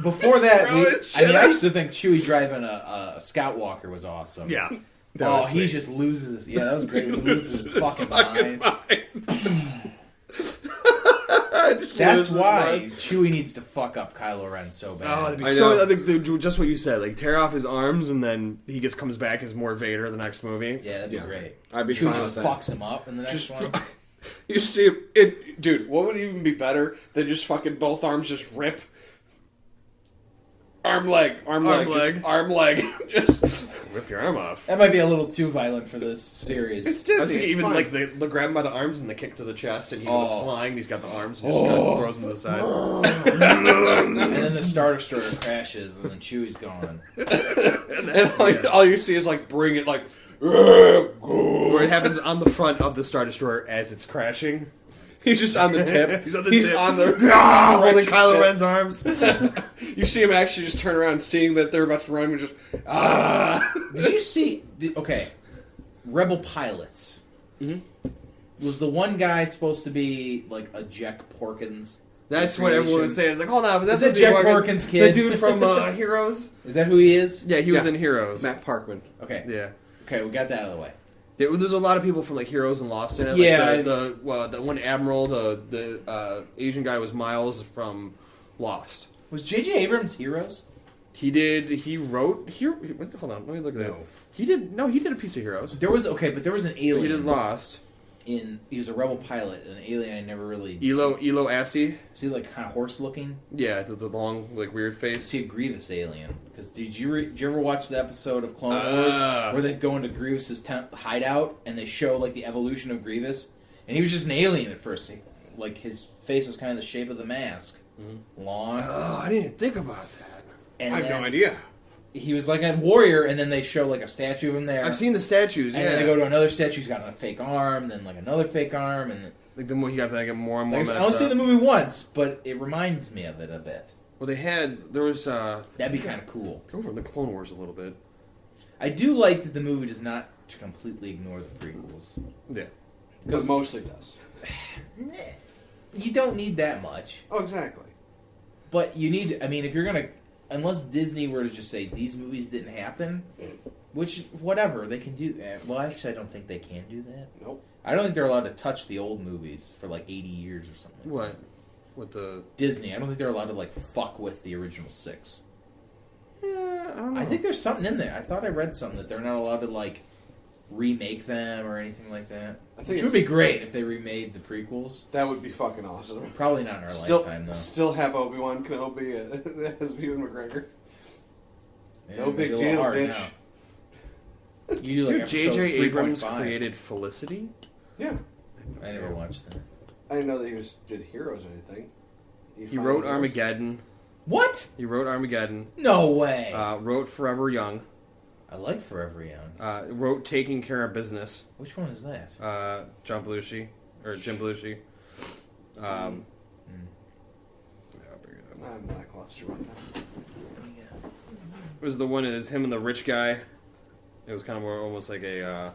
Before that, Throwing shit I up. used to think Chewie driving a Scout Walker was awesome. Yeah. Oh, he just loses. Yeah, that was great. He loses his fucking mind. That's why Chewie needs to fuck up Kylo Ren so Oh, bad. that'd be I so. know. I think just what you said. Like tear off his arms, and then he just comes back as more Vader the next movie. Yeah, that'd be Yeah. great. I'd be Chewie fine just with that. fucks him up in the next Just- one. You see it, dude. What would even be better than just fucking both arms just rip? arm leg, just arm leg, just Rip your arm off. That might be a little too violent for this series. it's I was Disney. thinking It's even fine. like the grab him by the arms and the kick to the chest, and he goes flying. And he's got the arms and just kind of throws him to the side. And then the Star Destroyer crashes, and then Chewie's gone. and like all you see is like bring it like. Where it happens on the front of the Star Destroyer as it's crashing. He's just on the tip. He's on the He's tip. on the Holding righteous Kylo tip. Ren's arms. You see him actually just turn around, seeing that they're about to run, and just Did you see? Okay, Rebel pilots. Was the one guy supposed to be like a Jack Porkins? That's what everyone was saying. It's like, hold on, but that's Is that what Jack the- Porkins' kid? The dude from Heroes? Is that who he is? Yeah, he was Yeah. in Heroes. Matt Parkman. Okay. Yeah. Okay, we got that out of the way. There's a lot of people from like Heroes and Lost in it. Yeah, Like the one admiral, the Asian guy was Miles from Lost. Was J.J. Abrams Heroes? He did. He wrote. Hold on, let me look at that. He did. No, he did a piece of Heroes. There was but there was an alien. He did Lost. He was a rebel pilot, an alien I never really. Elo Asti. Is he like kind of horse looking? Yeah, the long like weird face. Is he a Grievous alien? Because did you ever watch the episode of Clone Wars where they go into Grievous's hideout and they show like the evolution of Grievous? And he was just an alien at first. Like his face was kind of the shape of the mask, long. Oh, I didn't even think about that. And I have then no idea. He was like a warrior, and then they show like a statue of him there. I've seen the statues. And Yeah, then they go to another statue. He's got a fake arm, then like another fake arm, and like the more you got to get more and more. like, I messed only seen up. the movie once, but it reminds me of it a bit. Well, there was That'd be kind of cool. over the Clone Wars a little bit. I do like that the movie does not completely ignore the prequels. Yeah. But mostly does. You don't need that much, Oh, exactly. but you need. I mean, if you're gonna, unless Disney were to just say these movies didn't happen, which whatever they can do. Well, actually, I don't think they can do that. Nope. I don't think they're allowed to touch the old movies for like 80 years or something. What? What the? Disney. I don't think they're allowed to like fuck with the original 6. Yeah, I don't know. I think there's something in there. I thought I read something that they're not allowed to like remake them or anything like that. I think Which it's- would be great if they remade the prequels. That would be fucking awesome. Probably not in our lifetime though. Still have Obi-Wan Kenobi as Ewan McGregor. Yeah, No make big it a little deal, hard bitch. now. You do like Dude, episode J.J. Abrams 3.5. created Felicity. Yeah. I never watched that. I didn't know that he did Heroes or anything. He wrote Armageddon. What? He wrote Armageddon. No way. Wrote Forever Young. I like Forever Young. Wrote Taking Care of Business. Which one is that? John Belushi or Jim Belushi. Yeah, I'll bring it up. I'm lackluster right now. It was the one. It was him and the rich guy. It was kind of more almost like a.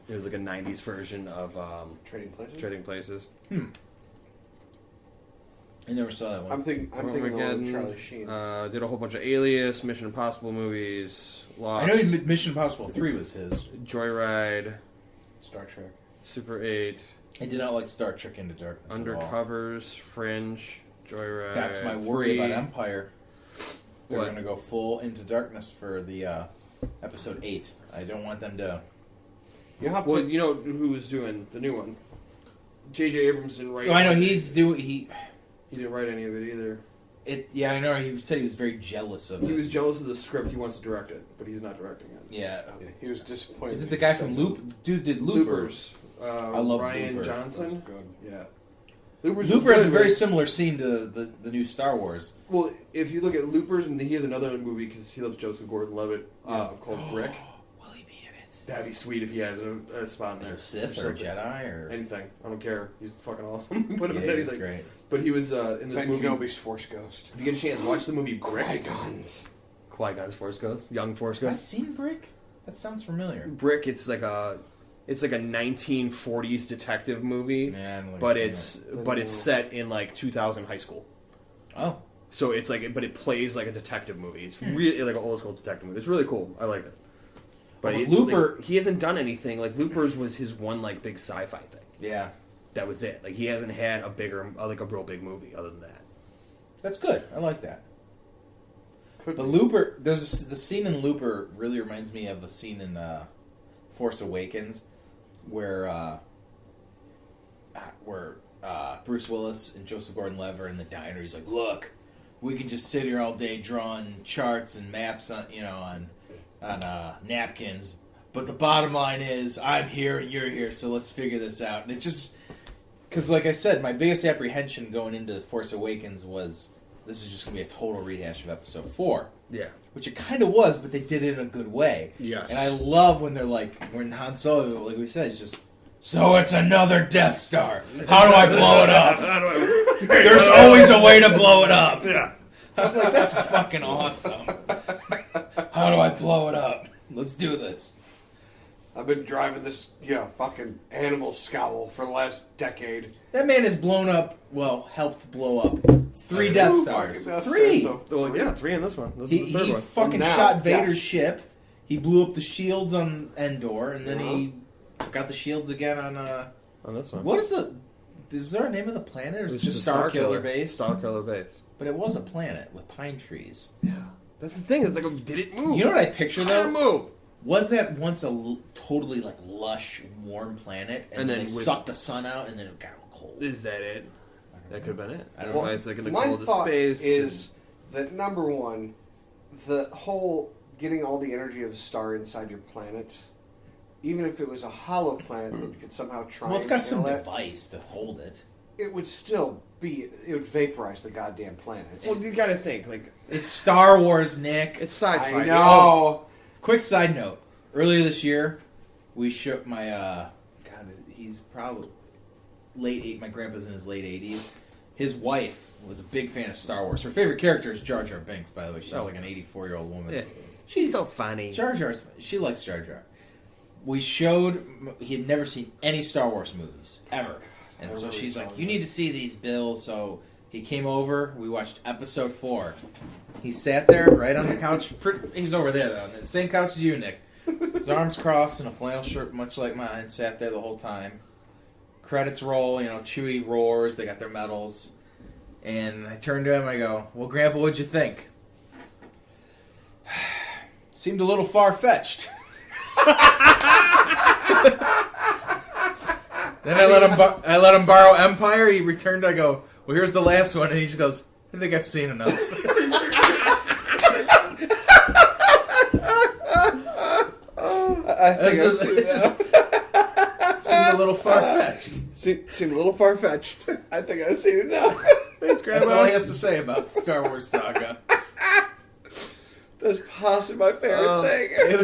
It was like a '90s version of Trading Places? Trading Places. I never saw that one. I'm thinking of the one with Charlie Sheen. Did a whole bunch of Alias, Mission Impossible movies, Lost, I know Mission Impossible 3 was his. Joyride, Star Trek. Super 8, I did not like Star Trek Into Darkness at all. Undercovers, Fringe, Joyride. That's my worry 3. about Empire. They're What? going to go full into darkness for the episode 8. I don't want them to. You know how Well, you know who was doing the new one? J.J. Abrams didn't write. Oh, I know it. he's doing he. He didn't write any of it either. Yeah, I know. He said he was very jealous of it. He was jealous of the script. He wants to direct it, but he's not directing it. Yeah. Yeah, he was disappointed. Is it the guy from Loop? Dude did Loopers. I love Ryan Looper. Johnson. Good. Yeah. Looper has a very similar scene to the new Star Wars. Well, if you look at Loopers, and he has another movie because he loves Joseph Gordon-Levitt called Brick. Will he be in it? That'd be sweet if he has a spot in As there. a Sith or a something. Jedi or Anything. I don't care. He's fucking awesome. Put him yeah, in he's anything. great. But he was in this Ben movie. Kenobi's Force Ghost. If you get a chance, watch the movie Brick. Qui-Gon's. Qui-Gon's Force Ghost. Young Force Have I Ghost. seen Brick? That sounds familiar. Brick. It's like a 1940s detective movie, Yeah, I don't think but I've seen it's set in like 2000 high school. that. Oh, So it's like, but it plays like a detective movie. It's really like an old school detective movie. It's really cool. I like it. But Well, it's, Looper- like, he hasn't done anything. Like Loopers was his one like big sci-fi thing. yeah. That was it. Like he hasn't had a bigger, like a real big movie other than that. That's good. I like that. Could But be. Looper, the scene in Looper really reminds me of a scene in Force Awakens where Bruce Willis and Joseph Gordon-Levitt are in the diner. He's like, "Look, we can just sit here all day drawing charts and maps on napkins. But the bottom line is, I'm here and you're here, so let's figure this out. And it just, because like I said, my biggest apprehension going into Force Awakens was this is just going to be a total rehash of Episode 4. Yeah. Which it kind of was, but they did it in a good way. Yes. And I love when they're like, when Han Solo, like we said, is just, so it's another Death Star. How do I blow it up? There's always a way to blow it up. Yeah. I'm like, that's fucking awesome. How do I blow it up? Let's do this. I've been driving this, fucking animal scowl for the last decade. That man has blown up, helped blow up 3 Death Stars. Three! Well, yeah, 3 in this one. This is the third He one. fucking Now, shot Vader's yes. ship. He blew up the shields on Endor, and then he got the shields again on, On this one. what is the... Is there a name of the planet, or is it It's just Starkiller Base? Starkiller Base. But it was a planet with pine trees. Yeah. That's the thing. It's like, did it move? You know what I picture, How though? did it move? Was that once a totally, lush, warm planet, and then they with- sucked the sun out, and then it got cold? Is that it? That could have been it. I don't Well, know. it's like in the My coldest thought space. is that number one, the whole getting all the energy of a star inside your planet, even if it was a hollow planet that could somehow try Well, it's and got some kill it, device to hold it. it would still be, it would vaporize the goddamn planet. Well, you gotta think. Like, It's Star Wars, Nick. it's sci-fi. I know. Quick side note. Earlier this year, we shook my, God, he's probably my grandpa's in his late 80s. His wife was a big fan of Star Wars. Her favorite character is Jar Jar Binks, by the way. She's like an 84-year-old woman. Yeah. She's so funny. Jar Jar's, she likes Jar Jar. We showed, he had never seen any Star Wars movies, ever. And so she's like, you need to see these, Bill. So he came over, we watched Episode 4. He sat there, right on the couch. He's over there, though, on the same couch as you, Nick. His arms crossed in a flannel shirt, much like mine, sat there the whole time. Credits roll, Chewie roars, they got their medals. And I turned to him, I go, well, Grandpa, what'd you think? Seemed a little far-fetched. Then I let him borrow Empire. He returned. I go, well, here's the last one, and he just goes, I think I've seen enough. I think I've seen that. Seemed a little far fetched. Seemed a little far-fetched. I think I've seen it now. Thanks, Grandma. That's all he has to say about the Star Wars saga. That's possibly my favorite thing. It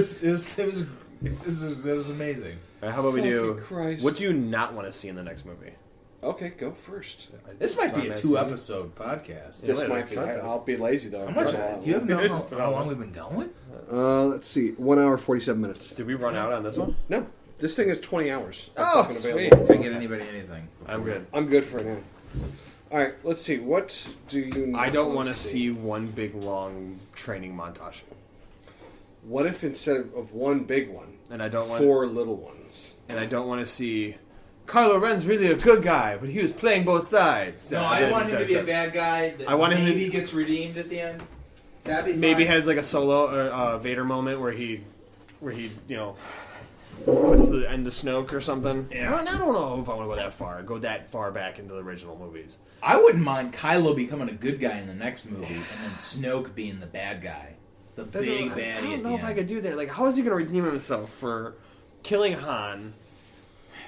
was amazing. All right, how about we do? Fucking Christ. What do you not want to see in the next movie? Okay, go first. This might be a Nice 2-episode podcast. This wait, might be. contest. I'll be lazy though. How much? Do you have no It's how long we've been going? Let's see. 1 hour 47 minutes. Did we run out on this one? No, this thing is 20 hours. Oh, fucking sweet. If I get anybody anything. I'm good. I'm good for now. All right, let's see. What do you? I don't want want to see one big long training montage, What if instead of one big one, and I don't want 4 little ones? and I don't want to see Kylo Ren's really a good guy, but he was playing both sides. No, I want him to be a bad guy that I want him to- maybe gets redeemed at the end. That'd be fine. Maybe has like a solo Vader moment where he puts the end of Snoke or something. Yeah. I don't know if I want to go that far back into the original movies. I wouldn't mind Kylo becoming a good guy in the next movie, and then Snoke being the bad guy, the big baddie. I don't at know the if I end. could do that. Like, how is he going to redeem himself for killing Han?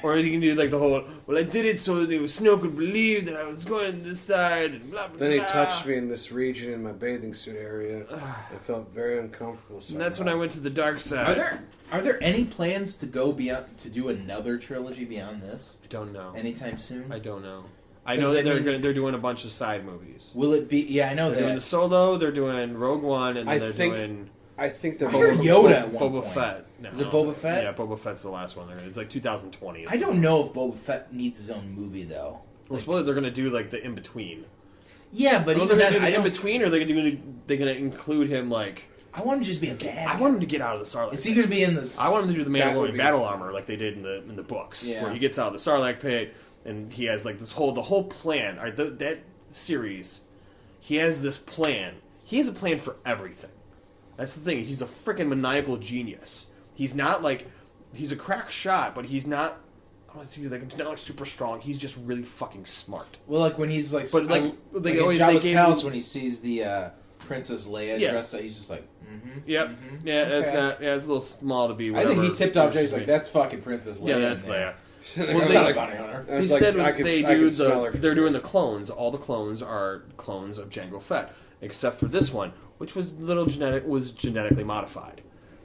Or he can do like the whole, well, I did it so that Snoke would believe that I was going to this side, and blah, blah, Then he blah. touched me in this region in my bathing suit area. I felt very uncomfortable. So And that's when I went to the dark side. Are there any plans to go beyond to do another trilogy beyond this I don't know. anytime soon? I don't know. I know that they're doing a bunch of side movies. Will it be? Yeah, I know They're doing the that. Solo, they're doing Rogue One, and then I they're think- doing I think they're I heard both. Yoda at one Boba point. Fett. No, Is it Boba Fett? Yeah, Boba Fett's the last one. It's like 2020. I don't know if Boba Fett needs his own movie though. Well, supposedly they're going to do like the in between. Yeah, but They're even going to then, do I the in don't. between, or they're going to include him like. I want him to just be a bad. I want him to get out of the Sarlacc. Is he going to be in this? I want him to do the That would Mandalorian be- battle armor like they did in the books, Yeah. where he gets out of the Sarlacc pit and he has like the whole plan. All right, that series, he has this plan. He has a plan for everything. That's the thing. He's a freaking maniacal genius. He's not like he's a crack shot, but he's not. I he's like not like super strong. He's just really fucking smart. Well, like when he's like, But, like, like they in always- Jabba's they gave palace him- when he sees the Princess Leia Yeah. dressed up, he's just like, Yep. Yeah, that's Okay. not. Yeah, it's a little small to be. I Whatever. think he tipped off Jay. He's like, that's fucking Princess Leia. Yeah, that's in there. Leia. Well, That's they- not a bounty hunter. I was He like, said I could- they I do could smell her from they're doing here. the clones. All the clones are clones of Jango Fett, except for this one, which was genetically modified.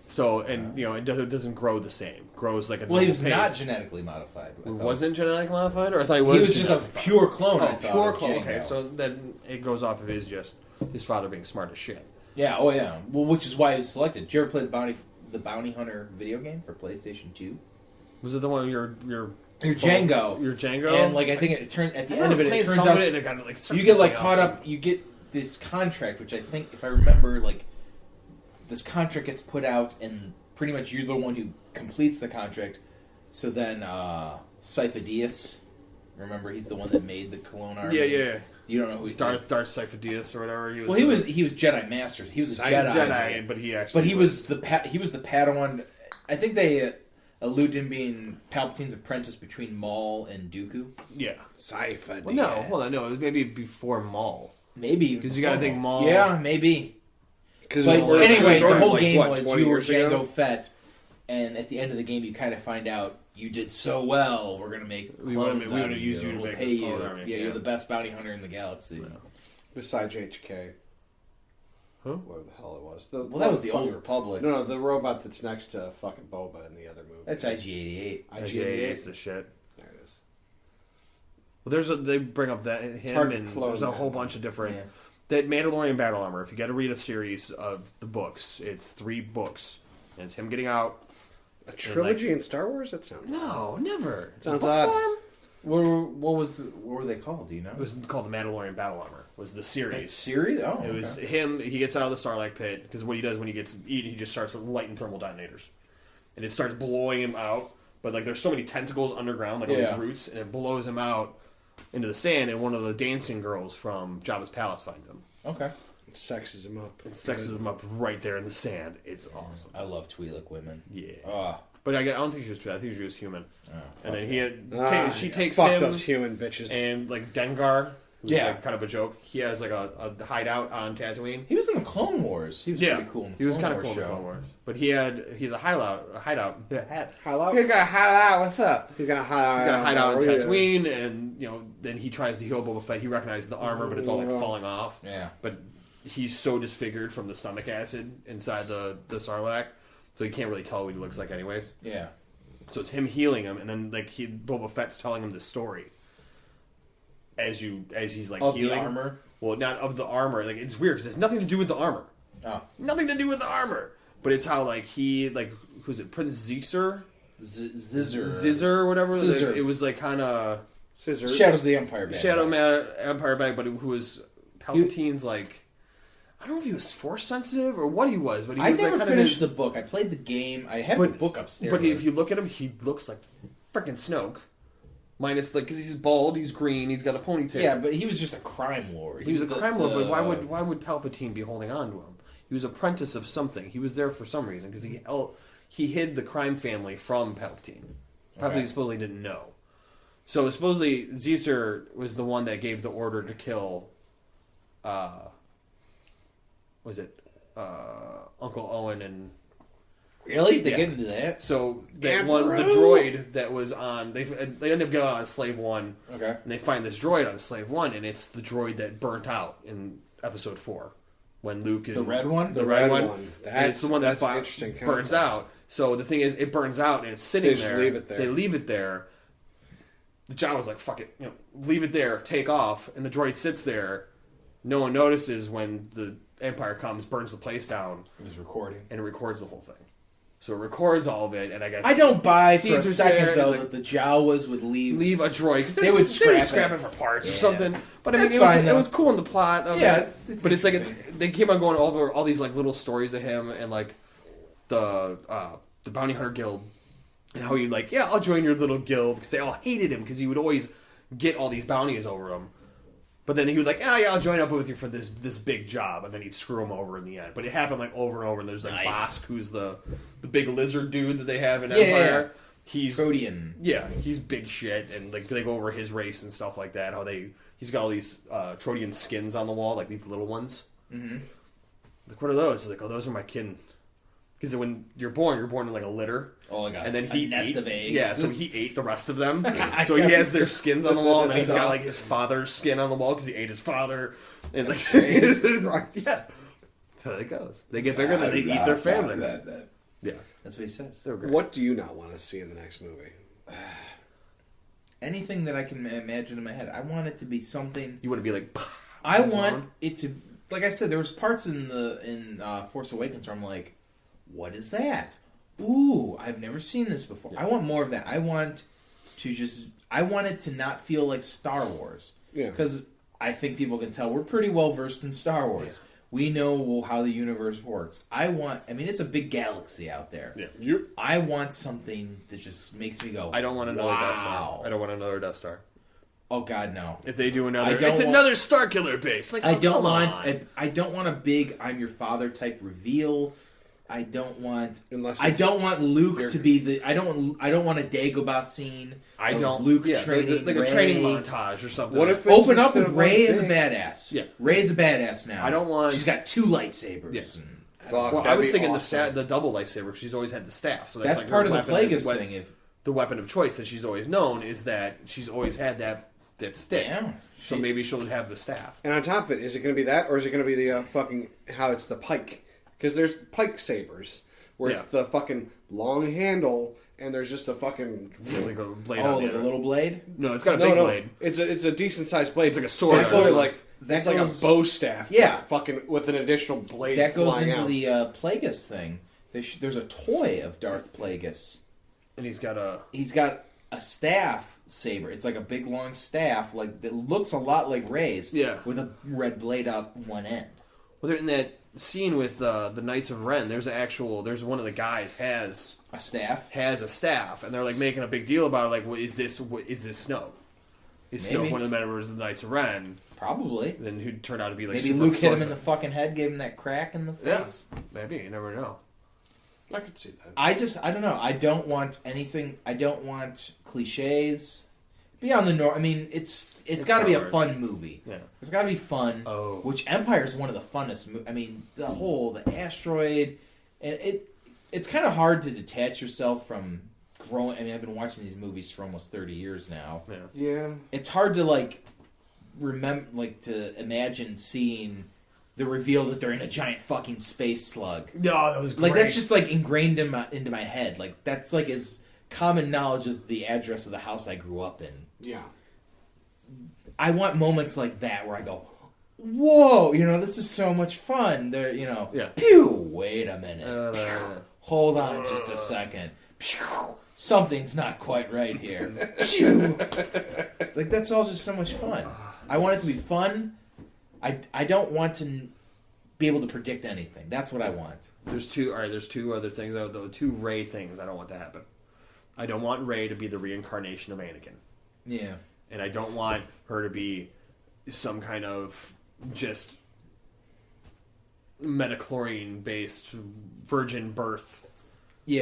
So, and it doesn't grow the same. Grows like a Well, he was normal not pace. genetically modified. I thought. Wasn't genetically modified, or I thought he He was. was just a genetically pure clone. I modified. thought, Pure of clone. Jango. Okay, so then it goes off of his father being smart as shit. Yeah, oh yeah. Well, which is why he was selected. Did you ever play the Bounty Hunter video game for PlayStation 2? Was it the one your Your Django. Your Django? And like I think it turned at the end of it, it turns some out of it, and it got, like, you get like something caught else. up. You get this contract, which I think, if I remember, like this contract gets put out, and pretty much you're the one who completes the contract. So then, Sifo-Dyas, remember he's the one that made the clone army. Yeah. You don't know who he Darth Sifo-Dyas or whatever. Well, he was Jedi Masters. He was a Jedi, right? but he actually. But he was the Padawan. I think they allude to him being Palpatine's apprentice between Maul and Dooku. Yeah. Sci-fi. Well, no, hold on, no. It was maybe before Maul. Maybe Because you got to think Maul. Yeah, maybe. Because But anyway, the whole game was 20 you were years ago? Jango Fett, and at the end of the game, you kind of find out you did so well. We're gonna make We wanna- clones we out wanna of use you to We'll make pay this you. clone army. Yeah, Yeah. you're the best bounty hunter in the galaxy. Besides HK. Huh? Whatever the hell it was. Well, that was the Old Republic. No, the robot that's next to fucking Boba in the other movie. That's IG-88. IG-88's the shit. There it is. Well, they bring up that hard him, to and clone there's a that. whole bunch of different. Yeah. That Mandalorian battle armor. If you got to read a series of the books, it's 3 books, and it's him getting out. A trilogy in Star Wars? That sounds No, never. Sounds Book odd. form? What were they called? Do you know? It was called the Mandalorian battle armor. Was the series. Series? Oh, It was okay. him. He gets out of the Starlight Pit because what he does when he gets eaten, he just starts lighting thermal detonators, and it starts blowing him out. But like, there's so many tentacles underground, like all Yeah. these roots, and it blows him out into the sand. And one of the dancing girls from Jabba's palace finds him Okay. It sexes him up. and sexes him up right there in the sand. It's awesome. I love Twi'lek women. Yeah, Oh, but I don't think she was true. I think she was human. And then she takes fuck him those human bitches. and like Dengar, who's Yeah. like kind of a joke. He has like a hideout on Tatooine. he was in the Clone Wars. He was pretty cool. In the he was Clone kind of Wars cool in the show. Clone Wars. But he's a hideout. Hideout? He got a hideout. What's up? He's got a hideout. He's got a hideout in yeah. Tatooine, and then he tries to heal Boba Fett. He recognizes the armor, but it's all like falling off. Yeah. But he's so disfigured from the stomach acid inside the Sarlacc, so you can't really tell what he looks like, anyways. Yeah. So it's him healing him, and then like Boba Fett's telling him this story as he's like Of healing. the armor? Well, not of the armor. Like, it's weird because it's nothing to do with the armor. Oh. Nothing to do with the armor. But it's how like who's it? Prince Zizur? Zizzer. Zizur or whatever. Scissor. Like, it was like kind of Scissors. Shadows of the Empire. Bad Shadow guy. Man Empire bag, but who was Palpatine's like. I don't know if he was force sensitive or what he was, but he I was never like finished the book. I played the game. I have the book upstairs. But if you look at him, he looks like freaking Snoke. Minus, like, because he's bald, he's green, he's got a ponytail. yeah, but he was just a crime lord. He was a the- crime lord, the- but why would Palpatine be holding on to him? He was apprentice of something. He was there for some reason, because he hid the crime family from Palpatine. Palpatine Okay. supposedly didn't know. So supposedly Caesar was the one that gave the order to kill Uncle Owen and Really? They Yeah. get into that? so that Emperor. one the droid that was on they end up getting on Slave One Okay. and they find this droid on Slave One and it's the droid that burnt out in Episode 4 when Luke and The red one? the red one That's- it's the one that that's an interesting burns concept. out. So the thing is, it burns out and it's sitting They just there. leave it there. They leave it there. The Jawa's like, "Fuck it, leave it there, take off." And the droid sits there. No one notices when the Empire comes, burns the place down, He was recording. and it records the whole thing. So it records all of it, and I guess I don't buy for a Caesar's second, there, though, like- that the Jawas would leave. a droid because They would scrap scrap it. it for parts or Yeah. something. But I mean, That's it was, fine, it though. was cool in the plot. Of Yeah, it. it's but it's like interesting. they keep on going over all these like little stories of him and like the bounty hunter guild and how he like I'll join your little guild because they all hated him because he would always get all these bounties over him. But then he would like, I'll join up with you for this big job, and then he'd screw him over in the end. But it happened like over and over. And there's like Nice. Bosk, who's the big lizard dude that they have in Yeah, Empire. he's Protean. Yeah, he's big shit, and like they go over his race and stuff like that. How he's got all these Trodian skins on the wall, like these little ones. Mm-hmm. Like, what are those? He's like, oh, those are my kin. Because when you're born in like a litter. Oh, I got and then he a nest ate, of eggs. Yeah, so he ate the rest of them. So he has their skins on the wall, and then he's got like his father's skin on the wall because he ate his father. And like, yeah, that's how it goes. They get bigger, then they eat their family. Yeah, that's what he says. They're great. What do you not want to see in the next movie? Anything that I can imagine in my head. I want it to be something. You want to be like. I want it to, like I said, there was parts in Force Awakens where I'm like, what is that? Ooh, I've never seen this before. Yeah. I want more of that. I want it to not feel like Star Wars. Yeah. Because I think people can tell we're pretty well versed in Star Wars. Yeah. We know how the universe works. It's a big galaxy out there. Yeah. Yep. I want something that just makes me go, I don't want another wow. Death Star. I don't want another Death Star. Oh God, no! If they do another, another Starkiller base. Like, I don't want a big "I'm your father" type reveal. I don't want Luke to be the. I don't want a Dagobah scene. Luke training like a training montage or something. What if open up with Rey as a badass? Yeah, Rey's a badass now. I don't want. She's got 2 lightsabers. Yeah. And, I was thinking awesome. the double lightsaber because she's always had the staff. So that's like part of the Plagueis thing. The weapon of choice that she's always known is that she's always had that stick. Yeah. So maybe she'll have the staff. And on top of it, is it going to be that, or is it going to be the how it's the pike? Because there's pike sabers where it's the fucking long handle, and there's just a fucking like a blade. Like a little blade. No, it's got a big blade. It's a decent sized blade. It's like a sword. It's like a bow staff. Yeah, fucking with an additional blade. That goes into out. the Plagueis thing. There's a toy of Darth Plagueis, and he's got a staff saber. It's like a big long staff, like that looks a lot like Rey's. Yeah, with a red blade out one end. Well, in that scene with the Knights of Ren, there's one of the guys has a staff, and they're like making a big deal about it. Like, what is this Snoke? Is Snoke one of the members of the Knights of Ren? Probably. Then who turned out to be like maybe Luke hit him in the fucking head, gave him that crack in the face. Yeah, maybe you never know. I could see that. I don't know. I don't want anything. I don't want cliches. Beyond the norm. I mean, it's got to be a fun movie. Yeah, it's got to be fun. Oh, which Empire is one of the funnest. I mean, the asteroid, and it's kind of hard to detach yourself from growing. I mean, I've been watching these movies for almost 30 years now. Yeah. It's hard to to imagine seeing the reveal that they're in a giant fucking space slug. No, that was great. Like that's just like ingrained into my head. Like that's like as common knowledge as the address of the house I grew up in. Yeah. I want moments like that where I go, whoa, this is so much fun. There, pew, wait a minute. Hold on just a second. Pew, something's not quite right here. Pew. Like, that's all just so much fun. I want it to be fun. I don't want to be able to predict anything. That's what I want. There's two other things, though. 2 Rey things I don't want to happen. I don't want Rey to be the reincarnation of Anakin. Yeah. And I don't want her to be some kind of just metachlorine-based virgin birth she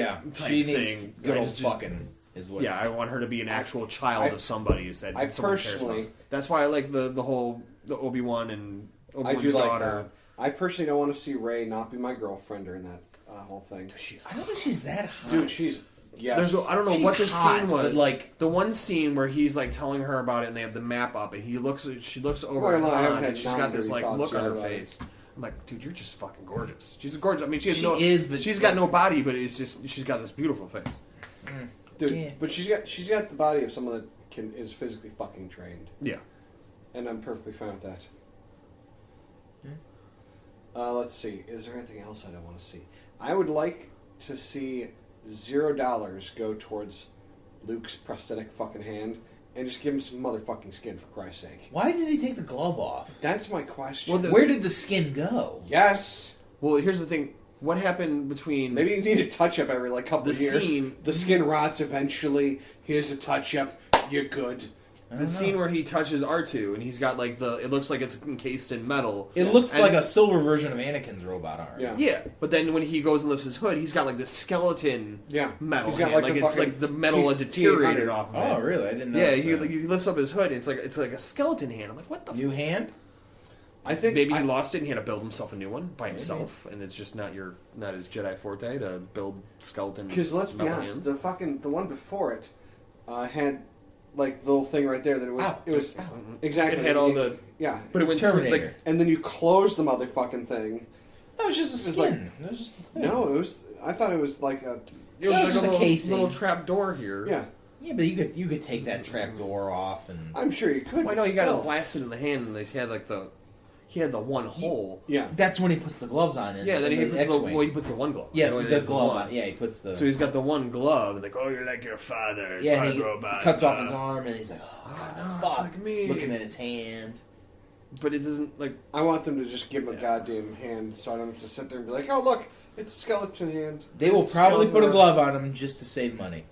needs thing. Good old fucking is what. Yeah, I want her to be an actual child of somebody's that someone cares about. That's why I like the Obi-Wan and Obi-Wan's daughter. I personally don't want to see Rey not be my girlfriend during that whole thing. I don't think she's that hot. Dude, she's... Yes. I don't know what the scene was. But like the one scene where he's like telling her about it, and they have the map up, and she looks over at Han, and she's got this like look on her face. I'm like, dude, you're just fucking gorgeous. She's gorgeous. I mean, she's got no body, but it's just she's got this beautiful face. Dude, but she's got the body of someone that is physically fucking trained. Yeah, and I'm perfectly fine with that. Let's see. Is there anything else I don't want to see? I would like to see $0 go towards Luke's prosthetic fucking hand and just give him some motherfucking skin, for Christ's sake. Why did he take the glove off? That's my question. Well, where did the skin go? Yes. Well, here's the thing. What happened between... Maybe you need a touch-up every couple of years. The skin rots eventually. Here's a touch-up. You're good. The scene where he touches R2 and he's got like it looks like it's encased in metal. It looks like a silver version of Anakin's robot arm. Yeah. Yeah, but then when he goes and lifts his hood, he's got like this skeleton metal He's got hand. like It's like the metal had deteriorated off of it. Oh, really? I didn't know. Yeah, he lifts up his hood and it's like a skeleton hand. I'm like, what the New hand? I think Maybe he lost it and he had to build himself a new one by himself, and it's just not his Jedi forte to build skeleton. because let's be honest, the one before it had like the little thing right there that it was exactly It had all the but it went through Terminator. like and then you close the motherfucking thing. That was just a It was skin. That was just a thing. No, it was. I thought it was like a. it was just like a casing. little trap door here. Yeah, Yeah, but you could take that trap door off and... I'm sure you could. Why but no? You got still. it blasted in the hand, and he had the one hole. Yeah, That's when he puts the gloves on. Yeah, then he in puts X-Wing. he puts the one glove. Yeah, You know, he the has glove one. on. Yeah, he puts the... So he's got the one glove, and like, oh, you're like your father. Yeah, and he robot. cuts off his arm, and he's like, oh, God, no, it's fuck. like me. Looking at his hand. But it doesn't like. I want them to just give him a goddamn hand, so I don't have to sit there and be like, "Oh, look, it's a skeleton hand." They will It's probably skeleton put a arm. glove on him just to save money.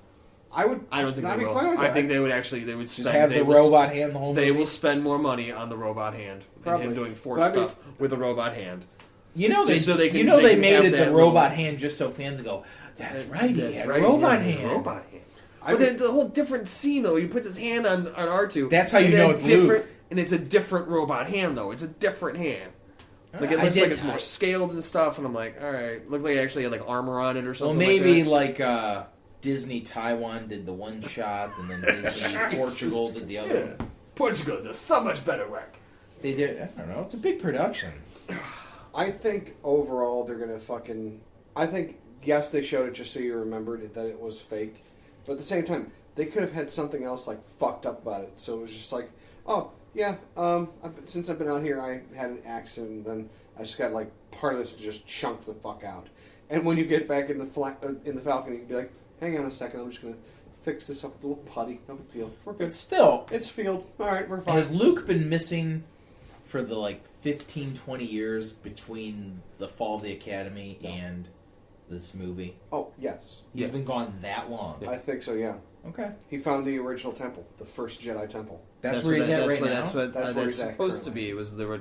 I would. I don't think I'd they be will. fine with I that. think they would spend. Just have they the will robot hand the whole They movie. will spend more money on the robot hand Probably. and him doing Force But I mean- stuff with the robot hand. You know they Just so they can- you know they they can made have it the that robot little- hand just so fans go, that's right, he That's had right, a robot he had a hand. Robot hand. I But would- then the whole different scene though, he puts his hand on R2. That's how you and know then it's different, Luke. and it's a different robot hand though. It's a different hand. Like it I looks did- like it's more scaled and stuff, and I'm like, all right, looks like it actually had like armor on it or Well, something. maybe like like Disney Taiwan did the one shot, and then Disney Portugal did the other. that. Portugal does so much better work. They did. I don't know. It's a big production. I think overall they're gonna fucking. I think yes, they showed it just so you remembered it, that it was fake, but at the same time, they could have had something else like fucked up about it. So it was just like, oh yeah, since I've been out here, I had an accident. And then I just got like part of this just chunked the fuck out. And when you get back in the Falcon, you can be like, hang on a second, I'm just gonna fix this up with a little putty. No big deal. We're But good. still, It's field. All right, we're fine. has Luke been missing for the like 15, 20 years between the Fall of the Academy and this movie? Oh yes, He's been gone that long. I think so. Yeah, Okay. he found the original temple, the first Jedi temple. That's where he's at right now? That's what That's where that's he's at supposed to currently.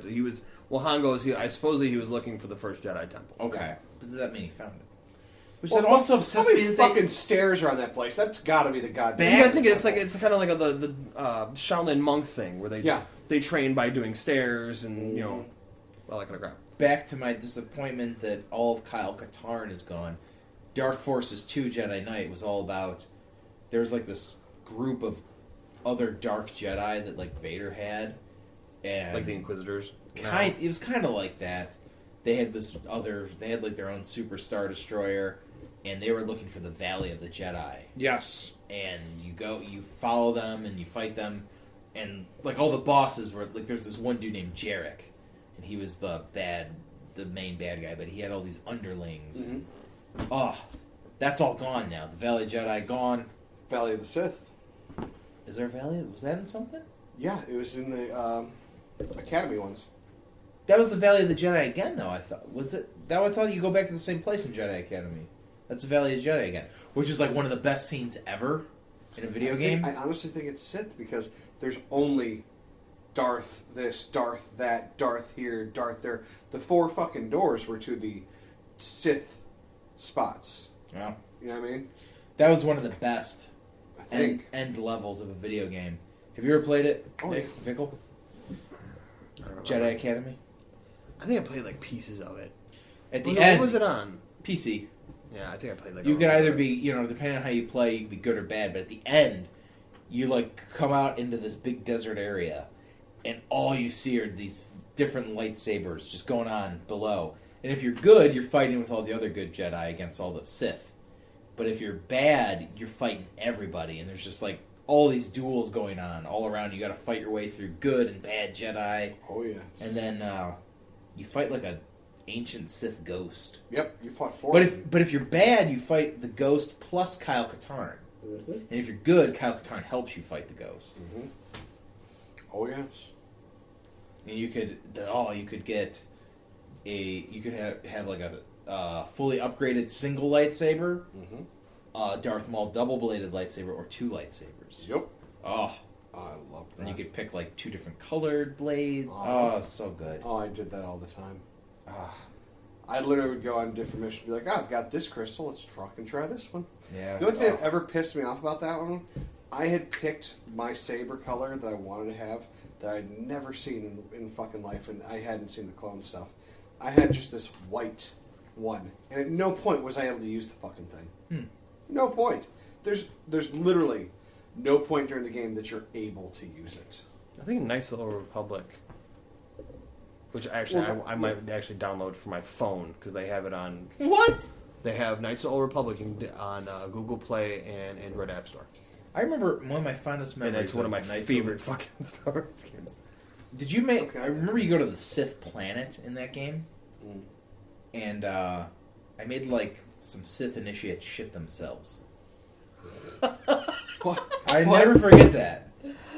be. He was. Well, Han goes. I suppose he was looking for the first Jedi temple. Okay. But does that mean he found it? Which Well, then also how upsets many me that fucking stairs are on that place? That's got to be the goddamn. Yeah, I think it's kind of like the Shaolin monk thing where Yeah. they train by doing stairs and you know all that kind of crap. back to my disappointment that all of Kyle Katarn is gone. Dark Forces 2 Jedi Knight was all about... There was like this group of other Dark Jedi that like Vader had. And Like the Inquisitors. it was kind of like that. They had they had like their own Superstar Destroyer, and they were looking for the Valley of the Jedi. Yes. And you follow them, and you fight them, and like all the bosses were like, there's this one dude named Jarek, and he was the main bad guy, but he had all these underlings. Mm-hmm. Oh, that's all gone now. The Valley of Jedi gone. Valley of the Sith. Is there a Valley? Was that in something? Yeah, it was in the Academy ones. That was the Valley of the Jedi again, though. I thought I thought you go back to the same place in Jedi Academy. That's the Valley of Jedi again, which is like one of the best scenes ever in a video game. I honestly think it's Sith because there's only Darth this, Darth that, Darth here, Darth there. The 4 fucking doors were to the Sith spots. Yeah. You know what I mean? That was one of the best I think. end levels of a video game. Have you ever played it, Oh, Nick? Vicol? I don't Jedi remember. Academy? I think I played like pieces of it. At the What end, was it on? PC. Yeah, I think I played like. You a could little either bit. be, depending on how you play, you could be good or bad, but at the end, you like come out into this big desert area, and all you see are these different lightsabers just going on below. And if you're good, you're fighting with all the other good Jedi against all the Sith. But if you're bad, you're fighting everybody, and there's just like all these duels going on all around. You got to fight your way through good and bad Jedi, Oh, yes. and then you fight like a ancient Sith ghost. Yep, you fought 4. But if you're bad, you fight the ghost plus Kyle Katarn. Mm-hmm. And if you're good, Kyle Katarn helps you fight the ghost. Mm-hmm. Oh, yes. And you could get you could have like a fully upgraded single lightsaber, Mm-hmm. Darth Maul double bladed lightsaber, or 2 lightsabers. Yep. Oh, Oh, I love that. And you could pick like 2 different colored blades. Oh. Oh, it's so good. Oh, I did that all the time. Ah, I literally would go on different missions and be like, I've got this crystal, let's fucking try this one. yeah. The only thing that ever pissed me off about that one, I had picked my saber color that I wanted to have that I'd never seen in fucking life, and I hadn't seen the clone stuff. I had just this white one, and at no point was I able to use the fucking thing. No point. There's literally no point during the game that you're able to use it. I think Knights of the Old Republic, which actually I might actually download for my phone because they have it on. What? They have Knights of the Old Republic on Google Play and Android App Store, I remember one of my fondest and memories. it's one of my Knights favorite fucking Star Wars games. Did you make? Okay. I remember you go to the Sith planet in that game, and I made like some Sith initiates shit themselves. What? I never forget that.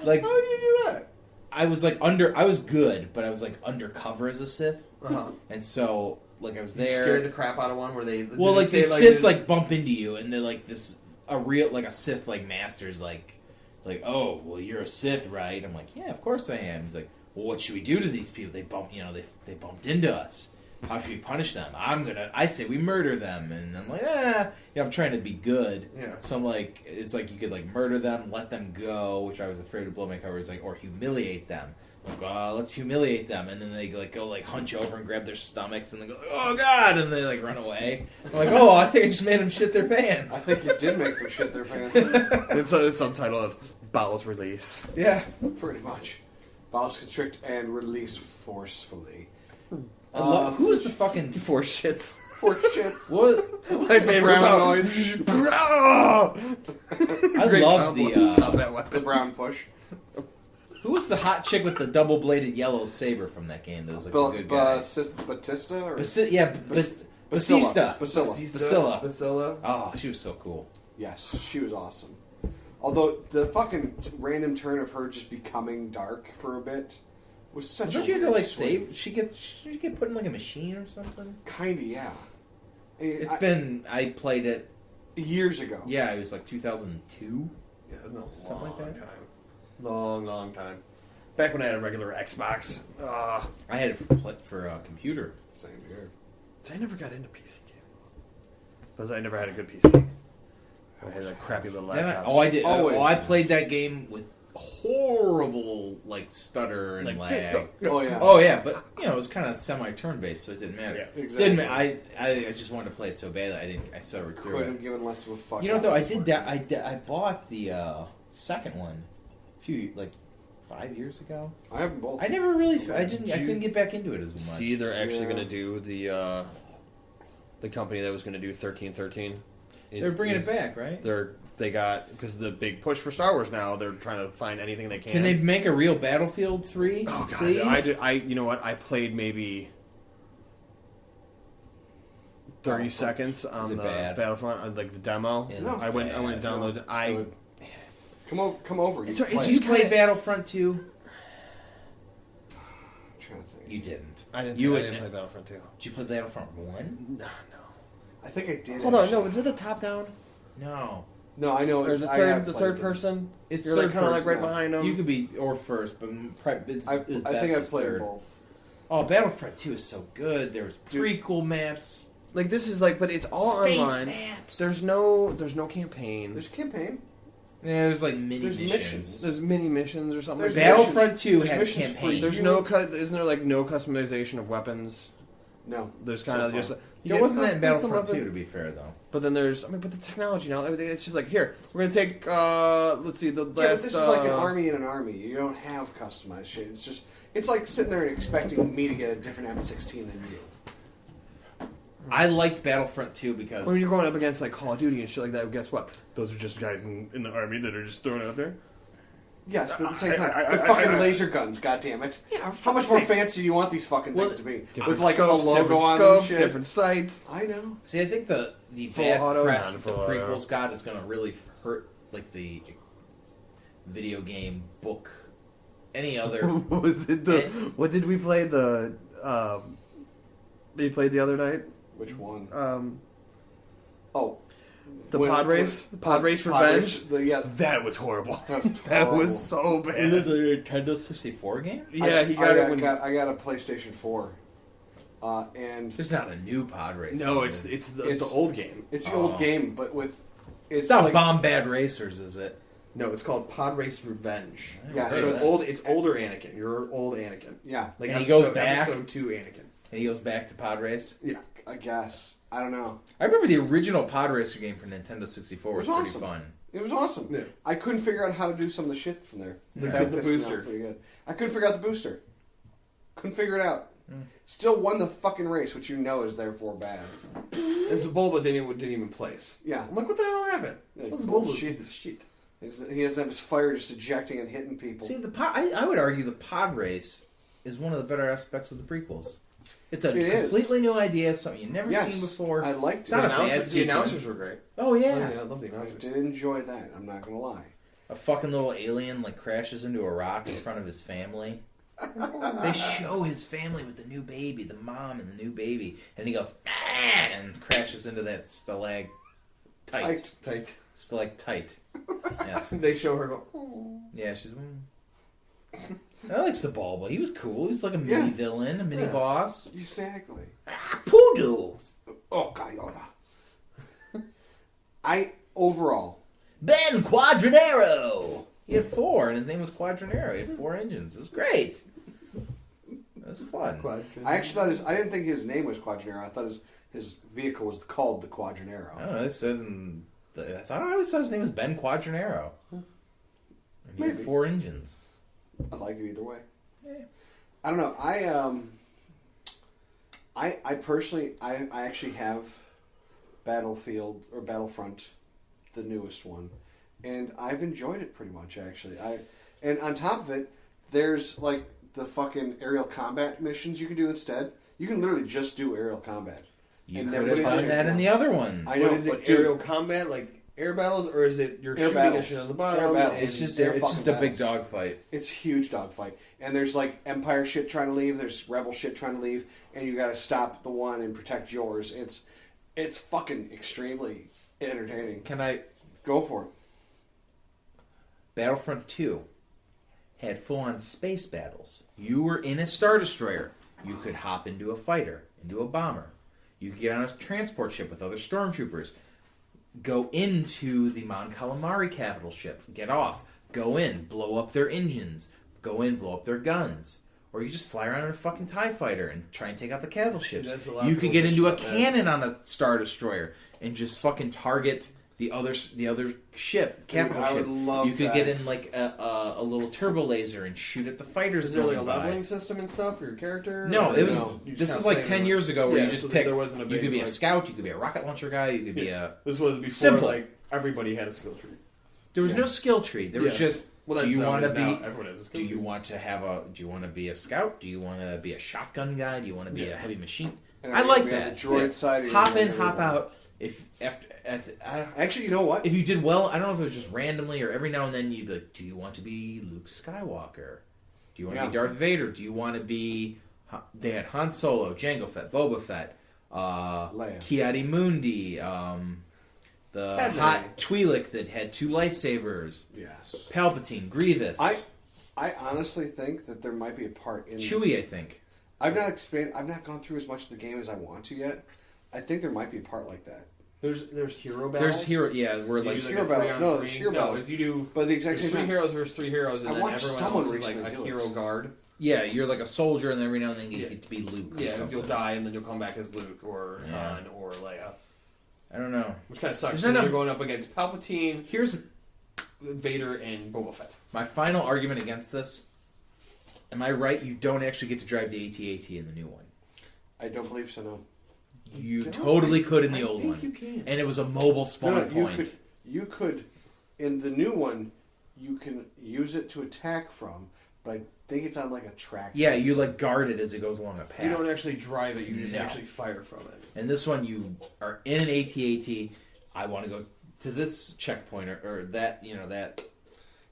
Like, How did you do that? I was like I was good, but I was like undercover as a Sith, and so like I was You there. scared the crap out of one where they Well, like these Siths like bump into you, and they're like a Sith like master's like, oh, well, you're a Sith, right? I'm like, yeah, of course I am. He's like, well, what should we do to these people? They bumped into us. How should we punish them? I say we murder them, and I'm like, yeah, I'm trying to be good. Yeah. So I'm like, it's like you could like murder them, let them go, which I was afraid to blow my cover. It's like, or humiliate them. Like, let's humiliate them, and then they like go like hunch over and grab their stomachs, and they go, oh god, and they like run away. I'm like, oh, I think I just made them shit their pants. I think you did make them shit their pants. It's a subtitle of Bowel's Release. Yeah. Pretty much. Bowels constrict and release forcefully. Who was the fucking Four shits. For shits. what? My favorite brown power. noise. I love the combat weapon. The brown push. who was the hot chick with the double bladed yellow saber from that game? That was like a good guy. Batista? Or? Basista. Basilla. Basilla. Oh, she was so cool. Yes, she was awesome. Although the fucking random turn of her just becoming dark for a bit was such Don't a you have to weird like swing. save? She get put in like a machine or something. Kinda, yeah. I played it. Years ago. Yeah, it was like 2002. Yeah, no, Something like that. time. Long time. Back when I had a regular Xbox. I had it for a computer. Same here. So I never got into PC gaming. Because I never had a good PC. I had a crappy little laptop. I did. Always. I played that game with horrible like stutter and Like, lag. Oh, yeah. Oh yeah, but you know it was kind of semi-turn based, so it didn't matter. Yeah, exactly. Didn't I just wanted to play it so badly. I saw it through Couldn't it. give less of a fuck. You know what though? I about did it. that. I bought the second one a few 5 years ago. I have them both. I never really. I Did you couldn't get back into it as much. See, they're actually Yeah. going to do the company that was going to do 1313. They're bringing it back, right? They got, because the big push for Star Wars now, they're trying to find anything they can. Can they make a real Battlefield 3? Oh god, please? you know what? I played maybe 30 seconds on it the bad? Battlefront, on like the demo. Yeah, No. it's I went and bad. downloaded it. It's good. Come over. You So, play did you it. play Battlefront 2? I'm trying to think. You didn't. I didn't. You I wouldn't- didn't play Battlefront 2. Did you play Battlefront 1? No. I think I did. Hold on, actually. no. Was it the top down No. No, I know. or the I third? have The played third them. person. It's You're like third kind of like person right now. behind them. You could be or first, but probably I think I've played both. Oh, Battlefront 2 is so good. There was prequel maps. like this is like, but it's all Space online. maps. There's no campaign. There's campaign. Yeah, there's like mini There's missions. missions. There's mini missions or something. There's like that. Battlefront 2 There's had a missions campaign. free. There's no isn't there like no customization of weapons? No. There's kind So of far. just There wasn't that in there's some Battlefront 2, weapons. to be fair, though. But then there's but the technology now, everything, it's just like here we're gonna take let's see the last. Yeah, but this is like an army in an army. You don't have customized shit. It's like sitting there and expecting me to get a different M16 than you. I liked Battlefront 2 because When you're going up against like Call of Duty and shit like that, guess what? Those are just guys in the army that are just thrown out there. Yes, but at the same I- time, I- the I- fucking I- laser guns. God damn it! Yeah, How much more fancy do you want these fucking things to be? Different With like scopes, a logo different on scopes, them, shit. different sights. I know. See, I think the Full bad auto, press the non-full auto. prequels got is going to really hurt like the video game book. Any other? Was it what did we play the? We played the other night. Which one? Um, Oh, The When- pod race? when- Pod race pod Revenge? race, yeah, That was horrible. that was That terrible. was so the bad. Nintendo 64 game? Yeah, he got it when... I got a PlayStation 4, and There's not a new pod race. No, game. it's the It's- old game. it's the old game, but with It's not like, Bomb Bad Racers, is it? No, it's called Pod Race Revenge. Yeah, So so it's it's- old. It's older Anakin. You're old Anakin. yeah, Like And he episode, goes back? Episode 2 Anakin. And he goes back to pod race. Yeah. I guess I don't know. I remember the original pod racer game for Nintendo 64 was It was pretty awesome. fun. It was awesome. Yeah. I couldn't figure out how to do some of the shit from there. The That pissed me booster. off pretty good. I couldn't figure out the booster. Couldn't figure it out. Hmm. Still won the fucking race, which you know is therefore bad. And Bulba didn't even place. Yeah. I'm like, what the hell happened? Yeah, What's bullshit. Bulba's shit? He doesn't have his fire just ejecting and hitting people. See, I would argue the pod race is one of the better aspects of the prequels. It's a It is. completely new idea, something you've never Yes, seen before. I liked It's not it. a bad The sequence. announcers were great. Oh yeah. I love the I announcers. did enjoy that. I'm not gonna lie. A fucking little alien like crashes into a rock in front of his family. They show his family with the new baby, the mom and the new baby, and he goes "Ah," and crashes into that stalactite. Tight. Stalactite. Yes. They show her go. Yeah, she's. I like Sebulba. He was cool. He was like a mini Yeah. villain, a mini Yeah. boss. Exactly. Poodoo. Oh god, I overall, Ben Quadranero. He had 4, and his name was Quadranero. He had 4 engines. It was great. It was fun. I actually thought I didn't think his name was Quadranero. I thought his vehicle was called the Quadranero. I don't know. They said I always thought his name was Ben Quadranero. And he had Maybe. 4 engines. I like it either way. Yeah. I don't know. I personally, I actually have Battlefield or Battlefront, the newest one, and I've enjoyed it pretty much actually. And on top of it, there's like the fucking aerial combat missions you can do instead. You can literally just do aerial combat. You And could what have is done it? that in the other one. I know, What is it? but dude- Aerial combat, like air battles, or is it you're Air shooting battles. a shit on the bottom? Air battles. It's just They're it's just a fucking big battles. dogfight. It's a huge dogfight, and there's like Empire shit trying to leave. There's Rebel shit trying to leave, and you got to stop the one and protect yours. It's fucking extremely entertaining. Can I? Go for it. Battlefront 2 had full-on space battles. You were in a Star Destroyer. You could hop into a fighter, into a bomber. You could get on a transport ship with other stormtroopers. Go into the Mon Calamari capital ship. Get off. Go in. Blow up their engines. Go in. Blow up their guns. Or you just fly around in a fucking TIE fighter and try and take out the capital ships. that's a lot You of could cool get into a shit, man. cannon on a Star Destroyer and just fucking target the other ship, capital I ship. would love You could that. get in like a little turbo laser and shoot at the fighters. Is there like a going by. leveling system and stuff for your character? No, Or it was. no? You just This kinda is like play 10 with- years ago where Yeah, you just so pick. there wasn't a You big, could be a like- scout. You could be a rocket launcher guy. You could be a. This was before Simple. like everybody had a skill tree. There was no skill tree. There was Yeah. just. Well, do you want to now be? everyone has a skill Do you tree. want to have a? Do you want to be a scout? Do you want to be a shotgun guy? Do you want to be Yeah. a heavy machine? And I are you like gonna be on that. The droid side. or Hop you're in, gonna be hop on- out. If after Actually, you know what? if you did well, I don't know if it was just randomly or every now and then you'd be like, do you want to be Luke Skywalker? Do you want to Yeah. be Darth Vader? Do you want to be? They had Han Solo, Jango Fett, Boba Fett, Leia. Ki-Adi-Mundi, the Padme. hot Twi'lek that had 2 lightsabers, Yes. Palpatine, Grievous, I honestly think that there might be a part in Chewie. I think. I've not gone through as much of the game as I want to yet. I think there might be a part like that. There's hero battles. There's hero. Yeah, we're You like do, like, hero a battle. 3-on-3. No, there's hero battles. If you do, But the exact there's same 3 time, heroes versus 3 heroes, and I then watched everyone someone else is like recently a do hero it. guard. yeah, you're like a soldier, and every now and then you Yeah. get to be Luke. or Yeah, something. you'll die, and then you'll come back as Luke or Yeah. Han or Leia, I don't know. which kind of sucks. There's When not you're enough- going up against Palpatine, Here's Vader, and Boba Fett. my final argument against this. Am I right? You don't actually get to drive the AT-AT in the new one. I don't believe so. No. You No, totally could in the I old think one. you can. And it was a mobile spawn No, point. you could, in the new one, you can use it to attack from, but I think it's on like a track. Yeah, you system. like guard it as it goes along a path. You don't actually drive it; you just No. actually fire from it. And this one, you are in an AT-AT. I want to go to this checkpoint or that, that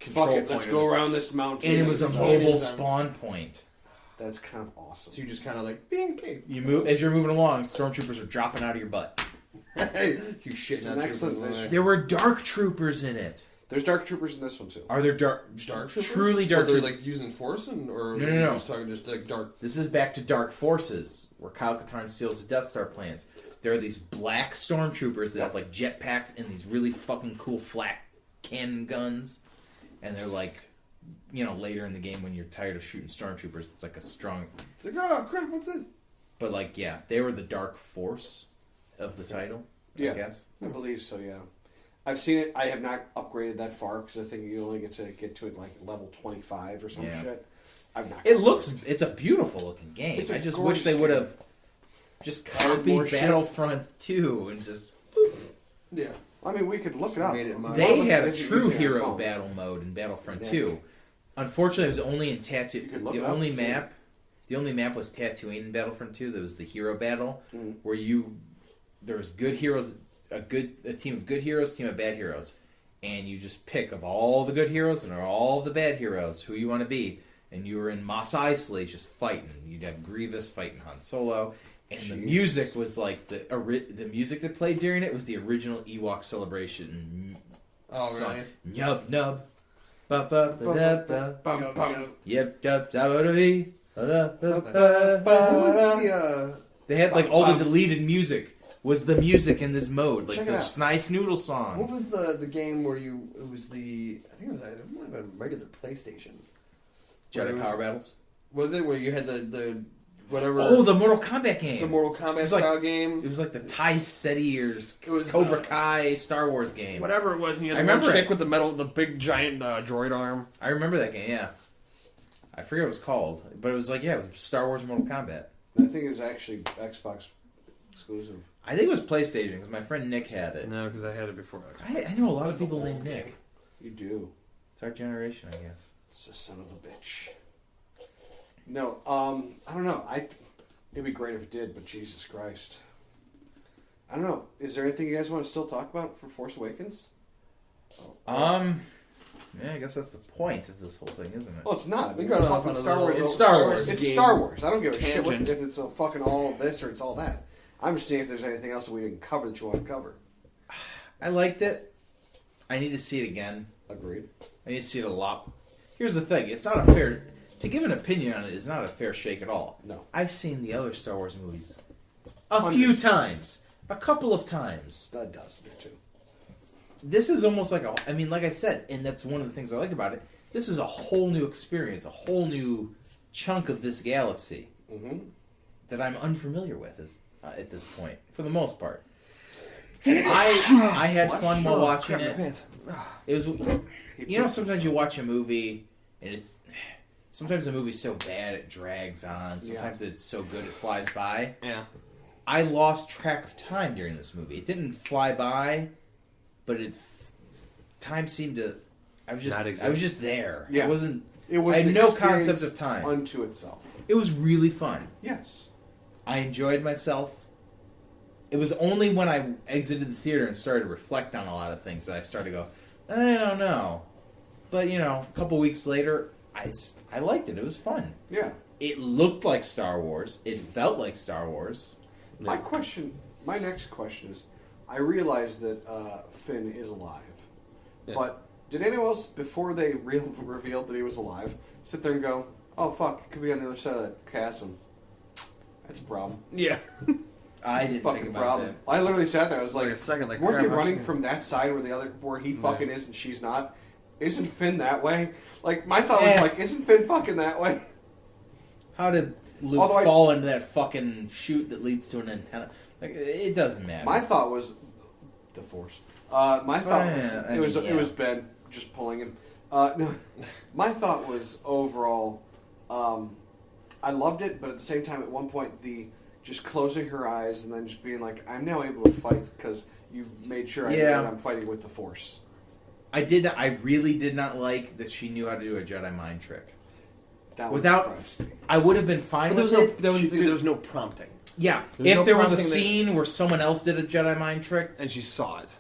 control Fuck it. point. Let's go around this mountain. And it was a So mobile it's, spawn point. That's kind of awesome. So you just kind of like bing, bing. You move as you're moving along. Stormtroopers are dropping out of your butt. You shitting It's on an excellent Troopers. visual. There were Dark Troopers in it. There's Dark Troopers in this one too. Are there Dark Troopers? truly Dark They're Troopers? like using Force or No, no. Just talking just like dark. This is back to Dark Forces, where Kyle Katarn steals the Death Star plans. There are these black stormtroopers that have like jetpacks and these really fucking cool flat cannon guns, and they're like, later in the game when you're tired of shooting stormtroopers, it's like a strong. It's like, oh crap, what's this? But like, yeah, they were the Dark Force of the title. Yeah. I guess. I believe so. Yeah, I've seen it. I have not upgraded that far because I think you only get to it like level 25 or some shit. I've not. It's a beautiful looking game. It's a I just wish gorgeous they would game. have just Added more copied shit. Battlefront 2 and just. Yeah. I mean, we could look it up. Made it mine. They One of had us a isn't true using our hero phone. battle mode in Battlefront Yeah. 2. Unfortunately, it was only in You could look The it up only and see map, the only map was Tatooine in Battlefront 2. That was the hero battle, Mm. where there was good heroes, a team of good heroes, team of bad heroes, and you just pick of all the good heroes and all the bad heroes who you want to be, and you were in Mos Eisley just fighting. You'd have Grievous fighting Han Solo. And the Jesus. music was like the music that played during it was the original Ewok Celebration Oh song. really? Nub nub, ba ba ba da ba. Bum, bum. Yep, yep, da ba da be. Ba da ba What ba. was the They had like all the deleted music was the music in this mode, like Check it the out. Snice Noodle what song. was the game where it might have been regular PlayStation. Jedi it was- Power Battles. Was it where you had the whatever Oh, the Mortal Kombat game. the Mortal Kombat was like- style game? It was like the Tai Seti or It was, Cobra Kai Star Wars game. Whatever it was, and you had I the one remember chick it. with the big giant droid arm. I remember that game. Yeah, I forget what it was called, but it was like it was Star Wars Mortal Kombat. I think it was actually Xbox exclusive. I think it was PlayStation because my friend Nick had it. No, because I had it before. I know a lot of That's a people old named Nick. game. You do. It's our generation, I guess. It's a son of a bitch. No, I don't know. It'd be great if it did, but Jesus Christ. I don't know. Is there anything you guys want to still talk about for Force Awakens? Yeah, I guess that's the point of this whole thing, isn't it? Well, it's not. I mean, We got it's off fucking on a Star little- Wars. It's Star Wars. It's game Star Wars. I don't give a shit tangent. if it's a fucking all this or it's all that. I'm just seeing if there's anything else that we didn't cover that you want to cover. I liked it. I need to see it again. Agreed. I need to see it a lot. Here's the thing: it's not a fair to give an opinion on it. Is not a fair shake at all. No. I've seen the other Star Wars movies a Hundreds. few times, a couple of times. That does it too. This is almost like like I said, and that's one of the things I like about it. This is a whole new experience, a whole new chunk of this galaxy Mm-hmm. that I'm unfamiliar with at this point, for the most part. I had fun while watching it. It was, sometimes you watch a movie and sometimes a movie's so bad it drags on. Sometimes it's so good it flies by. Yeah. I lost track of time during this movie. It didn't fly by, but time seemed to. I was just there. Yeah. It wasn't. It was I had an no experience concept of time. unto itself. It was really fun. Yes. I enjoyed myself. It was only when I exited the theater and started to reflect on a lot of things that I started to go, I don't know. But, a couple weeks later, I liked it. It was fun. Yeah. It looked like Star Wars. It felt like Star Wars. My next question is, I realized that Finn is alive, but did anyone else before they revealed that he was alive sit there and go, "Oh fuck, it could be on the other side of that chasm"? That's a problem. Yeah. I It's a didn't fucking think about problem. that. I literally sat there. I was like, Like a second, like, weren't they crap, running actually. from that side where he fucking is and she's not? Isn't Finn that way? Like my thought was like, isn't Finn fucking that way? How did Luke Although fall into that fucking chute that leads to an antenna? Like, it doesn't matter. My thought was the Force. My thought was Yeah, it was Ben just pulling him. No, my thought was overall, I loved it, but at the same time, at one point, the just closing her eyes and then just being like, "I'm now able to fight because you've made sure I know that I'm fighting with the Force." I really did not like that she knew how to do a Jedi mind trick. That Without- would surprise me. I would have been fine But with there it. was no prompting. Yeah, There's if no there was a prompting that- scene where someone else did a Jedi mind trick. And she saw it.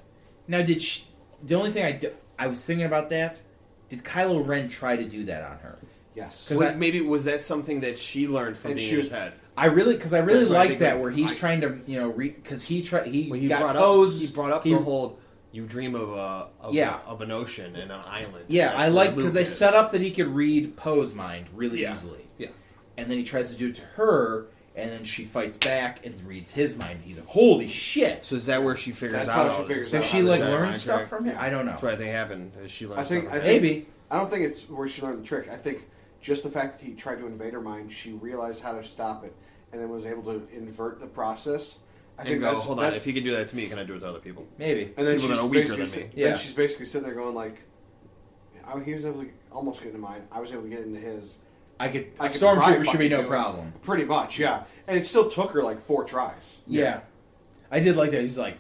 Now, the only thing I was thinking about that, did Kylo Ren try to do that on her? Yes, 'Cause Maybe was that something that she learned from and being she in was his head? I really That's what I like think, that like, where he's trying to because he got brought posed. He brought up the whole. You dream of an ocean and an island. Yeah, That's I where like Luke because they is. set up that he could read Poe's mind really Yeah. easily. Yeah. And then he tries to do it to her, and then she fights back and reads his mind. He's like, holy shit! So is that where she figures That's out? how she figures Does out she how like to learn mind stuff trick? from him? I don't know. That's what I think happened. Is she learned I think Maybe. I don't think it's where she learned the trick. I think just the fact that he tried to invade her mind, she realized how to stop it, and then was able to invert the process. I think go, that's hold on, that's- if he can do that to me, can I do it to other people? Maybe. And then people that she's are weaker basically than me. Yeah. Then she's basically sitting there going like, he was able to almost get into mine. I was able to get into his. I could. I could Stormtrooper try should be no fucking do it. problem. Pretty much, yeah. And it still took her like 4 tries. Yeah. I did like that. He's like,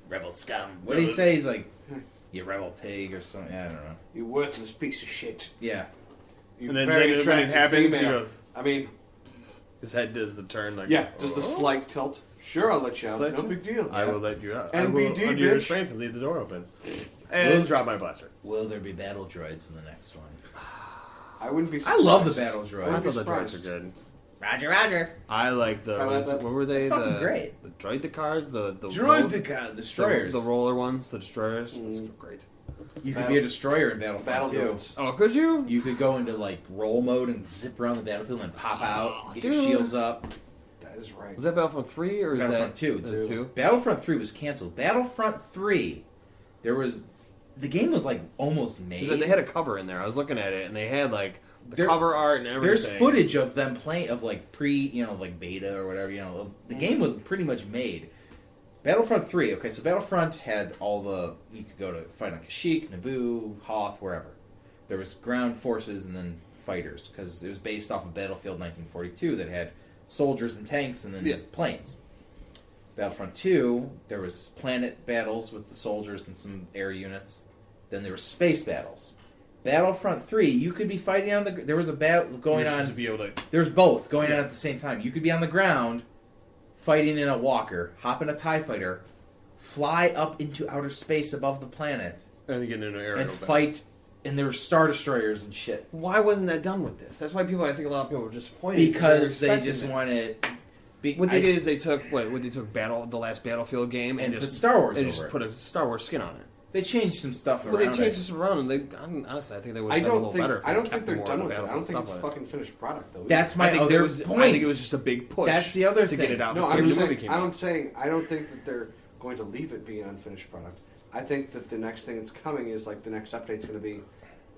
rebel scum. What did he say? He's like, you rebel pig or something. I don't know. You worthless piece of shit. Yeah. You And then very when it attractive happens, you female. go- I mean, His head does the turn. Like, yeah. Does the "Oh, slight tilt? Sure, I'll let you out. let No you- big deal. I Yeah. will let you out. I will NBD, undo your bitch. restraints and leave the door open. And drop my blaster. Will there be battle droids in the next one? I wouldn't be I surprised. love the battle I droids. I wouldn't be thought the droids are surprised. good. Roger, Roger. I like the How about that? what were they? Fucking the great. The droid the cars, the Droid the destroyers. the roller ones, the destroyers. That's great. You could be a destroyer in Battlefront Battle too. droids. Oh, could you? You could go into like roll mode and zip around the battlefield and pop out, get your dude. shields up. That is right. Was that Battlefront 3 or is Battlefront that 2. That was 2? Battlefront 3 was canceled. Battlefront 3, the game was like almost made. They had a cover in there. I was looking at it, and they had like the There- cover art and everything. There's footage of them playing, of like like beta or whatever, the game was pretty much made. Battlefront 3, okay, so Battlefront had you could go to fight on Kashyyyk, Naboo, Hoth, wherever. There was ground forces and then fighters, because it was based off of Battlefield 1942 that had soldiers and tanks and then planes. Battlefront 2, there was planet battles with the soldiers and some air units. Then there were space battles. Battlefront 3, you could be fighting on the... There was a battle going on... to be able to. There was both going on at the same time. You could be on the ground, fighting in a walker, hop in a TIE fighter, fly up into outer space above the planet, And you get into an aerial and battle. fight... And there were Star Destroyers and shit. Why wasn't that done with this? That's why I think a lot of people were disappointed. Because were they expecting just it. wanted... What they did is they took the last Battlefield game And just put Star Wars and over just it. put a Star Wars skin on it. They changed some stuff around Well, they changed it. this around, and honestly, I think they would I have done a don't little think better. If I they don't kept think they're more done of with the it. I don't think it's a Battlefield stuff fucking finished product though. That's my I think other point. I think it was just a big push. That's the other to thing. get it out No, before I'm the saying, movie came I'm out. saying I don't think that they're going to leave it be an unfinished product. I think that the next thing that's coming is like the next update's going to be,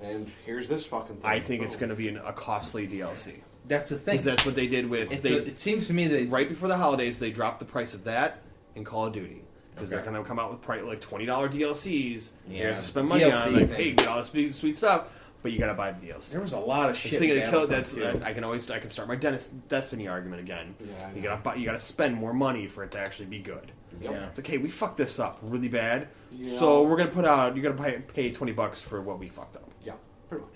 and here's this fucking thing. I think it's Boom. going to be a costly DLC. That's the thing. Because that's what they did with... It seems to me that... Right before the holidays, they dropped the price of that and Call of Duty. Because Okay. they're going to come out with like $20 DLCs. You Yeah, have to spend money on DLC it. Like, thing. hey, get all this sweet stuff, but you got to buy the DLC. There was a lot of This shit. thing in that killed, Battlefront that's 2. I can start my Destiny argument again. Yeah, I You gotta spend more money for it to actually be good. Yep. Yeah. It's like, hey, we fucked this up really bad, Yeah. so we're gonna put out. You gotta pay $20 for what we fucked up. Yeah, pretty much.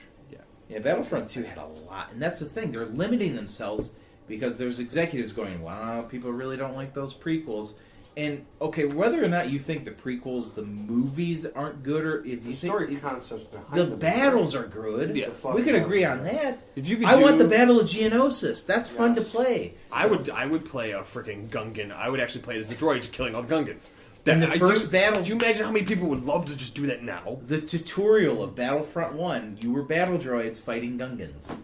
Yeah, Battlefront 2 had a lot. And that's the thing. They're limiting themselves because there's executives going, wow, people really don't like those prequels. And, okay, whether or not you think the prequels, the movies aren't good, or if The you story think concepts behind the them battles are good, Yeah. we can agree on that. If you could, I want the Battle of Geonosis. That's fun to Yes. play. I would play a freaking Gungan. I would actually play it as the droids killing all the Gungans. And the first battle... Do you imagine how many people would love to just do that now? The tutorial of Battlefront 1, you were battle droids fighting Gungans.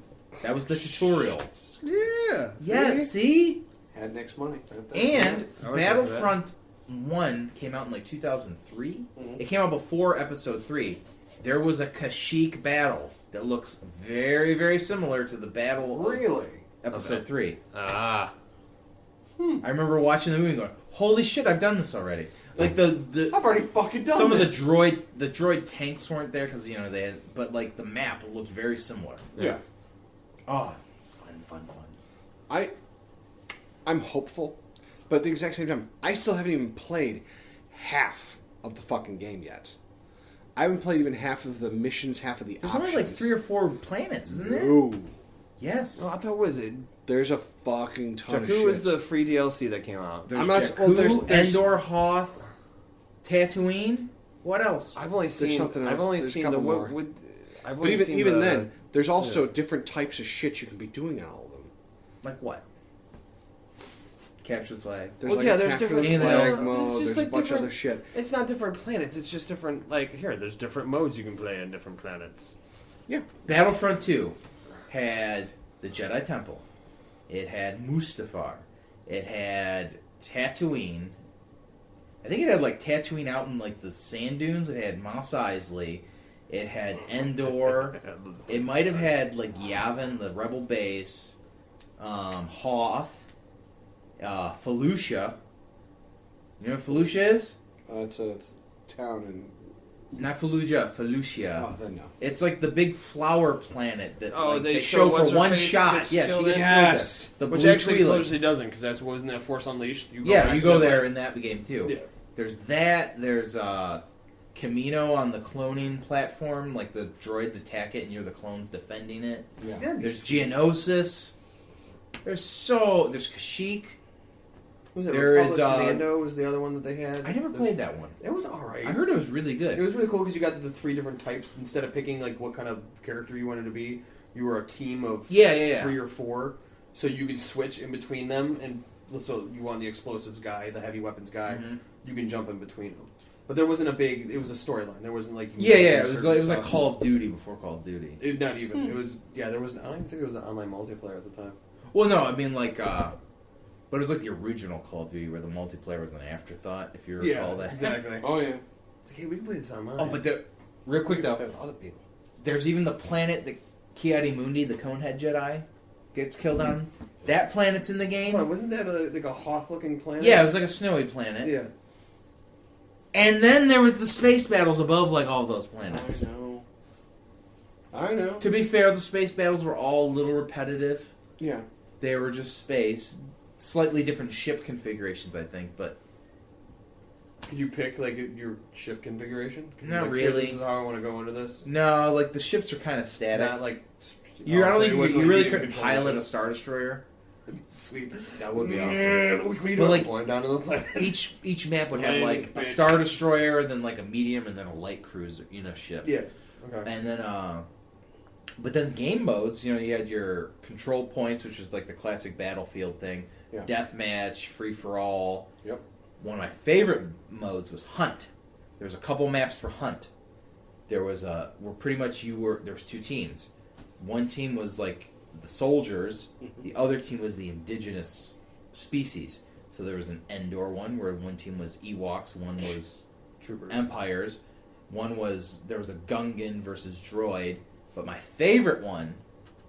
That was the tutorial. Yeah. Yeah, see? Had next money. Right there. And I would Battlefront 1 came out in like 2003. Mhm. It came out before Episode 3. There was a Kashyyyk battle that looks very, very similar to the battle of Really? Episode Okay. 3. Ah. I remember watching the movie and going, holy shit, I've done this already. Like the I've already fucking done some this. of the droid tanks weren't there because they had, but like the map looked very similar. Yeah. Oh, fun. I'm hopeful, but at the exact same time, I still haven't even played half of the fucking game yet. I haven't played even half of the missions, half of the There's options. only like 3 or 4 planets, isn't there? No. Yes. Oh, I thought was it There's a fucking ton of Jakku shit. was the free DLC that came out. There's I'm not- Jakku, well, there's- Endor, Hoth, Tatooine. What else? I've only seen. something else. I've only There's a seen the. couple more. I've But only even seen even the- then, there's also different types of shit you can be doing on all of them. Like what? Capture the flag. There's Well, like yeah, a there's capture different- the flag Well, mode. it's just There's like a bunch of different- other shit. It's not different planets. It's just different. Like here, there's different modes you can play in different planets. Yeah. Battlefront 2 had the Jedi Temple. It had Mustafar. It had Tatooine. I think it had like Tatooine out in like the sand dunes. It had Mos Eisley. It had Endor. It might have had like Yavin, the rebel base, Hoth, Felucia. You know what Felucia is? It's a town in... Not Fallujah, Felucia. Oh, then no. It's like the big flower planet that Oh, like, they show what's for her one face shot. gets Yeah, she killed gets in? killed Yes. there. The Which blue actually Twi'lek. Explosion doesn't, because that's wasn't that Force Unleashed. You go Yeah, back you to go that there one. in that game too. Yeah. There's that. There's Camino on the cloning platform. Like the droids attack it, and you're the clones defending it. Yeah. There's Geonosis. There's Kashyyyk. Was it There Republic is, Commando was the other one that they had? I never played that one. It was alright. I heard it was really It good. was really cool because you got the 3 different types. Instead of picking like what kind of character you wanted to be, you were a team of Yeah. 3 or 4, so you could switch in between them. And so you want the explosives guy, the heavy weapons guy, Mhm. you can jump in between them. But there wasn't a big. It was a storyline. There wasn't like Yeah. It do was certain like stuff. Call of Duty before Call of Duty. Not even. It was There was. I don't even think there was an online multiplayer at the time. Well, no, I mean like, but it was like the original Call of Duty where the multiplayer was an afterthought. If you recall that. exactly. Oh, yeah. It's like, hey, we can play this online. Oh, but real quick though, There's other people. there's even the planet that Ki-Adi-Mundi, the Conehead Jedi, gets killed on. That planet's in the game. Hold on, wasn't that like a Hoth-looking planet? Yeah, it was like a snowy planet. Yeah. And then there was the space battles above like all those planets. I know. To be fair, the space battles were all a little repetitive. Yeah. They were just space. Slightly different ship configurations, I think, but Could you pick like your ship configuration? Could you, Not like, here, really. This is how I want to go into this. no, like the ships are kind of static. Not like. I don't so think it you, wasn't you like really can couldn't control pilot the a ship. Star Destroyer. Sweet. That would be awesome. We But, like, going down to the planet. Each map would have Landing, like a bitch. Star Destroyer, then like a medium, and then a light cruiser, ship. Yeah. Okay. And then, but then game modes, you had your control points, which is like the classic Battlefield thing. Yeah. Deathmatch, free for all. Yep. One of my favorite modes was Hunt. There was a couple maps for Hunt. There was there was 2 teams. One team was like the soldiers. The other team was the indigenous species. So there was an Endor one where one team was Ewoks, one was Troopers. Empires. There was a Gungan versus Droid, but my favorite one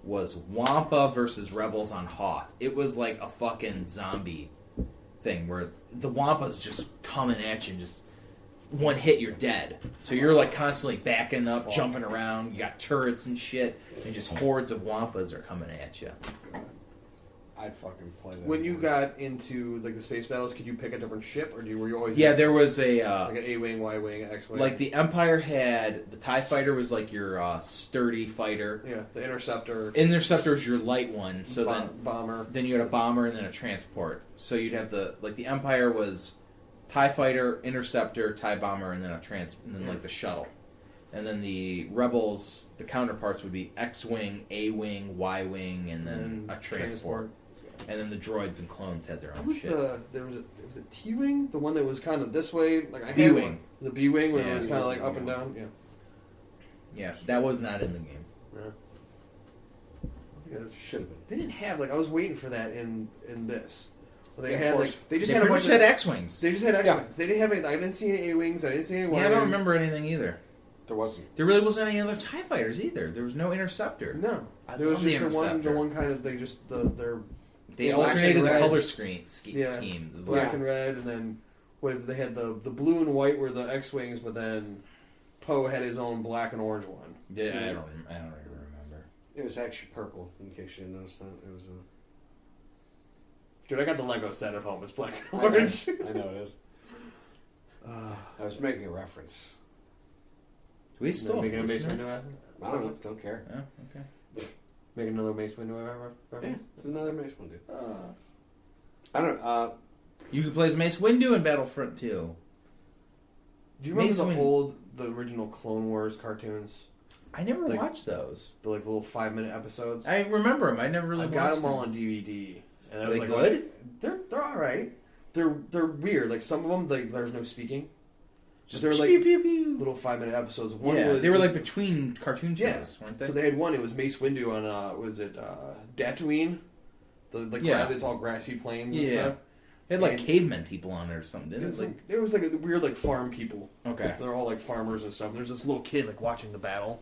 was Wampa versus Rebels on Hoth. It was like a fucking zombie thing where the Wampa's just coming at you and just one hit you're dead. So you're like constantly backing up, jumping around, you got turrets and shit, and just hordes of Wampas are coming at you. I'd fucking play that. When you got into like the space battles, could you pick a different ship, or were you always Yeah, there was a like an A-wing, Y-wing, X-wing? like the Empire had the TIE fighter was like your sturdy fighter. yeah, the interceptor, Interceptor was your light one, so bomber. then you had a bomber and then a transport. So you'd have the Empire was TIE fighter, interceptor, TIE bomber, and then and then like the shuttle. And then the Rebels, the counterparts would be X-wing, A-wing, Y-wing, and then a transport. And then the droids and clones had their own What was shit. there was a T-wing, the one that was kind of this way, like I had B-wing. one. The B-wing, where Yeah, it was kind of like B-wing, up and down. Yeah. Yeah, that was not in the game. Yeah. I think that was- Should have been. They didn't have like I was waiting for that in this. Well, they Yeah, had Force. like they just They had a pretty bunch much of had X-wings. They just had X-wings. They didn't have any. I didn't see any A-wings. I didn't see any Y-wings. Yeah, I don't remember anything either. There wasn't. There really wasn't any other TIE fighters either. There was no interceptor. No, I there was love the just the Interceptor. one kind of. They just their They black alternated and the red. color Yeah. scheme. It was black like, and red, and then what is it? They had the blue and white were the X-wings, but then Poe had his own black and orange one. yeah, I don't even remember. It was actually purple, in case you didn't notice that. It was a... Dude, I got the Lego set at home. It's black and I know, orange. I know it is. I was making a reference. Do we still making a have Mace listeners? Windu I don't know. Don't care. Oh, okay. Making another Mace Windu Yeah, reference. it's another Mace one, dude. I don't know. You could play as Mace Windu in Battlefront 2. Do you remember Mace the Windu. the original Clone Wars cartoons? I never Like- watched those. The like little 5-minute episodes. I remember them. I never really I watched got them them. all on DVD, And I Are was they like, good? what? They're all right. They're weird. Like some of them, there's no speaking. Just They're like pew, pew, pew. little 5-minute episodes. One Yeah, was, they were like between cartoon shows, yeah. weren't they? So they had one. It was Mace Windu on Tatooine, it's all grassy plains and stuff. They had like And- cavemen people on it or something, It didn't was it? like there was like a weird like farm people. Okay. They're all like farmers and stuff. And there's this little kid like watching the battle.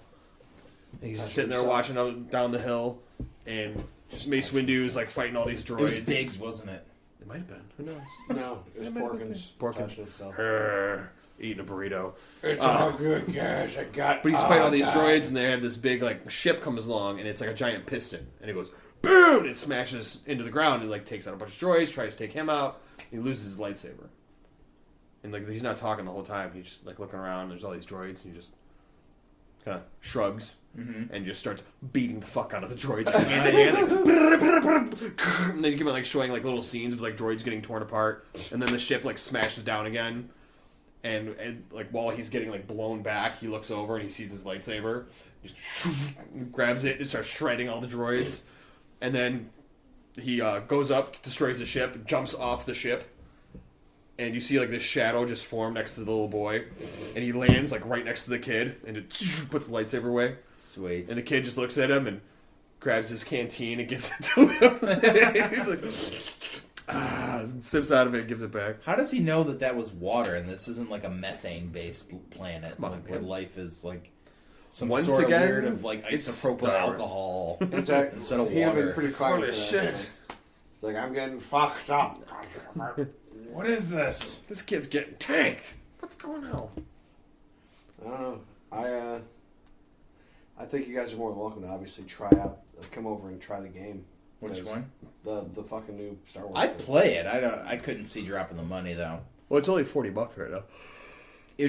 And he's Touching sitting there himself. watching down the hill, and Just Mace touching Windu is like fighting all these droids. It was Biggs, wasn't it? It might have been. Who knows? No, it was Porkins. Porkins. Touching himself. Eating a burrito. It's all good, guys. I got. But he's fighting all these droids, and they have this big like ship comes along, and it's like a giant piston, and it goes boom, and it smashes into the ground, and like takes out a bunch of droids, tries to take him out. He loses his lightsaber, and like he's not talking the whole time. He's just like looking around. There's all these droids, and he just kind of shrugs and just starts beating the fuck out of the droids, like, hand to hand. Like, and then you keep on like showing like little scenes of like droids getting torn apart, and then the ship like smashes down again. And like while he's getting like blown back, he looks over and he sees his lightsaber, just grabs it and starts shredding all the droids, and then he goes up, destroys the ship, jumps off the ship, and you see like this shadow just form next to the little boy, and he lands like right next to the kid, and it puts the lightsaber away, Sweet. and the kid just looks at him and grabs his canteen and gives it to him. He's like, sips out of it and gives it back. How does he know that that was water and this isn't like a methane-based planet Come on, like, where man. life is like some Once sort again, of weird of like it's isopropyl Star Wars. alcohol It's a, instead of he had been water? pretty fired Holy for that, shit. man. It's like, I'm getting fucked up. What is this? This kid's getting tanked. What's going on? I don't know. I think you guys are more than welcome to obviously come over and try the game. Which Because one? The fucking new Star Wars. I'd game. play it. I couldn't see dropping the money though. Well, it's only $40 right now. It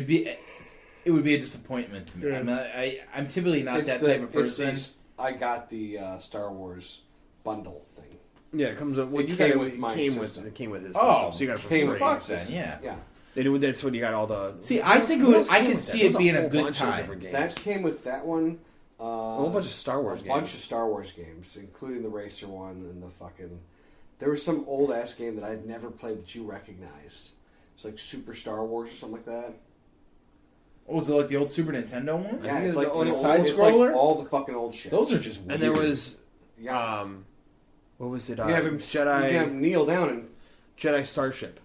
would be a disappointment to me. Yeah. I'm typically not It's that the- type of it's person. I got the Star Wars bundle thing. Yeah, it comes up. Well, It you came got with my system. It came with his Oh, system, so you got it for came free. with Fuck my then, system. yeah. Yeah. That's when you got all the. See, I think I could see it being a good time. That came with that one. A whole bunch of Star Wars games. A bunch of Star Wars games, including the Racer one and the fucking. There was some old ass game that I had never played that you recognized. It's like Super Star Wars or something like that. Oh, was it like the old Super Nintendo one? Yeah, think it's it's like the the only old, side it's like scroller? all the fucking old shit. Those are just weird. And there was, Yeah. what was it? you have him You Jedi have him kneel down and Jedi Starship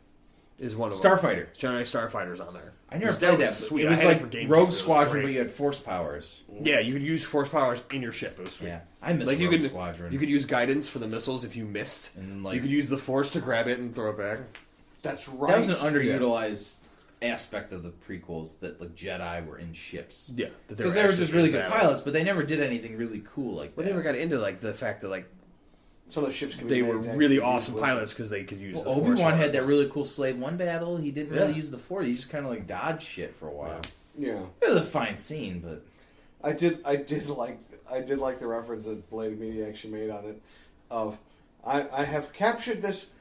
is one of them. Starfighter. Jedi Starfighter's on there. I never That played was that. But sweet. it was I had like for GameCube. It Rogue was Squadron, great. but you had force powers. Yeah, you could use force powers in your ship. It was sweet. Yeah, I miss Like Rogue you could, Squadron. you could use guidance for the missiles if you missed. And then, like- you could use the force to grab it and throw it back. that's right. That was an underutilized aspect of the prequels that like Jedi were in ships. Yeah, Because they were just really good pilots, but they never did anything really cool like But that. they never got into like the fact that like Some of the ships can be they made were to actually really use awesome with- pilots because they could use. Well, the force Obi-Wan power. had that really cool Slave 1 battle. He didn't really Yeah. use the force. He just kind of like dodged shit for a while. Yeah. It was a fine scene, but I did like the reference that Blade Media actually made on it of I have captured this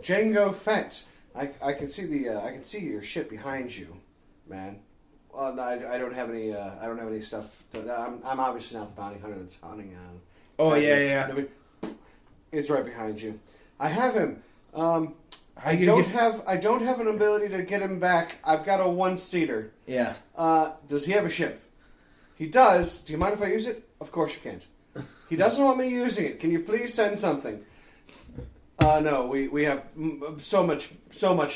Django Fett. I can see your ship behind you, man. Well, no, I don't have any stuff. I'm obviously not the bounty hunter that's hunting on. Oh, yeah. It's right behind you. I have him. How I you don't gonna have an ability to get him back. I've got a one-seater. yeah. Does he have a ship? He does. Do you mind if I use it? Of course you can't. He doesn't want me using it. Can you please send something? No, we have so much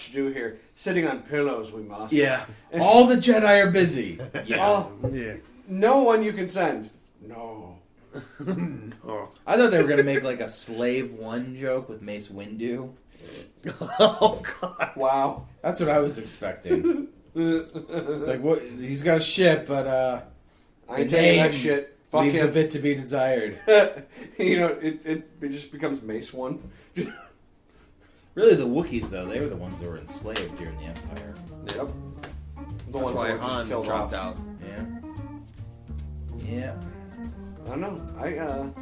to do here. Sitting on pillows, we must. Yeah. And All the Jedi are busy. Yeah. Yeah. no one you can send. No. Oh. I thought they were going to make like a Slave 1 joke with Mace Windu. Oh God. Wow. That's what I was expecting. It's like, what? He's got a ship, but I ain't the taking that name shit. Fuck leaves a him. bit to be desired. It just becomes Mace 1. Really, the Wookiees, though, they were the ones that were enslaved during the Empire. Yep. The That's ones why that were just Han killed dropped off. out. Yeah. Yeah. I don't know.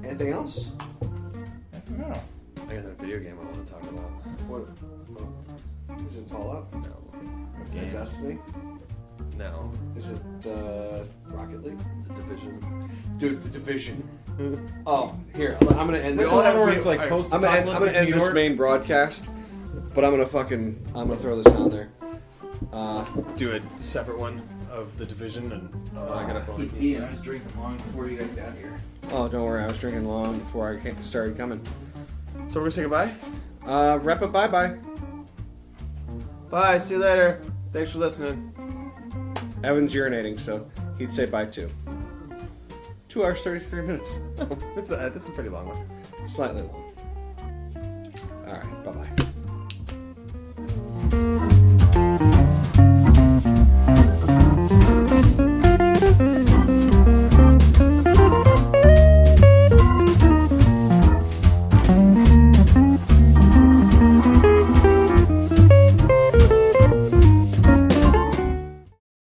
Anything else? I don't know. I got a video game I want to talk about. What? Oh. Is it Fallout? No. Is it Destiny? No. Is it Rocket League? The Division. Dude, The Division. Oh, here I'm gonna end. Where it's like I'm post-apocalyptic gonna end New this York. main broadcast, but I'm gonna throw this out there. Do a separate one of the division, and I got Keep eating. I was drinking long before you guys got here. Oh, don't worry, I was drinking long before I started coming. So we're gonna say goodbye. Wrap up. Bye. Bye. See you later. Thanks for listening. Evan's urinating, so he'd say bye too. 2 hours 33 minutes. That's a pretty long one. Slightly long. All right. Bye.